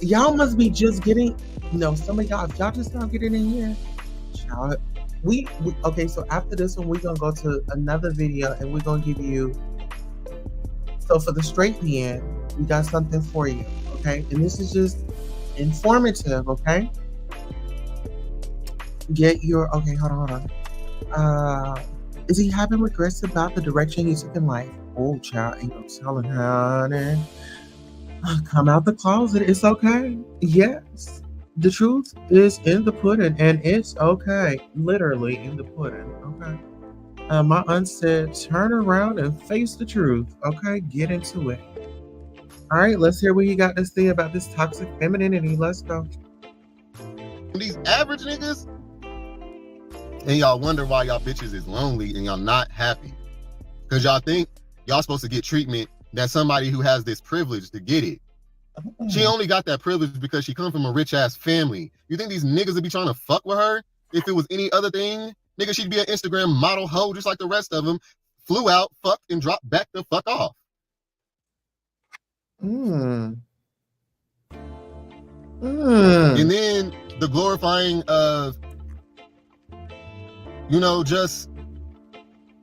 y'all must be just getting, some of y'all, if y'all just not getting in here, child, we okay, so after this one, we're going to go to another video and we're going to give you, so for the straight men, we got something for you, okay? And this is just informative, okay? Okay, hold on. Is he having regrets about the direction he took in life? Oh, child, ain't no telling, honey. Come out the closet, it's okay. Yes, the truth is in the pudding, and it's okay. Literally in the pudding, okay? My aunt said, turn around and face the truth, okay? Get into it. All right, let's hear what you got to say about this toxic femininity. Let's go. These average niggas, and y'all wonder why y'all bitches is lonely and y'all not happy. Because y'all think y'all supposed to get treatment that somebody who has this privilege to get it. She only got that privilege because she come from a rich-ass family. You think these niggas would be trying to fuck with her if it was any other thing? Nigga, she'd be an Instagram model hoe just like the rest of them. Flew out, fucked, and dropped back the fuck off. And then the glorifying of, just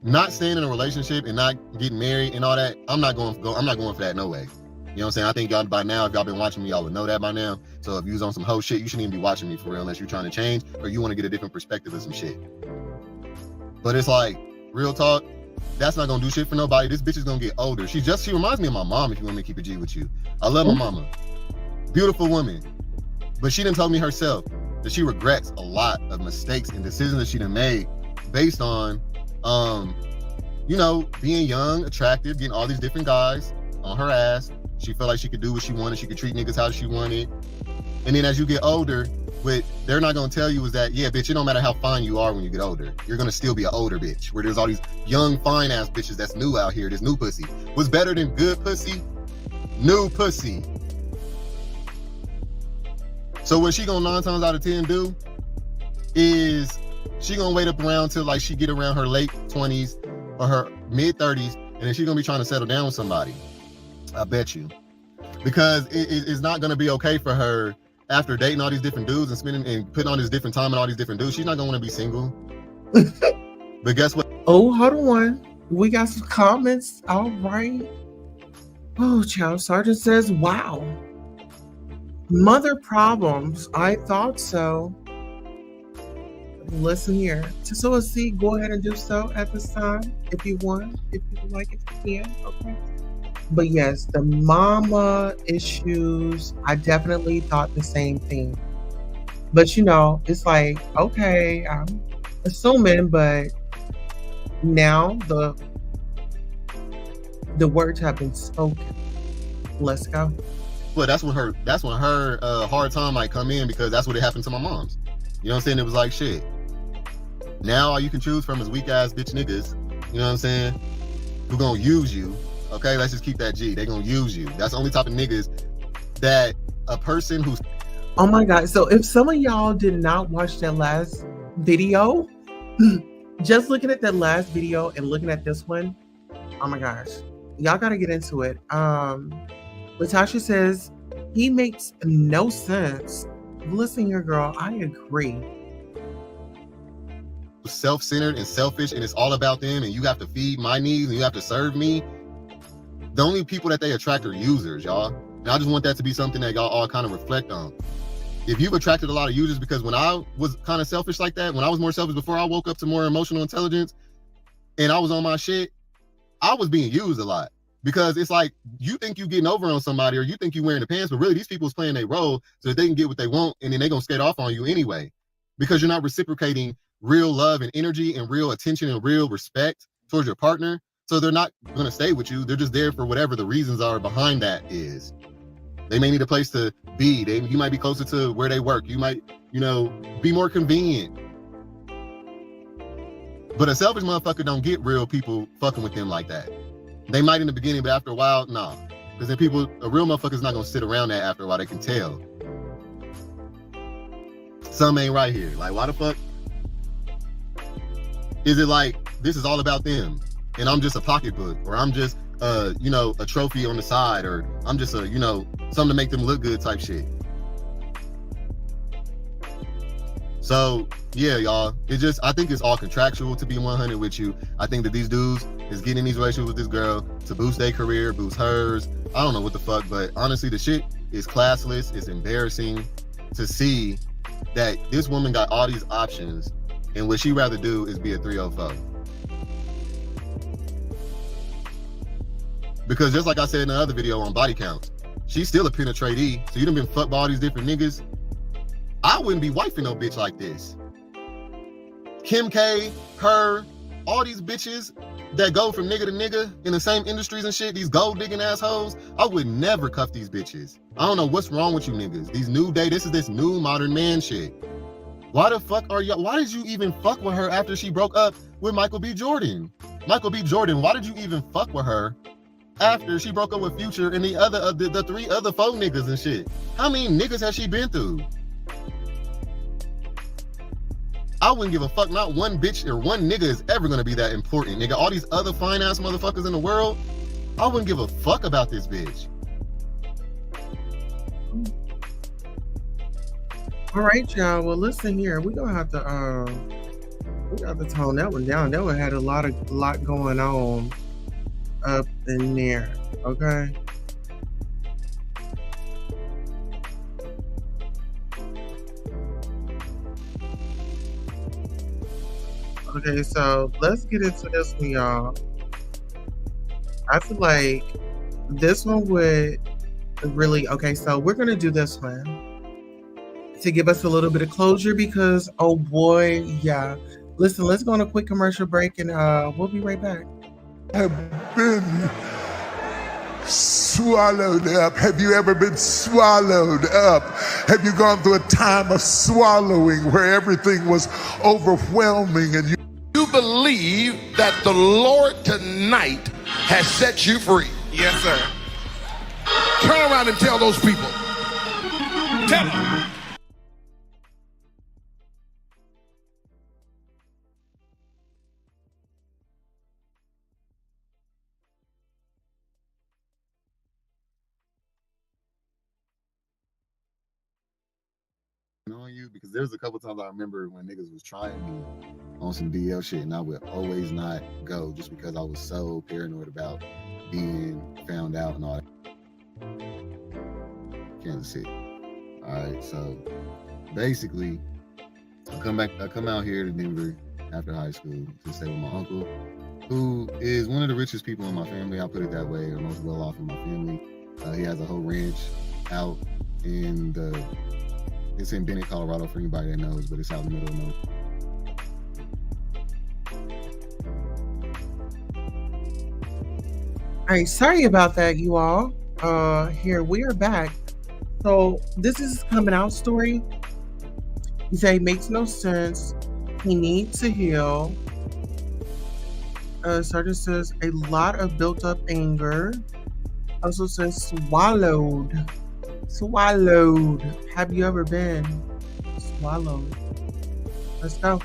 not staying in a relationship and not getting married and all that. I'm not going for that no way. You know what I'm saying? I think y'all by now, if y'all been watching me, y'all would know that by now. So if you was on some hoe shit, you shouldn't even be watching me for real unless you're trying to change or you want to get a different perspective of some shit. But it's like, real talk, that's not gonna do shit for nobody. This bitch is gonna get older. She reminds me of my mom, if you want me to keep it G with you. I love my mama. Beautiful woman. But she done told me herself that she regrets a lot of mistakes and decisions that she done made based on, being young, attractive, getting all these different guys on her ass. She felt like she could do what she wanted. She could treat niggas how she wanted. And then as you get older, what they're not going to tell you is that, yeah, bitch, it don't matter how fine you are when you get older. You're going to still be an older bitch. Where there's all these young, fine-ass bitches that's new out here. This new pussy. What's better than good pussy? New pussy. So what she going to 9 times out of 10 do is she going to wait up around till like she get around her late 20s or her mid 30s, and then she's going to be trying to settle down with somebody. I bet you. Because it's not going to be okay for her after dating all these different dudes and spending and putting all this different time and all these different dudes. She's not going to want to be single. But guess what? Oh, hold on. We got some comments. All right. Oh, Child Sergeant says, wow. Mother problems. I thought so. Listen here. So see, go ahead and do so at this time if you want. If you would like it, you can. Okay. But yes, the mama issues, I definitely thought the same thing. But it's like, okay, I'm assuming, but now the words have been spoken. Let's go. Well, that's when her hard time might come in, because that's what it happened to my mom's. You know what I'm saying? It was like, shit. Now all you can choose from is weak ass bitch niggas. You know what I'm saying? Who gonna use you. Okay, let's just keep that G. They gonna use you. That's the only type of niggas that a person who's... Oh my God. So if some of y'all did not watch that last video, just looking at that last video and looking at this one, oh my gosh, y'all gotta get into it. Latasha says, he makes no sense. Listen here, girl, I agree. Self-centered and selfish, and it's all about them, and you have to feed my needs and you have to serve me. The only people that they attract are users, y'all. And I just want that to be something that y'all all kind of reflect on. If you've attracted a lot of users, because when I was kind of selfish like that, when I was more selfish before I woke up to more emotional intelligence and I was on my shit, I was being used a lot. Because it's like, you think you getting over on somebody or you think you wearing the pants, but really these people is playing their role so that they can get what they want, and then they gonna skate off on you anyway. Because you're not reciprocating real love and energy and real attention and real respect towards your partner. So they're not gonna stay with you. They're just there for whatever the reasons are behind that is. They may need a place to be. You might be closer to where they work. You might, be more convenient. But a selfish motherfucker don't get real people fucking with them like that. They might in the beginning, but after a while, nah. Because then a real motherfucker's not gonna sit around that after a while. They can tell. Something ain't right here. Like, why the fuck? Is it like, this is all about them and I'm just a pocketbook, or I'm just, a trophy on the side, or I'm just something to make them look good type shit. So yeah, y'all, I think it's all contractual, to be 100 with you. I think that these dudes is getting in these relationships with this girl to boost their career, boost hers. I don't know what the fuck, but honestly, the shit is classless. It's embarrassing to see that this woman got all these options and what she'd rather do is be a 304. Because just like I said in the other video on body counts, she's still a penetratee. So you done been fucked by all these different niggas. I wouldn't be wifing no bitch like this. Kim K, her, all these bitches that go from nigga to nigga in the same industries and shit, these gold digging assholes, I would never cuff these bitches. I don't know what's wrong with you niggas. These new day, this is this new modern man shit. Why the fuck why did you even fuck with her after she broke up with Michael B. Jordan? Michael B. Jordan, why did you even fuck with her after she broke up with Future and the 3 other 4 niggas and shit? How many niggas has she been through? I wouldn't give a fuck. Not one bitch or one nigga is ever gonna be that important, nigga. All these other fine ass motherfuckers in the world, I wouldn't give a fuck about this bitch. All right, y'all. Well, listen here. We gonna have to tone that one down. That one had a lot going on up in there. Okay. Okay, so let's get into this one, y'all. I feel like this one would really, okay, so we're going to do this one to give us a little bit of closure because, oh boy, yeah. Listen, let's go on a quick commercial break and we'll be right back. Have been swallowed up. Have you ever been swallowed up? Have you gone through a time of swallowing where everything was overwhelming and you believe that the Lord tonight has set you free? Yes, sir. Turn around and tell those people. Tell them. On you, because there's a couple times I remember when niggas was trying me on some DL shit and I would always not go just because I was so paranoid about being found out and all that. Kansas City. Alright, so basically I come out here to Denver after high school to stay with my uncle, who is one of the richest people in my family, I'll put it that way, or most well off in my family. He has a whole ranch out in it's in Bennett, Colorado, for anybody that knows, but it's out in the middle of nowhere. All right, sorry about that, you all. Here we are back. So this is coming out story. He said he makes no sense. He needs to heal. Sergeant says a lot of built up anger. Also says swallowed. Swallowed. Have you ever been swallowed? Let's go.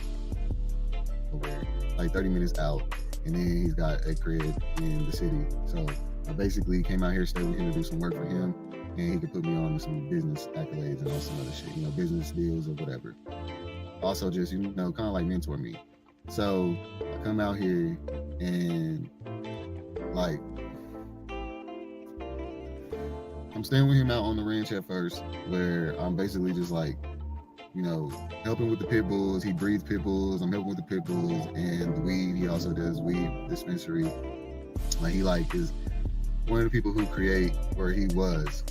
Like 30 minutes out, and then he's got a crib in the city. So I basically came out here, stayed with him to do some work for him, and he could put me on some business accolades and all some other shit, business deals or whatever. Also just, kind of like mentor me. So I come out here and like, I'm staying with him out on the ranch at first, where I'm basically just like, helping with the pit bulls. He breeds pit bulls. I'm helping with the pit bulls and the weed. He also does weed dispensary. Like he is one of the people who create, where he was,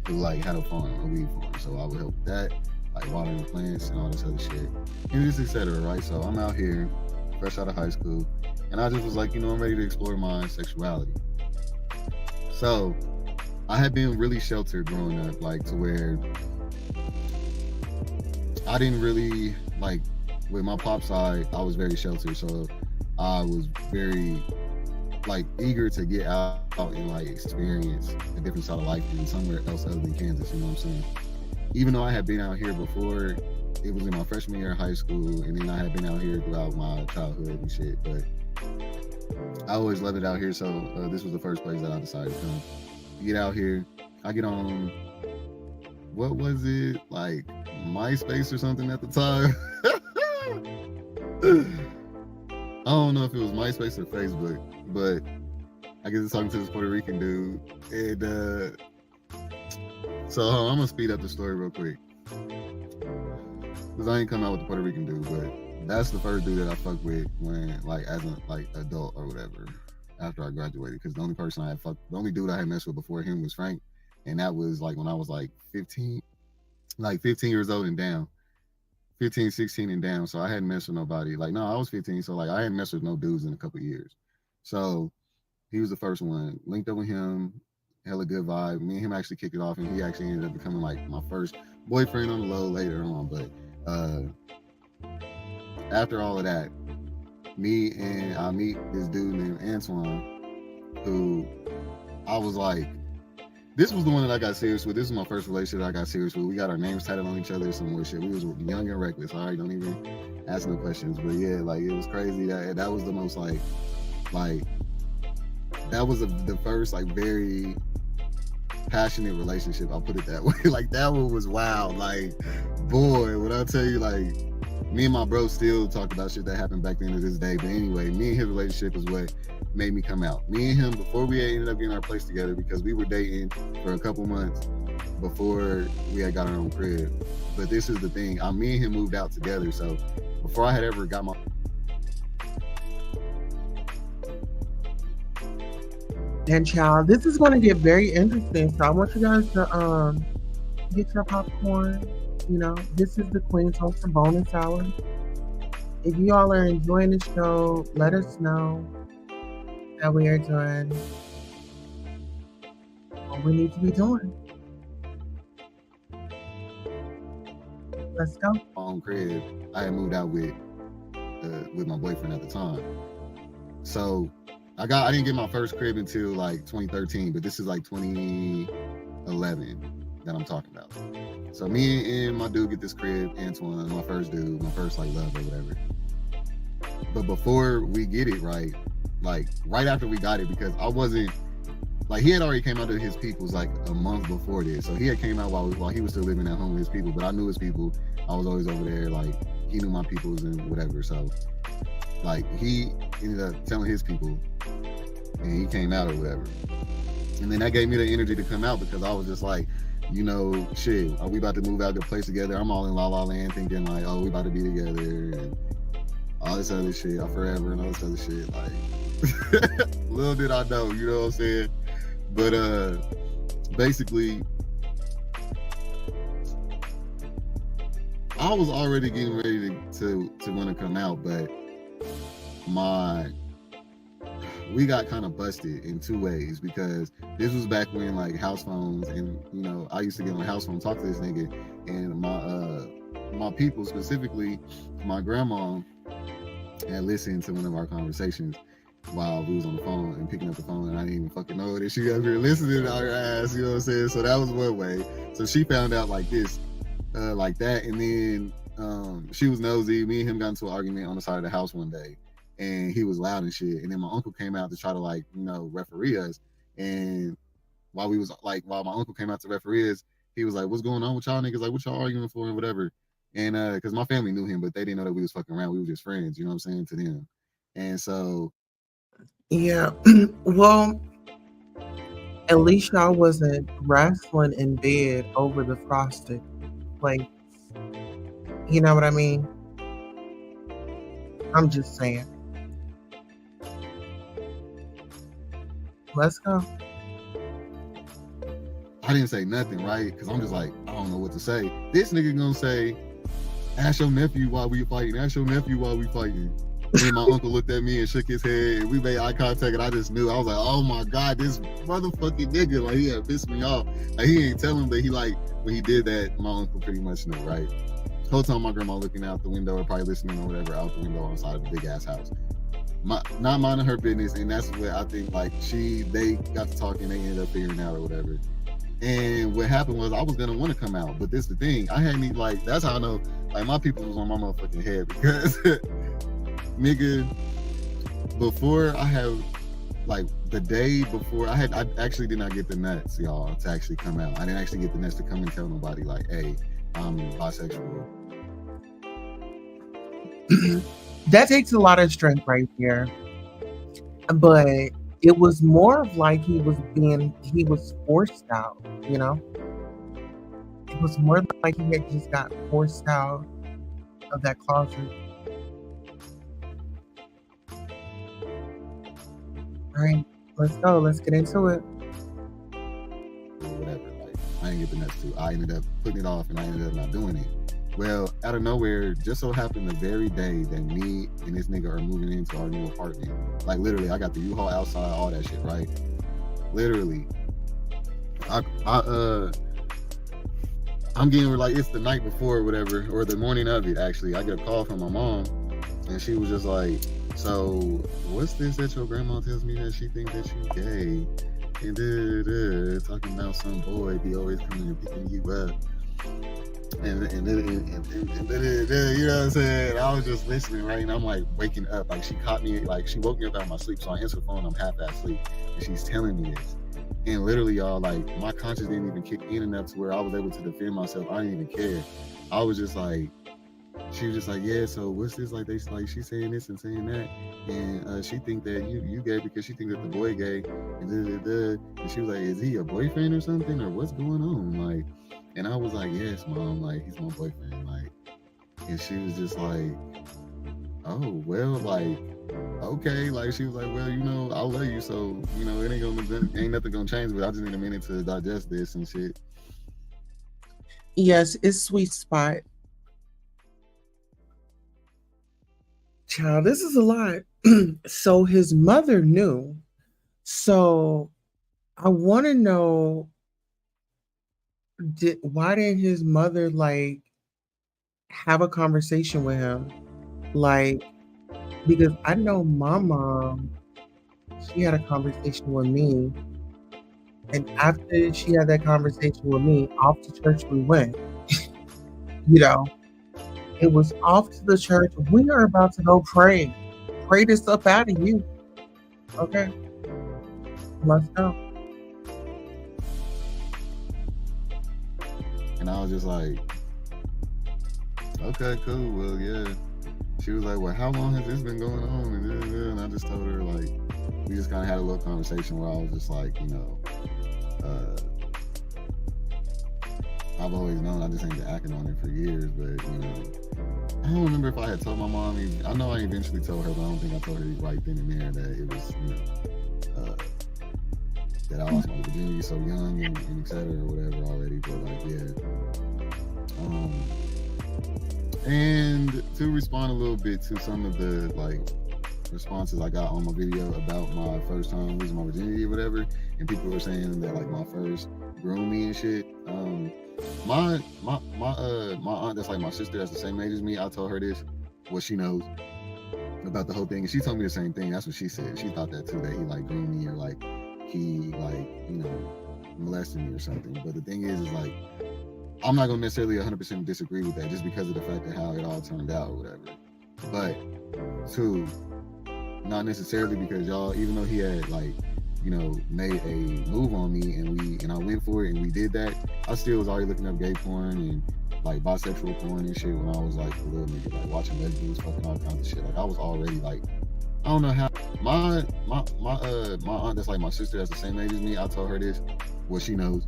who had a farm, a weed farm. So I would help with that, like watering the plants and all this other shit, and just etc. Right? So I'm out here, fresh out of high school, and I just was like, I'm ready to explore my sexuality. So I had been really sheltered growing up, to where I didn't really, with my pop side, I was very sheltered. So I was very, eager to get out and, experience a different side of life and somewhere else other than Kansas, you know what I'm saying? Even though I had been out here before, it was in my freshman year of high school, and then I had been out here throughout my childhood and shit, but I always loved it out here, so this was the first place that I decided to come. Get out here, I get on, what was it, MySpace or something at the time. I don't know if it was MySpace or Facebook, but I get to talking to this Puerto Rican dude, and so I'm gonna speed up the story real quick, because I ain't come out with the Puerto Rican dude, but that's the first dude that I fucked with when, as an adult or whatever, after I graduated, because the only dude I had messed with before him was Frank, and that was when I was 15 years old and down, 15, 16 and down. So I hadn't messed with nobody. No, I was 15, so I hadn't messed with no dudes in a couple of years. So he was the first one. Linked up with him, hella good vibe. Me and him actually kicked it off, and he actually ended up becoming my first boyfriend on the low later on. But after all of that, I meet this dude named Antoine, who I was this was the one that I got serious with. This was my first relationship that I got serious with. We got our names tatted on each other, some more shit. We was young and reckless. All right, don't even ask no questions. But yeah, it was crazy. That was the most that was the first very passionate relationship. I'll put it that way. That one was wild. Boy, when I tell you, me and my bro still talk about shit that happened back then to this day. But anyway, me and his relationship is what made me come out. Me and him, before we ended up getting our place together, because we were dating for a couple months before we had got our own crib. But this is the thing, me and him moved out together. So before I had ever got my... And child, this is going to get very interesting. So I want you guys to get your popcorn. This is the Queen's Host of Bonus Hour. If you all are enjoying the show, let us know that we are doing what we need to be doing. Let's go. Own crib, I had moved out with my boyfriend at the time. So I didn't get my first crib until 2013, but this is 2011 that I'm talking about. So me and my dude get this crib, Antoine, my first dude, my first love or whatever. But before we get it right after we got it, because I wasn't he had already came out to his peoples a month before this. So he had came out while he was still living at home with his people, but I knew his people. I was always over there, he knew my peoples and whatever. So he ended up telling his people, and he came out or whatever. And then that gave me the energy to come out, because I was just shit, are we about to move out, get a place together? I'm all in La La Land thinking oh, we about to be together and all this other shit, forever and all this other shit. Little did I know, you know what I'm saying? But basically, I was already getting ready to want to come out, but we got kind of busted in two ways, because this was back when house phones, and I used to get on the house phone, talk to this nigga, and my people, specifically my grandma, had listened to one of our conversations while we was on the phone and picking up the phone, and I didn't even fucking know that she was here listening to our ass, you know what I'm saying? So that was one way. So she found out like this, like that, and then she was nosy. Me and him got into an argument on the side of the house one day, and he was loud and shit. And then my uncle came out to try to, like, you know, referee us. And while my uncle came out to referee us, he was like, "What's going on with y'all niggas? Like, what y'all arguing for and whatever?" And because my family knew him, but they didn't know that we was fucking around. We were just friends, you know what I'm saying, to them. And so, Yeah. Well, at least y'all wasn't wrestling in bed over the frosted plates. You know what I mean? I'm just saying. Let's go. I didn't say nothing, right? Because I'm just like, I don't know what to say. This nigga gonna say, "Ask your nephew why we fighting. Ask your nephew why we fighting." And then my uncle looked at me and shook his head, and we made eye contact, and I just knew. I was like, "Oh my God, this motherfucking nigga, like, he had pissed me off." Like, he ain't telling, but he, like, when he did that, my uncle pretty much knew, right? The whole time my grandma looking out the window, or probably listening or whatever out the window on the side of the big ass house. Not minding her business, and that's what I think, like, they got to talking, they ended up figuring out or whatever. And what happened was, I was gonna want to come out, but this the thing, I hadn't even, like, that's how I know, like, my people was on my motherfucking head, because nigga, before I have, like, the day before, I actually did not get the nuts, y'all, to actually come out. I didn't actually get the nuts to come and tell nobody, like, "Hey, I'm bisexual." That takes a lot of strength right there. But it was more of like he was forced out, you know? It was more like he had just got forced out of that closet. All right, let's go. Let's get into it. Or whatever, like, I didn't get the nuts to. I ended up putting it off, and I ended up not doing it. Well, out of nowhere, just so happened the very day that me and this nigga are moving into our new apartment. Like, literally, I got the U-Haul outside, all that shit, right? Literally. I'm getting, like, it's the night before or whatever, or the morning of it, actually. I get a call from my mom, and she was just like, "So, what's this that your grandma tells me that she thinks that you gay? And talking about some boy be always coming and picking you up. And you know what I'm saying? I was just listening, right? And I'm like waking up. Like, she caught me, like, she woke me up out of my sleep. So I answer the phone, I'm half asleep. And she's telling me this. And literally, y'all, like, my conscience didn't even kick in enough to where I was able to defend myself. I didn't even care. I was just like, she was just like, "Yeah, so what's this? Like, she's saying this and saying that. And she think that you gay because she think that the boy gay. And she was like, "Is he a boyfriend or something? Or what's going on?" Like, and I was like, "Yes, Mom, like, he's my boyfriend." Like, and she was just like, "Oh, well, like, okay." Like, she was like, "Well, you know, I love you, so, you know, ain't nothing gonna change, but I just need a minute to digest this and shit." Yes, it's sweet spot. Child, this is a lot. So his mother knew. So I want to know, why didn't his mother, like, have a conversation with him? Like, because I know my mom, she had a conversation with me. And after she had that conversation with me, off to church we went. You know, it was off to the church. We are about to go pray. Pray this up out of you. Okay, let's go. And I was just like, "Okay, cool. Well, yeah." She was like, "Well, how long has this been going on?" And I just told her, like, we just kind of had a little conversation where I was just like, you know, I've always known, I just ain't been acting on it for years, but, you know, I don't remember if I had told my mom. I know I eventually told her, but I don't think I told her right then and there that it was, you know, that I lost my virginity so young and et cetera or whatever already. But, like, yeah. And to respond a little bit to some of the, like, responses I got on my video about my first time losing my virginity or whatever, and people were saying that, like, my first groomed me and shit. my aunt that's like my sister that's the same age as me, I told her this, what she knows about the whole thing, and she told me the same thing. That's what she said. She thought that too, that he like groomed me or like he like, you know, molested me or something. But the thing is like I'm not gonna necessarily 100% disagree with that just because of the fact of how it all turned out or whatever. But two, not necessarily because y'all, even though he had like, you know, made a move on me and I went for it and we did that, I still was already looking up gay porn and like bisexual porn and shit when I was like a little nigga, like watching lesbians, fucking all kinds of shit. Like I was already like, I don't know how my aunt that's like my sister that's the same age as me, I told her this, what she knows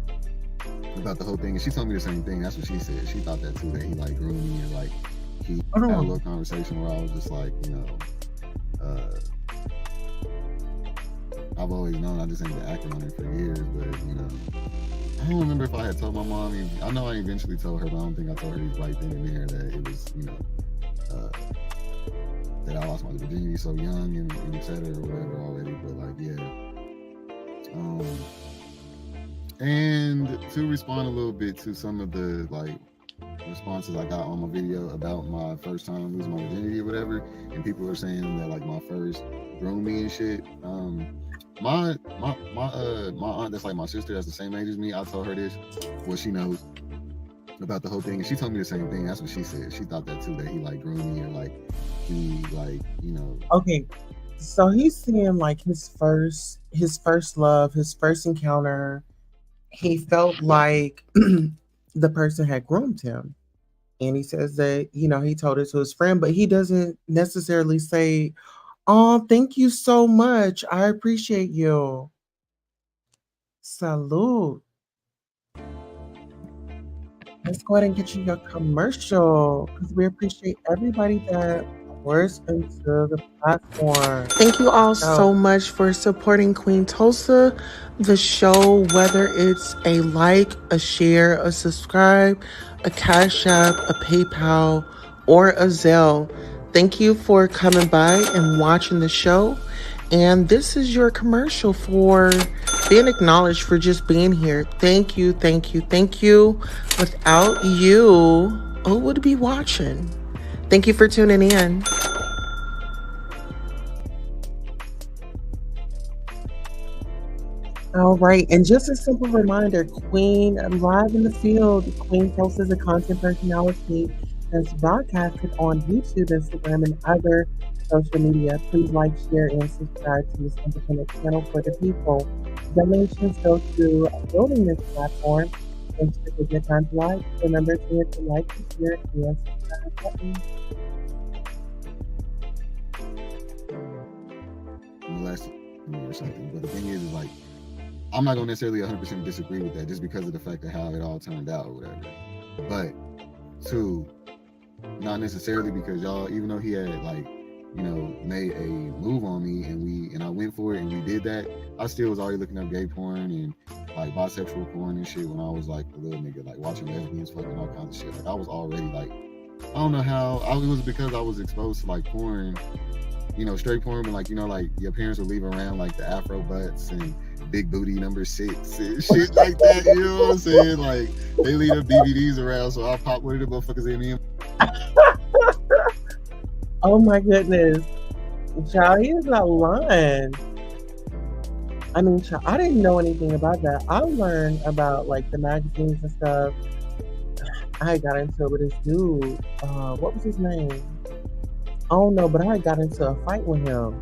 about the whole thing, and she told me the same thing. That's what she said. She thought that too, that he like groomed me and like he had a little conversation where I was just like, you know, I've always known, I just ain't been acting on it for years, but you know, I don't remember if I had told my mom. I know I eventually told her, but I don't think I told her right then and there that it was, you know, that I lost my virginity so young and et cetera or whatever already. But like, yeah. And to respond a little bit to some of the like responses I got on my video about my first time losing my virginity or whatever, and people were saying that like my first groomed me and shit. My aunt that's like my sister that's the same age as me, I told her this, what she knows about the whole thing, and she told me the same thing. That's what she said. She thought that too, that he like groomed me or like he like, you know. Okay, so he's saying like his first love, his first encounter, he felt like the person had groomed him. And he says that, you know, he told it to his friend, but he doesn't necessarily say, "Oh, thank you so much. I appreciate you." Salute. Let's go ahead and get you your commercial because we appreciate everybody that pours into the platform. Thank you all so much for supporting Queen Tulsa, the show, whether it's a like, a share, a subscribe, a Cash App, a PayPal, or a Zelle. Thank you for coming by and watching the show. And this is your commercial for being acknowledged for just being here. Thank you, thank you, thank you. Without you, who would be watching? Thank you for tuning in. All right, and just a simple reminder, Queen live in the field, Queen Tulsa is a content personality that's broadcasted on YouTube, Instagram, and other social media. Please like, share, and subscribe to this independent channel for the people. Donations go to building this platform. Thanks for taking the time to like. Remember to hit the like, share, and subscribe button. Molested me or something. But the thing is like, I'm not gonna necessarily 100% disagree with that just because of the fact of how it all turned out or whatever. But two, not necessarily because y'all, even though he had like, you know, made a move on me and I went for it and we did that, I still was already looking up gay porn and like bisexual porn and shit when I was like a little nigga, like watching lesbians, fucking all kinds of shit. Like I was already like, I don't know how, it was because I was exposed to like porn, you know, straight porn, but like, you know, like your parents would leave around like the afro butts and big booty number 6 and shit like that, you know what I'm saying? Like they leave the DVDs around, so I'll pop one of the motherfuckers in me. Oh my goodness. Child, he is not lying. I mean, child, I didn't know anything about that. I learned about like the magazines and stuff. I got into it with this dude. What was his name? I don't know, but I got into a fight with him.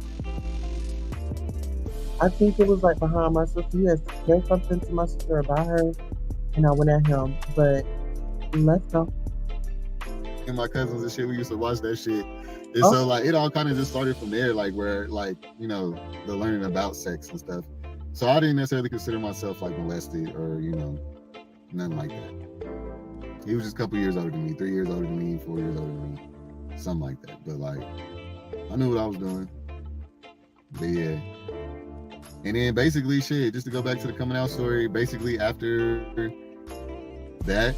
I think it was like behind my sister. He had said something to my sister about her, and I went at him. But let's go. And my cousins and shit, we used to watch that shit. And so like it all kind of just started from there, like where like, you know, the learning about sex and stuff. So I didn't necessarily consider myself like molested or, you know, nothing like that. He was just a couple years older than me, 3 years older than me, 4 years older than me, something like that. But like, I knew what I was doing. But yeah. And then basically shit, just to go back to the coming out story, basically after that,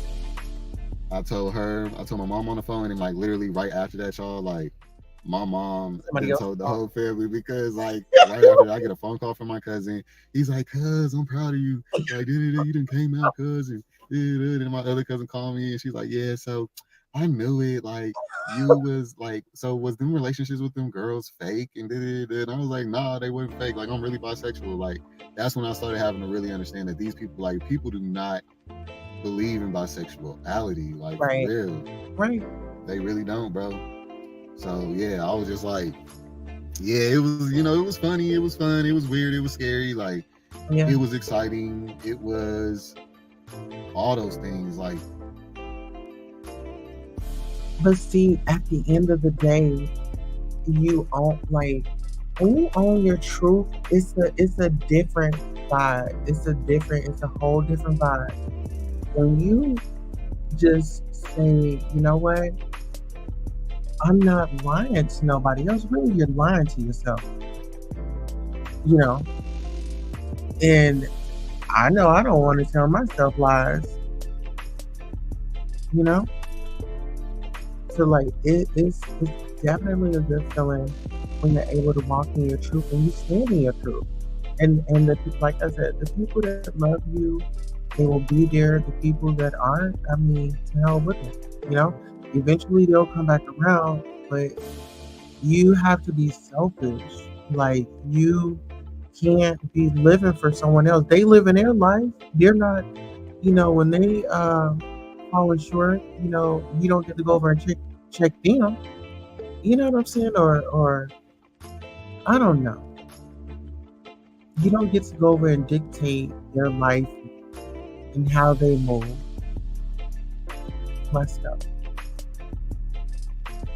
I told my mom on the phone, and like literally right after that, y'all, like my mom told the whole family because like right after I get a phone call from my cousin. He's like, "Cuz, I'm proud of you. Like, you didn't came out, cuz." And And my other cousin called me and she's like, yeah, so I knew it. Like, you was like, so was them relationships with them girls fake? And I was like, nah, they weren't fake. Like, I'm really bisexual. Like, that's when I started having to really understand that these people, like, people do not believe in bisexuality. Like, Right. for real. Right. They really don't, bro. So, yeah, I was just like, yeah, it was, you know, it was funny. It was fun. It was weird. It was scary. Like, Yeah. it was exciting. It was all those things. Like, But see, at the end of the day, you own like when you own your truth, it's a different vibe. It's a whole different vibe. When you just say, you know what, I'm not lying to nobody else. Really, you're lying to yourself. You know, and I know I don't want to tell myself lies. You know, so like it's definitely a good feeling when you're able to walk in your truth and you stand in your truth. And the people, like I said, the people that love you, they will be there. The people that aren't, I mean, to hell with it. You know, eventually they'll come back around, but you have to be selfish. Like you can't be living for someone else. They live in their life. They're not, you know, when they falling short, you know, you don't get to go over and check them. You know what I'm saying? Or I don't know. You don't get to go over and dictate their life and how they move. Let's go.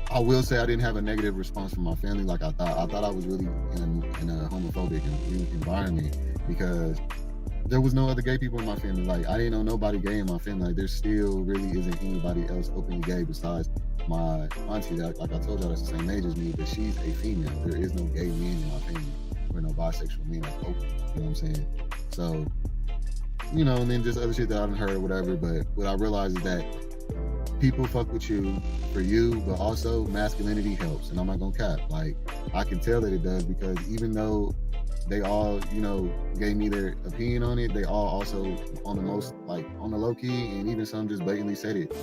I will say I didn't have a negative response from my family like I thought. I thought I was really in a homophobic environment because there was no other gay people in my family. Like, I didn't know nobody gay in my family. Like, there still really isn't anybody else openly gay besides my auntie that, like I told y'all, that's the same age as me, but she's a female. There is no gay men in my family or no bisexual men that's open. You know what I'm saying? So, you know, and then just other shit that I done heard, whatever. But what I realized is that people fuck with you for you, but also masculinity helps. And I'm not gonna cap. Like, I can tell that it does because even though they all, you know, gave me their opinion on it, they all also on the most, like, on the low key, and even some just blatantly said it.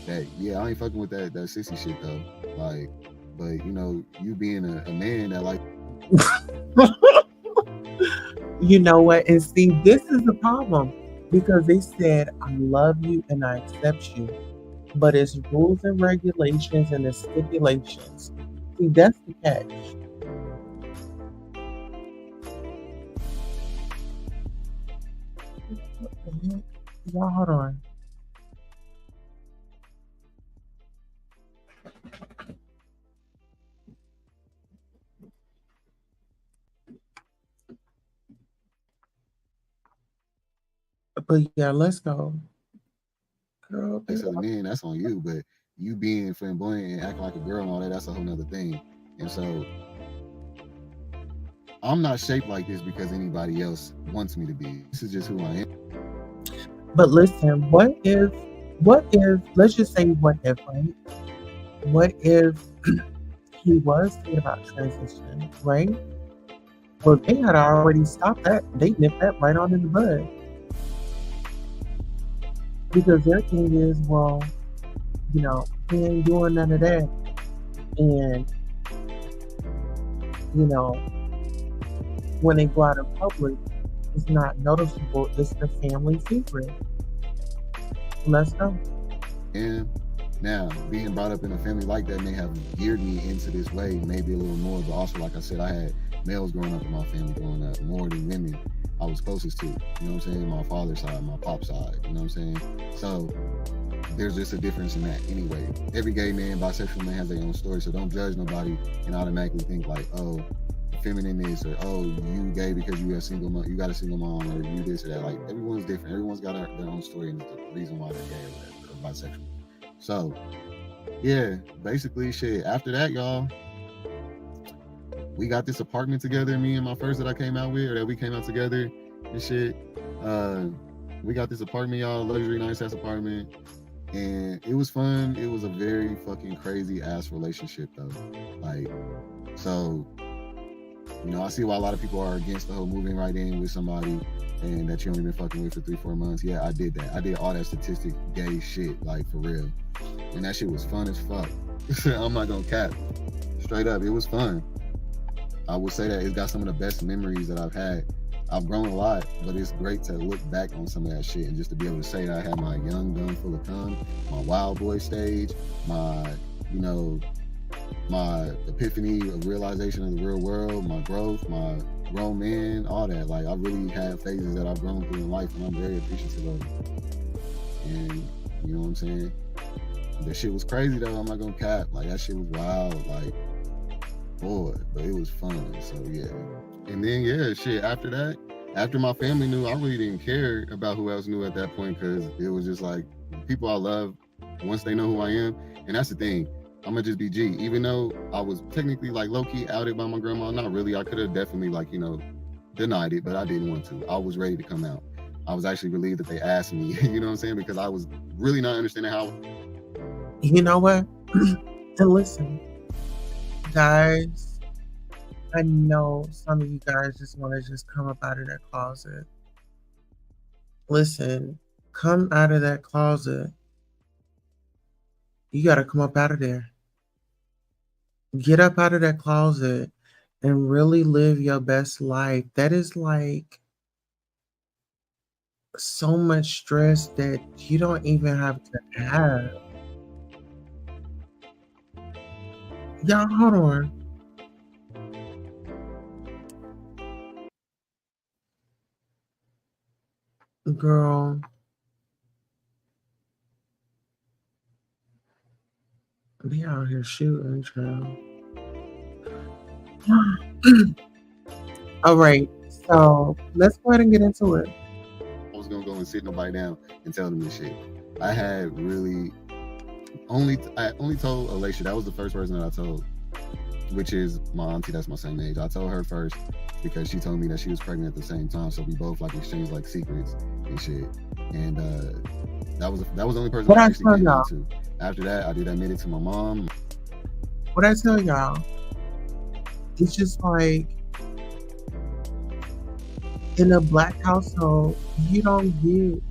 That, yeah, I ain't fucking with that sissy shit though. Like, but you know, you being a man that like You know what? And see, this is the problem because they said, I love you and I accept you, but it's rules and regulations and it's stipulations. See, that's the catch. What the heck? Y'all, hold on. But yeah, let's go. Girl, to the men, that's on you. But you being flamboyant and acting like a girl and all that, that's a whole nother thing. And so I'm not shaped like this because anybody else wants me to be. This is just who I am. But listen, let's just say what if, right? What if he was thinking about transition, right? Well, they had already stopped that. They nipped that right on in the bud. Because their thing is, well, you know, he ain't doing none of that. And, you know, when they go out in public, it's not noticeable. It's the family secret. Let's go. And now, being brought up in a family like that may have geared me into this way, maybe a little more. But also, like I said, I had males growing up in my family growing up more than women I was closest to. You know what I'm saying? My father's side, my pop's side. You know what I'm saying? So there's just a difference in that anyway. Every gay man, bisexual man has their own story. So don't judge nobody and automatically think like, oh, feminine this, or oh, you gay because you a single mom, you got a single mom, or you this or that. Like, everyone's different. Everyone's got their own story, and it's the reason why they're gay or whatever, or bisexual. So yeah, basically shit. After that, y'all, we got this apartment together, me and my first that I came out with, or that we came out together and shit. We got this apartment, y'all, luxury, nice ass apartment. And it was fun. It was a very fucking crazy ass relationship though. Like, so You know, I see why a lot of people are against the whole moving right in with somebody and that you only been fucking with for 3-4 months. Yeah, I did that. I did all that statistic gay shit, like for real. And that shit was fun as fuck. I'm not gonna cap. Straight up, it was fun. I would say that it's got some of the best memories that I've had. I've grown a lot, but it's great to look back on some of that shit and just to be able to say that I had my young gun full of cum, my wild boy stage, my, you know, my epiphany of realization of the real world, my growth, my grown man, all that. Like, I really had phases that I've grown through in life, and I'm very appreciative of it. And you know what I'm saying? That shit was crazy though. I'm not gonna cap. Like, that shit was wild. Like, boy, but it was fun. So yeah. And then yeah, shit. After that, after my family knew, I really didn't care about who else knew at that point, because it was just like people I love. Once they know who I am, and that's the thing. I'm gonna just be G. Even though I was technically like low key outed by my grandma, not really. I could have definitely like, you know, denied it, but I didn't want to. I was ready to come out. I was actually relieved that they asked me. You know what I'm saying? Because I was really not understanding how. You know what? And listen, guys, I know some of you guys just want to just come up out of that closet. Listen, come out of that closet. You got to come up out of there. Get up out of that closet and really live your best life. That is like so much stress that you don't even have to have. Y'all, hold on. Girl, be out here shooting, child. All right, so let's go ahead and get into it. I was gonna go and sit nobody down and tell them this shit. I had really I only told Alicia. That was the first person that I told, which is my auntie. That's my same age. I told her first because she told me that she was pregnant at the same time. So we both like exchanged like secrets and shit. And that was the only person What I I actually tell came y'all? out to. After that, I did admit it to my mom. What I tell y'all? It's just like in a black household, you don't get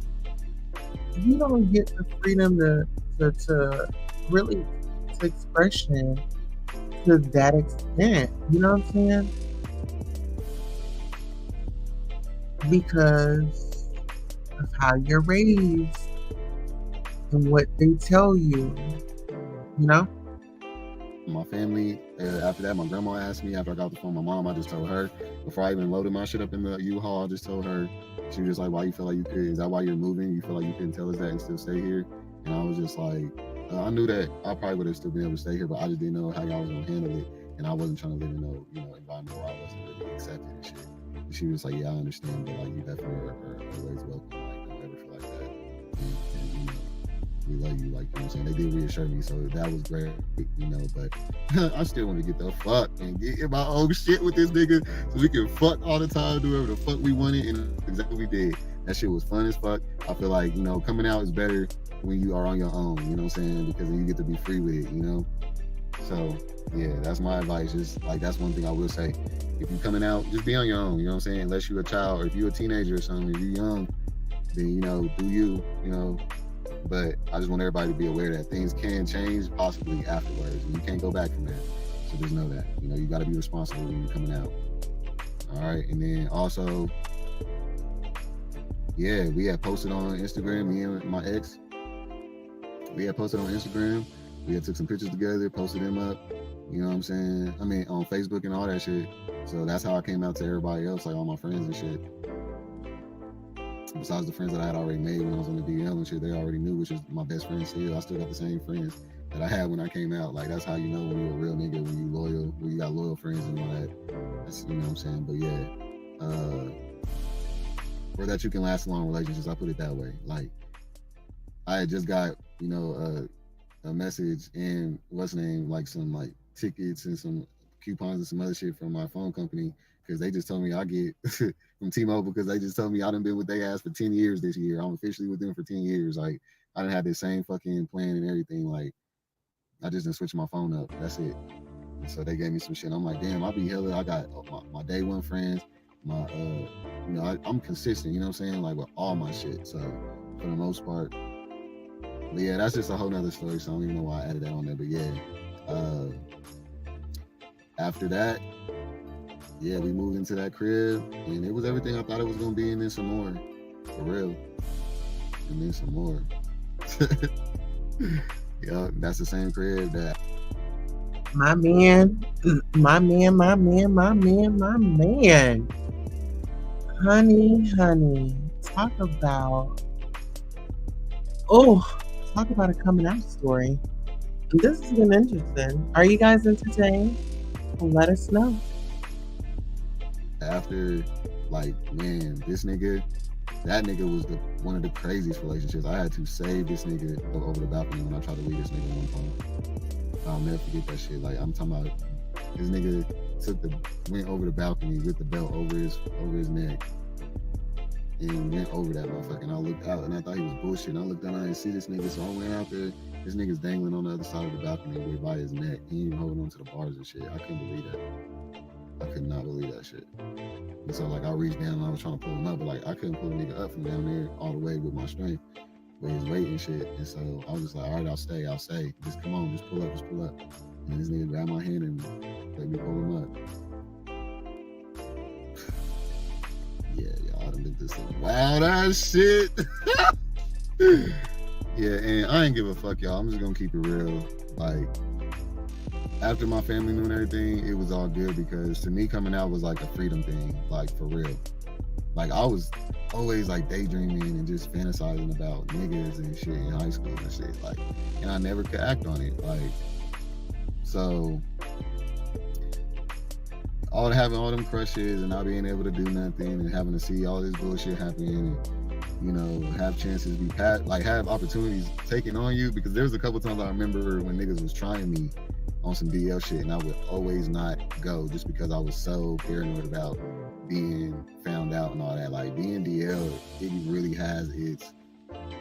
the freedom to really to expression to that extent. You know what I'm saying? Because of how you're raised and what they tell you. You know? My family. After that, my grandma asked me. After I got off the phone with my mom, I just told her. Before I even loaded my shit up in the U-Haul, I just told her. She was just like, "Why you feel like you could? Is that why you're moving? You feel like you couldn't tell us that and still stay here?" And I was just like, I knew that I probably would have still been able to stay here, but I just didn't know how y'all was gonna handle it, and I wasn't trying to live in no, you know, environment where I wasn't really accepted and shit. And she was like, "Yeah, I understand, but like you definitely are always welcome. Like don't ever feel like that." And you know, we love you, like, you know what I'm saying? They did reassure me, so that was great, you know, but I still want to get the fuck and get in my own shit with this nigga so we can fuck all the time, do whatever the fuck we wanted, and exactly what we did. That shit was fun as fuck. I feel like, you know, coming out is better when you are on your own, you know what I'm saying? Because then you get to be free with it, you know? So, yeah, that's my advice. Just, like, that's one thing I will say. If you're coming out, just be on your own, you know what I'm saying? Unless you're a child, or if you're a teenager or something, if you're young, then, you know, do you know? But I just want everybody to be aware that things can change possibly afterwards, and you can't go back from that. So just know that, you know, you got to be responsible when you're coming out. All right, and then also, yeah, we had posted on Instagram. Me and my ex, we had posted on Instagram. We had took some pictures together, posted them up. You know what I'm saying? I mean, on Facebook and all that shit. So that's how I came out to everybody else, like all my friends and shit. Besides the friends that I had already made when I was on the DL and shit, they already knew, which is my best friends still. I still got the same friends that I had when I came out. Like, that's how you know when you're a real nigga, when you loyal, when you got loyal friends and all that. That's, you know what I'm saying? But yeah, or that you can last long relationships, I put it that way. Like, I had just got, you know, a message and what's the name, like some like tickets and some coupons and some other shit from my phone company, because they just told me I get from T-Mobile, because they just told me I done been with their ass for 10 years this year. I'm officially with them for 10 years. Like, I done had the same fucking plan and everything. Like, I just didn't switch my phone up. That's it. And so they gave me some shit. I'm like, damn, I be hella. I got my day one friends. My you know, I'm consistent. You know what I'm saying? Like with all my shit. So for the most part, but yeah, that's just a whole nother story. So I don't even know why I added that on there. But yeah, after that, yeah, we moved into that crib, and it was everything I thought it was gonna be, and then some more, for real, and then some more. Yeah, that's the same crib that My man, my man, my man, my man, my man. Honey, talk about a coming out story. This has been interesting. Are you guys entertained? Let us know. after, like, man, that nigga was one of the craziest relationships. I had to save this nigga over the balcony when I tried to leave this nigga one time. I'll never forget that shit. Like, I'm talking about this nigga went over the balcony with the belt over his neck and went over that motherfucker. And I looked out and I thought he was bullshitting. I looked down and I didn't see this nigga, so I went out there. This nigga's dangling on the other side of the balcony with by his neck. He even holding on to the bars and shit. I couldn't believe that. I could not believe that shit. And so, like, I reached down and I was trying to pull him up, but like I couldn't pull the nigga up from down there all the way with my strength, with his weight and shit. And so I was just like, all right, I'll stay. Just come on, just pull up. And this nigga grabbed my hand and let me pull him up. Yeah, y'all done did this some wild ass shit. Yeah, and I ain't give a fuck, y'all. I'm just gonna keep it real. Like, after my family knew and everything, it was all good because to me, coming out was like a freedom thing, like for real. Like, I was always like daydreaming and just fantasizing about niggas and shit in high school and shit. Like, and I never could act on it. Like, so having all them crushes and not being able to do nothing and having to see all this bullshit happening and, you know, have chances be have opportunities taken on you, because there's a couple times I remember when niggas was trying me on some DL shit and I would always not go just because I was so paranoid about being found out and all that. Like, being DL, it really has its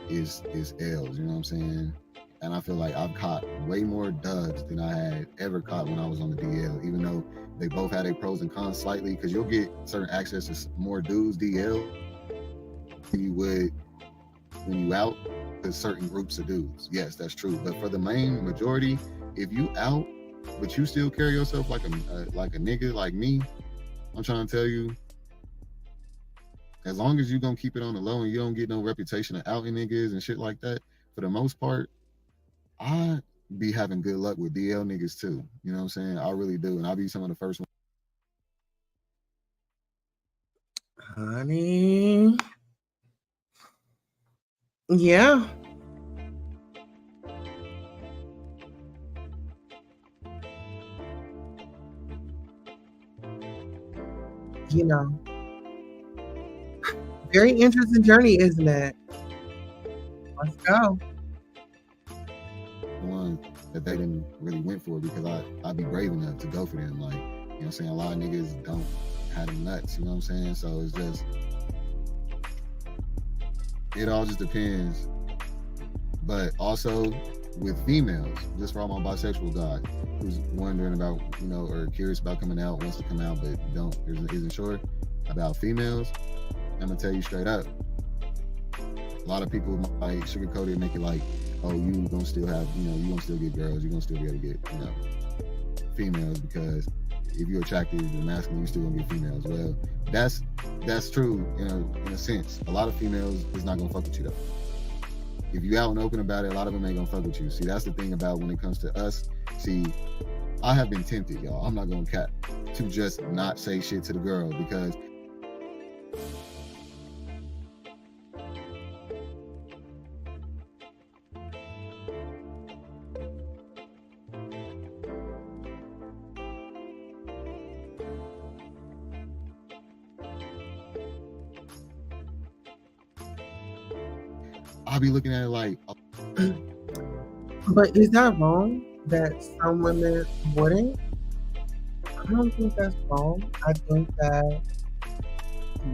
L's, you know what I'm saying? And I feel like I've caught way more dubs than I had ever caught when I was on the DL, even though they both had their pros and cons slightly, because you'll get certain access to more dudes DL than you would when you out to certain groups of dudes. Yes, that's true. But for the main majority, if you out, but you still carry yourself like a nigga like me, I'm trying to tell you, as long as you gonna keep it on the low and you don't get no reputation of outing niggas and shit like that, for the most part, I be having good luck with DL niggas too. You know what I'm saying? I really do. And I'll be some of the first ones. Honey. Yeah. You know, very interesting journey, isn't it? Let's go. One that they didn't really went for, because I'd be brave enough to go for them. Like, you know what I'm saying? A lot of niggas don't have them nuts, you know what I'm saying? So it's just, it all just depends. But also with females, just for all my bisexual guys who's wondering about, you know, or curious about coming out, wants to come out but isn't sure about females, I'm gonna tell you straight up, a lot of people might sugarcoat it and make it like, oh, you gonna still have, you know, you gonna still get girls, you gonna still be able to get, you know, females, because if you're attracted to masculine, you still gonna get females. Well, that's true in a sense. A lot of females is not gonna fuck with you though. If you out and open about it, a lot of them ain't gonna fuck with you. See, that's the thing about when it comes to us. See, I have been tempted, y'all. I'm not gonna cap, to just not say shit to the girl, because I'll be looking at it like, But is that wrong that some women wouldn't? I don't think that's wrong. I think that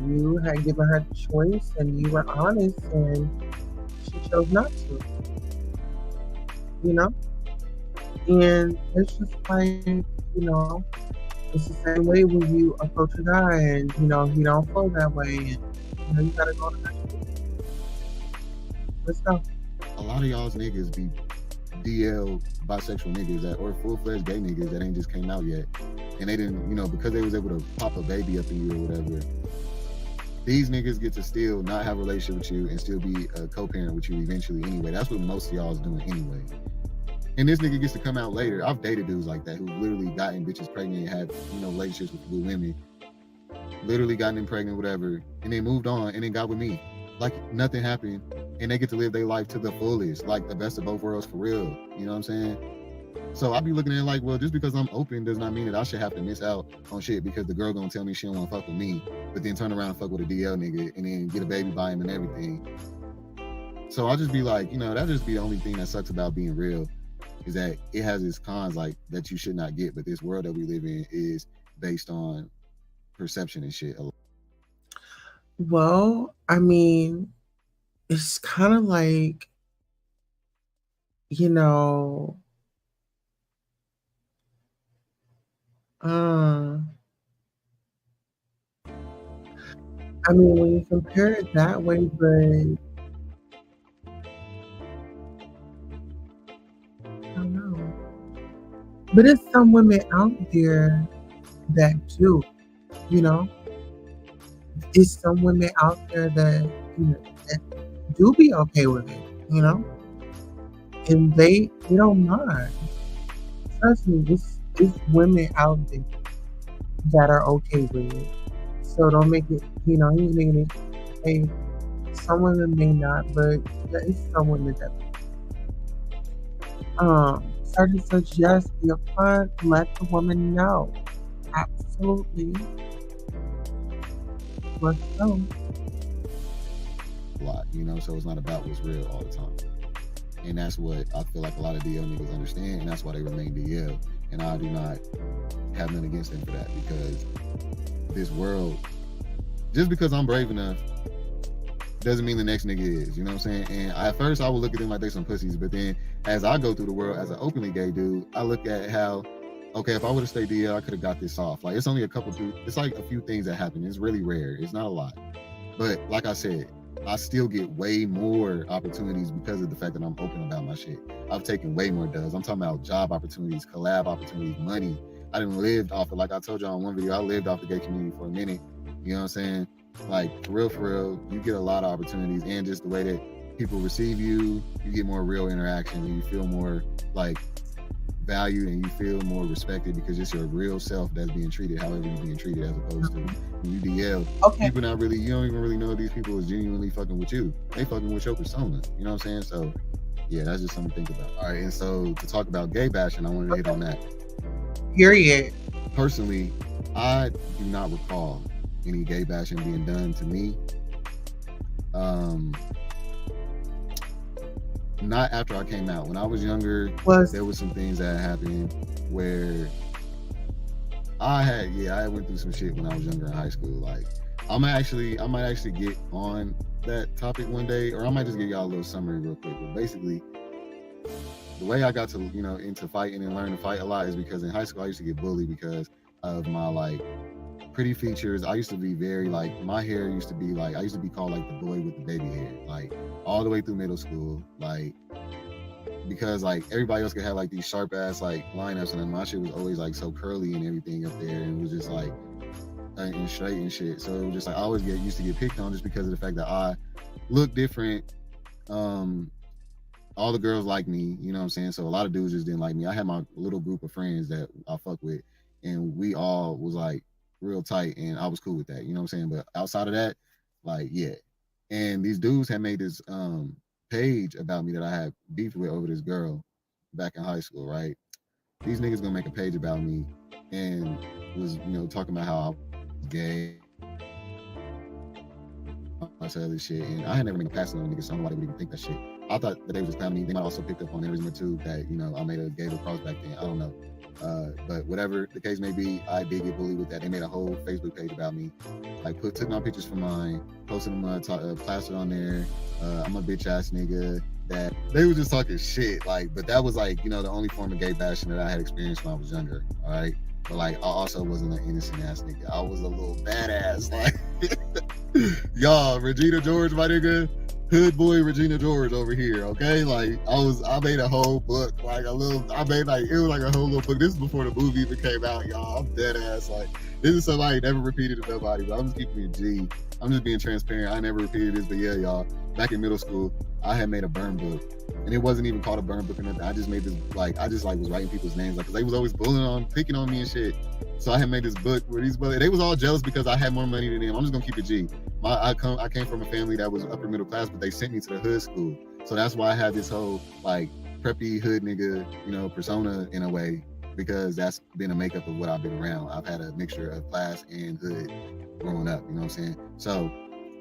you had given her the choice and you were honest and she chose not to. You know? And it's just like, it's the same way when you approach a guy and, he don't feel that way. And, you gotta go to the next one. Let's go. A lot of y'all's niggas be DL bisexual niggas that, or full-fledged gay niggas that ain't just came out yet. And they didn't, because they was able to pop a baby up in you or whatever. These niggas get to still not have a relationship with you and still be a co-parent with you eventually anyway. That's what most of y'all is doing anyway. And this nigga gets to come out later. I've dated dudes like that who literally gotten bitches pregnant and had, relationships with women. Literally gotten them pregnant, whatever. And they moved on and then got with me. Like nothing happened. And they get to live their life to the fullest. Like the best of both worlds for real. You know what I'm saying? So I be looking at it like, well, just because I'm open does not mean that I should have to miss out on shit because the girl gonna tell me she don't want to fuck with me, but then turn around and fuck with a DL nigga and then get a baby by him and everything. So I'll just be like, that just be the only thing that sucks about being real is that it has its cons like that you should not get, but this world that we live in is based on perception and shit. Well, I mean, it's kind of like, I mean, when you compare it that way, but I don't know. But it's some women out there that do, you know. It's some women out there that, that do be okay with it, and they don't mind. Trust me, it's women out there that are okay with it. So don't make it, he's making it. Hey, some women may not, but there is some women that. Such and such, yes, be upfront, let the woman know. Absolutely. Let's go. A lot, so it's not about what's real all the time. And that's what I feel like a lot of DL niggas understand, and that's why they remain DL. And I do not have nothing against them for that, because this world, just because I'm brave enough doesn't mean the next nigga is, you know what I'm saying? And at first I would look at them like they some pussies, but then as I go through the world as an openly gay dude, I look at how, okay, if I would have stayed DL, I could have got this off. Like, it's only it's like a few things that happen. It's really rare. It's not a lot. But like I said, I still get way more opportunities because of the fact that I'm open about my shit. I've taken way more dubs. I'm talking about job opportunities, collab opportunities, money. I done lived off of, like I told y'all in one video, I lived off the gay community for a minute. You know what I'm saying? Like, for real, you get a lot of opportunities, and just the way that people receive you, you get more real interaction, and you feel more like valued, and you feel more respected because it's your real self that's being treated however you're being treated, as opposed to when you DL. Okay. People not really, you don't even really know if these people is genuinely fucking with you. They fucking with your persona. You know what I'm saying? So yeah, that's just something to think about. All right, and so to talk about gay bashing, I wanted to hit on that. Period. Personally, I do not recall any gay bashing being done to me. Not after I came out. When I was younger, there was some things that happened where I went through some shit when I was younger in high school. Like, I might actually get on that topic one day, or I might just give y'all a little summary real quick. But basically, the way I got to, into fighting and learn to fight a lot is because in high school I used to get bullied because of my pretty features. I used to be very my hair used to be I used to be called the boy with the baby hair, all the way through middle school, because everybody else could have these sharp ass lineups, and then my shit was always so curly and everything up there, and it was just and straight and shit. So it was just I always used to get picked on just because of the fact that I look different. All the girls like me, you know what I'm saying? So a lot of dudes just didn't like me. I had my little group of friends that I fuck with, and we all was real tight, and I was cool with that, you know what I'm saying? But outside of that, yeah. And these dudes had made this page about me that I had beefed with over this girl back in high school, right? These niggas gonna make a page about me and was, talking about how I was gay, I said this shit, and I had never been passing on niggas, so nobody would even think that shit. I thought that they was just clowning me. They might also picked up on there too that, I made a gay cross back then. I don't know. But whatever the case may be, I did get bullied with that. They made a whole Facebook page about me. Took my pictures from mine, posted them, plastered on there. I'm a bitch ass nigga. that they were just talking shit. Like, but that was like, you know, the only form of gay bashing that I had experienced when I was younger. All right. But like, I also wasn't an innocent ass nigga. I was a little badass. Like, y'all, Regina George, my nigga, hood boy Regina George over here. Okay, like I made a whole book, like it was like a whole little book. This is before the movie even came out, y'all. I'm dead ass. Like, this is somebody never repeated to nobody, but I'm just keeping it G. I'm just being transparent. I never repeated this, but yeah, y'all. Back in middle school, I had made a burn book, and it wasn't even called a burn book or nothing. I just made this, like, I just like was writing people's names, like, cause they was always picking on me and shit. So I had made this book where these brothers, they was all jealous because I had more money than them. I'm just gonna keep it G. I came from a family that was upper middle class, but they sent me to the hood school. So that's why I had this whole like preppy hood nigga, you know, persona in a way, because that's been a makeup of what I've been around. I've had a mixture of class and hood growing up, you know what I'm saying? So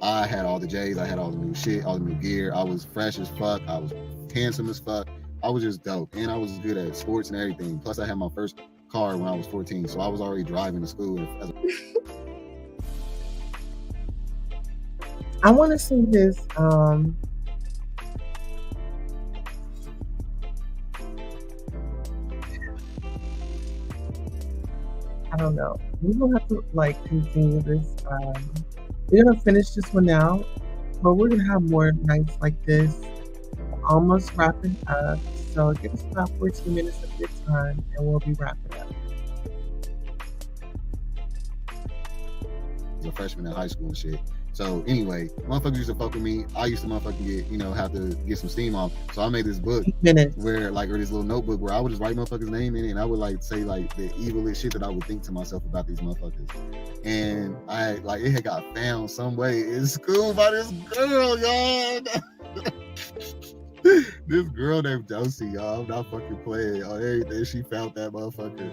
I had all the J's, I had all the new shit, all the new gear. I was fresh as fuck. I was handsome as fuck. I was just dope. And I was good at sports and everything. Plus I had my first car when I was 14. So I was already driving to school. I want to see this. I don't know. We're gonna have to like continue this. We're gonna finish this one out, but we're gonna have more nights like this. Almost wrapping up. So give us about 14 minutes of your time, and we'll be wrapping up. A freshman in high school and shit. So anyway, motherfuckers used to fuck with me. I used to motherfucking get, you know, have to get some steam off. So I made this book where like, or this little notebook where I would just write motherfuckers' name in it, and I would like say like the evilest shit that I would think to myself about these motherfuckers. And I like, it had got found some way in school by this girl, y'all. This girl named Josie, y'all. I'm not fucking playing on everything. She found that motherfucker.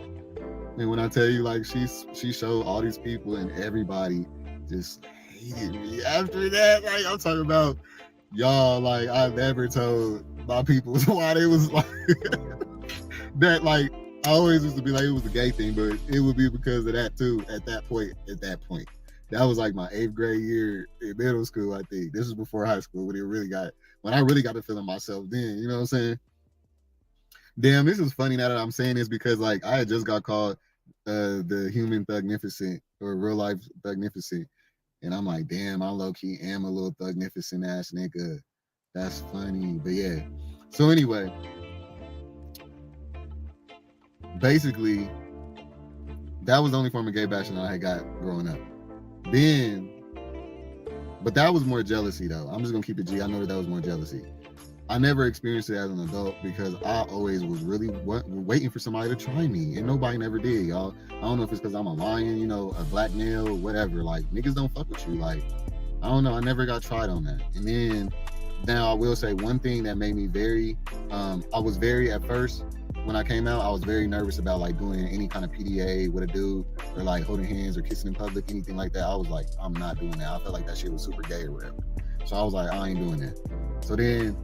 And when I tell you, like, she showed all these people and everybody just hated me after that. Like, I'm talking about, y'all, like, I never told my people why they was like that. Like, I always used to be like it was a gay thing, but it would be because of that too. At that point, that was like my 8th grade year in middle school. I think this was before high school when I really got to feeling myself then. You know what I'm saying? Damn, this is funny now that I'm saying this, because like I had just got called the human thugnificent, or real life thugnificent, and I'm like, damn, I low-key am a little thugnificent ass nigga. That's funny. But yeah, so anyway, basically that was the only form of gay bashing that I had got growing up. Then, but that was more jealousy though. I'm just gonna keep it G. I know that was more jealousy. I never experienced it as an adult because I always was really waiting for somebody to try me, and nobody never did, y'all. I don't know if it's because I'm a lion, you know, a black male, whatever. Like, niggas don't fuck with you. Like, I don't know. I never got tried on that. And then, now I will say one thing that made me very, I was very, at first, when I came out, I was very nervous about like doing any kind of PDA with a dude, or like holding hands or kissing in public, anything like that. I was like, I'm not doing that. I felt like that shit was super gay or whatever. So I was like, I ain't doing that. So then,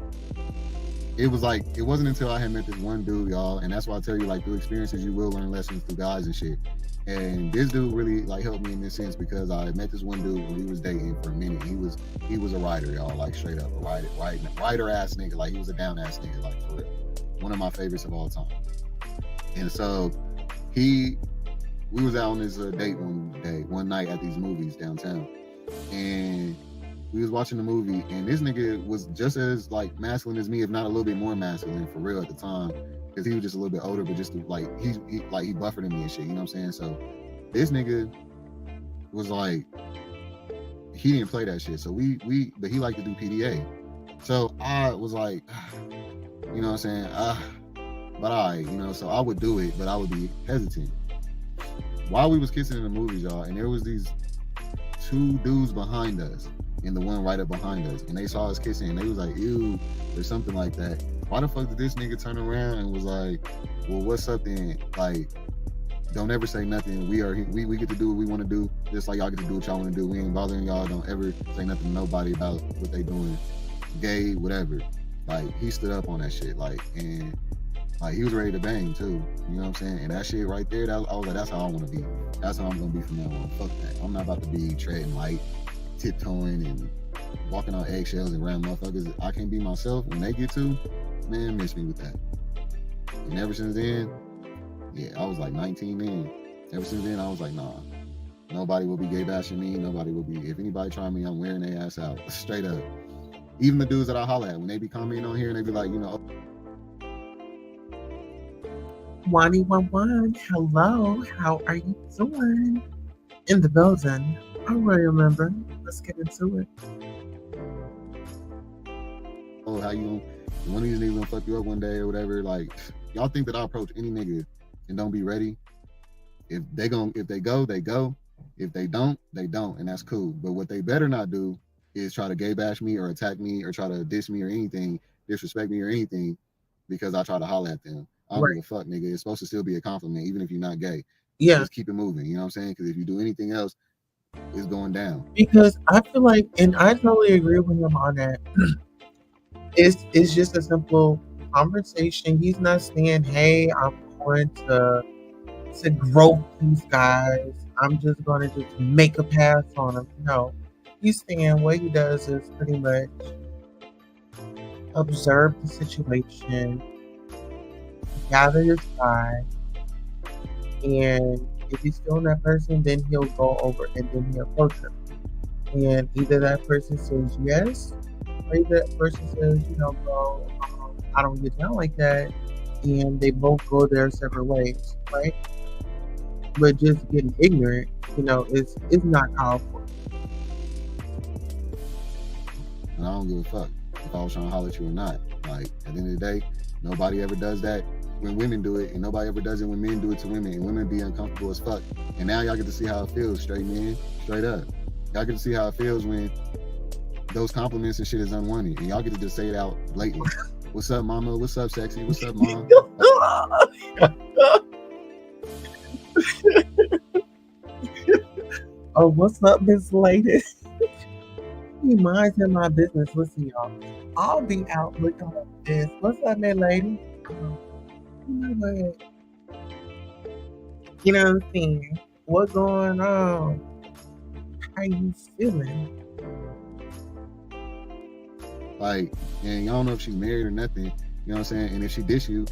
it was like, it wasn't until I had met this one dude, y'all, and that's why I tell you, like, through experiences, you will learn lessons through guys and shit. And this dude really like helped me in this sense, because I met this one dude when we was dating for a minute. He was a writer, y'all, like straight up a writer ass nigga. Like, he was a down ass nigga, like, for real. One of my favorites of all time. And so we was out on this date one night at these movies downtown, and we was watching the movie, and this nigga was just as like masculine as me, if not a little bit more masculine for real at the time, because he was just a little bit older, but just like he buffered me and shit, you know what I'm saying? So this nigga was like, he didn't play that shit. So but he liked to do PDA. So I was like, you know what I'm saying? But you know, so I would do it, but I would be hesitant. While we was kissing in the movies, y'all, and there was these 2 dudes behind us, and the one right up behind us, and they saw us kissing, and they was like, ew, or something like that. Why the fuck did this nigga turn around and was like, well, what's up then? Like, don't ever say nothing. We get to do what we want to do, just like y'all get to do what y'all want to do. We ain't bothering y'all. Don't ever say nothing to nobody about what they doing, gay, whatever. Like, he stood up on that shit, like, and like, he was ready to bang too, you know what I'm saying? And that shit right there, I was like, that's how I want to be. That's how I'm gonna be from now on. Fuck that. I'm not about to be treading light, tiptoeing, and walking on eggshells and around motherfuckers I can't be myself when they get to, man, miss me with that. And ever since then, yeah, I was like 19 then. Ever since then, I was like, nah, nobody will be gay bashing me. Nobody will be, if anybody try me, I'm wearing their ass out, straight up. Even the dudes that I holler at, when they be commenting on here and they be like, you know, 111, hello, how are you doing? In the building. I remember. Let's get into it. oh, how you, one of these niggas gonna fuck you up one day or whatever. Like, y'all think that I approach any nigga and don't be ready? If they go, they go. If they don't, they don't, and that's cool. But what they better not do is try to gay bash me or attack me or try to diss me or anything, disrespect me or anything, because I try to holler at them. I don't give a fuck, nigga. It's supposed to still be a compliment, even if you're not gay. Yeah. Just keep it moving. You know what I'm saying? Because if you do anything else, it's going down. Because I feel like, and I totally agree with him on that. It's just a simple conversation. He's not saying, "Hey, I'm going to grope these guys. I'm just going to just make a pass on them." No, he's saying what he does is pretty much observe the situation, gather his side, and if he's feeling that person, then he'll go over and then he'll approach him. And either that person says yes, or either that person says, you know, bro, I don't get down like that, and they both go their separate ways, right? But just getting ignorant, you know, is not called for. And I don't give a fuck if I was trying to holler at you or not. Like, at the end of the day, nobody ever does that when women do it, and nobody ever does it when men do it to women, and women be uncomfortable as fuck. And now y'all get to see how it feels, straight men, straight up. Y'all get to see how it feels when those compliments and shit is unwanted, and y'all get to just say it out blatantly. What's up, mama? What's up, sexy? What's up, mom? Oh, what's up, Miss Lady? He minds in my business. Listen, y'all. I'll be out looking like this. What's up, Miss Lady? You know what? You know what I'm saying? What's going on? How you feeling? Like, and y'all don't know if she's married or nothing. You know what I'm saying? And if she dish you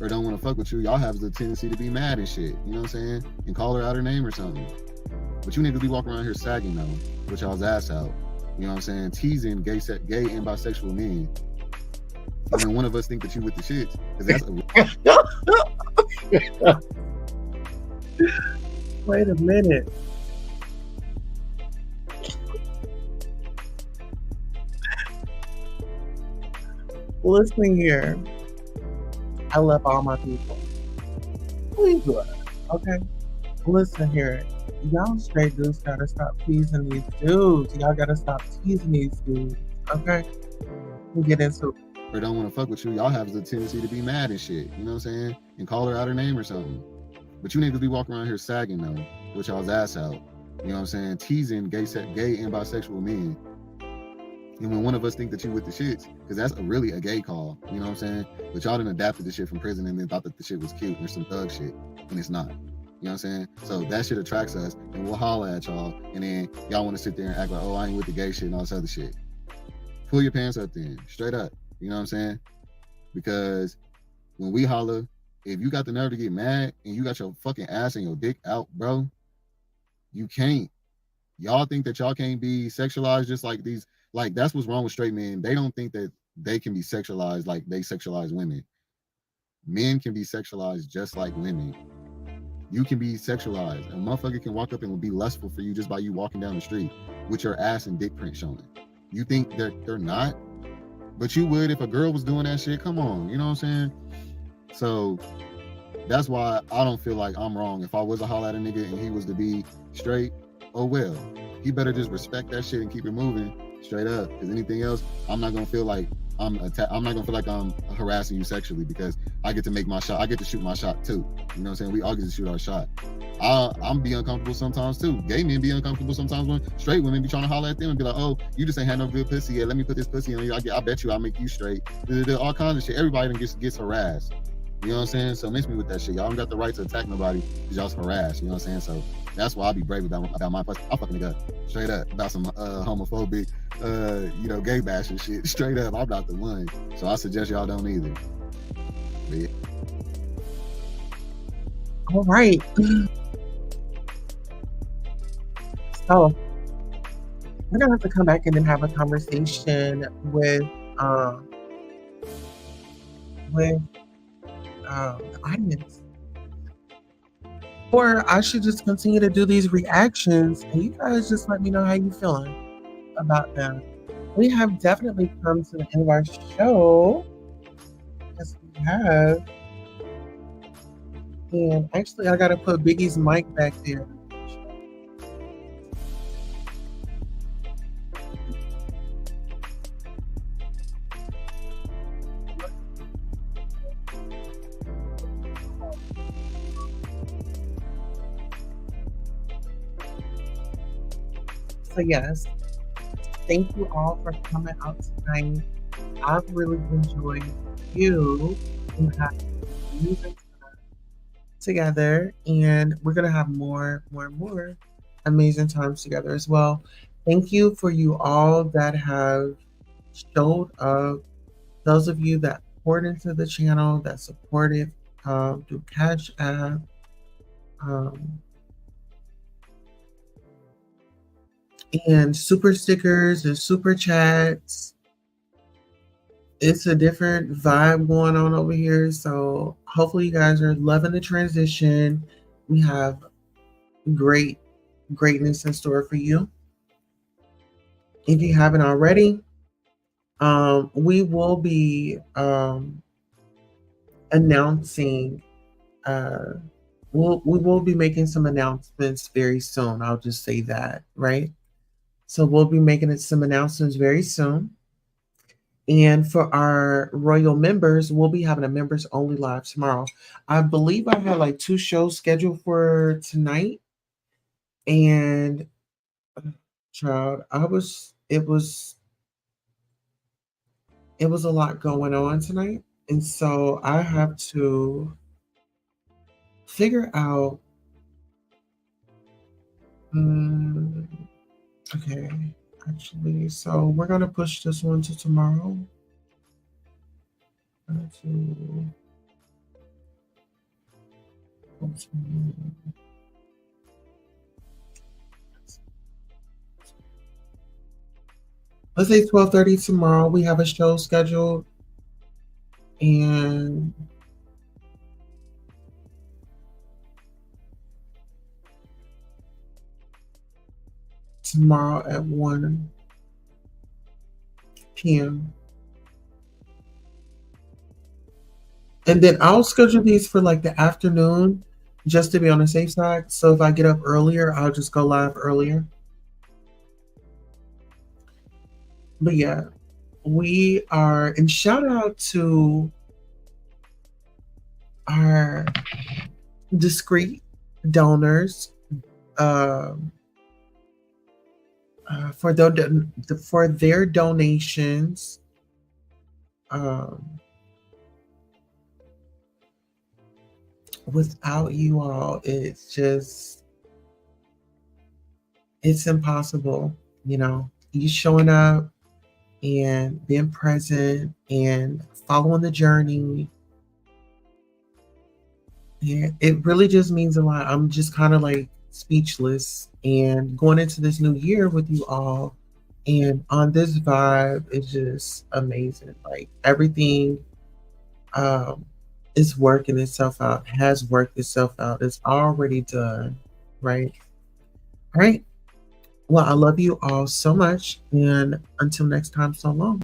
or don't want to fuck with you, y'all have the tendency to be mad and shit. You know what I'm saying? And call her out her name or something. But you need to be walking around here sagging though, with y'all's ass out. You know what I'm saying? Teasing gay and bisexual men. And then one of us think that you with the shits. Because that's Wait a minute. Listen here. I love all my people. Please do it. Okay? Listen here. Y'all straight dudes gotta stop teasing these dudes. Y'all gotta stop teasing these dudes. Okay? We'll get into it. Or don't want to fuck with you, y'all have the tendency to be mad and shit. You know what I'm saying? And call her out her name or something. But you need to be walking around here sagging though, with y'all's ass out. You know what I'm saying? Teasing gay and bisexual men. And when one of us think that you with the shits, because that's really a gay call, you know what I'm saying? But y'all done adapted the shit from prison and then thought that the shit was cute and there's some thug shit, and it's not. You know what I'm saying? So that shit attracts us, and we'll holler at y'all, and then y'all want to sit there and act like, oh, I ain't with the gay shit and all this other shit. Pull your pants up then, straight up. You know what I'm saying? Because when we holler, if you got the nerve to get mad and you got your fucking ass and your dick out, bro, you can't. Y'all think that y'all can't be sexualized just like these. Like, that's what's wrong with straight men. They don't think that they can be sexualized like they sexualize women. Men can be sexualized just like women. You can be sexualized. A motherfucker can walk up and be lustful for you just by you walking down the street with your ass and dick print showing. You think that they're not? But you would if a girl was doing that shit. Come on, you know what I'm saying? So that's why I don't feel like I'm wrong. If I was a holler at a nigga and he was to be straight, oh well. He better just respect that shit and keep it moving straight up. Because anything else, I'm not gonna feel like I'm not gonna feel like I'm harassing you sexually, because I get to make my shot. I get to shoot my shot too. You know what I'm saying? We all get to shoot our shot. I'm be uncomfortable sometimes too. Gay men be uncomfortable sometimes when straight women be trying to holler at them and be like, oh, you just ain't had no good pussy yet. Let me put this pussy on you. I bet you I'll make you straight. All kinds of shit. Everybody gets harassed. You know what I'm saying? So miss me with that shit. Y'all don't got the right to attack nobody because y'all's harassed. You know what I'm saying? So that's why I'll be brave about my plus. I'll fucking nigga up. Straight up. About some homophobic, gay bashing shit. Straight up. I'm not the one. So I suggest y'all don't either. But yeah. All right. So we're gonna have to come back and then have a conversation with the audience. Or I should just continue to do these reactions and you guys just let me know how you feeling about them. We have definitely come to the end of our show. Yes, we have. And actually, I gotta put Biggie's mic back there. So yes, thank you all for coming out tonight. I've really enjoyed you and having music together, and we're gonna have more amazing times together as well. Thank you for you all that have showed up. Those of you that poured into the channel, that supported through Cash App. And super stickers and super chats. It's a different vibe going on over here. So hopefully you guys are loving the transition. We have greatness in store for you. If you haven't already, we will be announcing we will be making some announcements very soon. I'll just say that, right? So we'll be making some announcements very soon. And for our royal members, we'll be having a members only live tomorrow. I believe I had like 2 shows scheduled for tonight. And child, it was a lot going on tonight. And so I have to figure out okay, actually, so we're gonna push this one to tomorrow. Let's say 12:30 tomorrow. We have a show scheduled, and tomorrow at 1 p.m. And then I'll schedule these for like the afternoon just to be on the safe side. So if I get up earlier, I'll just go live earlier. But yeah, we are, and shout out to our discreet donors for their donations. Without you all, it's impossible. You showing up and being present and following the journey. Yeah, it really just means a lot. I'm just kind of like speechless, and going into this new year with you all and on this vibe is just amazing. Like everything is working itself out, has worked itself out. It's already done, right? All right. Well, I love you all so much, and until next time, so long.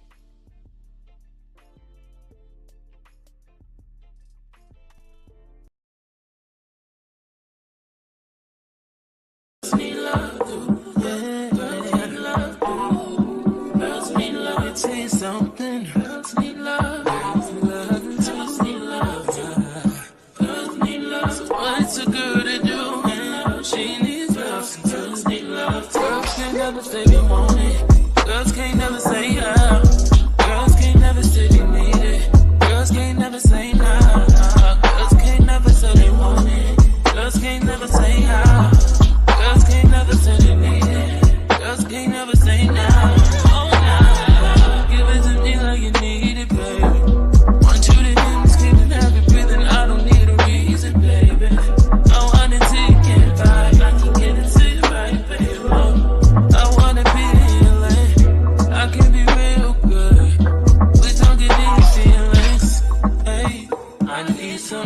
Girls can't never say we want it. Girls can't never say yeah. need some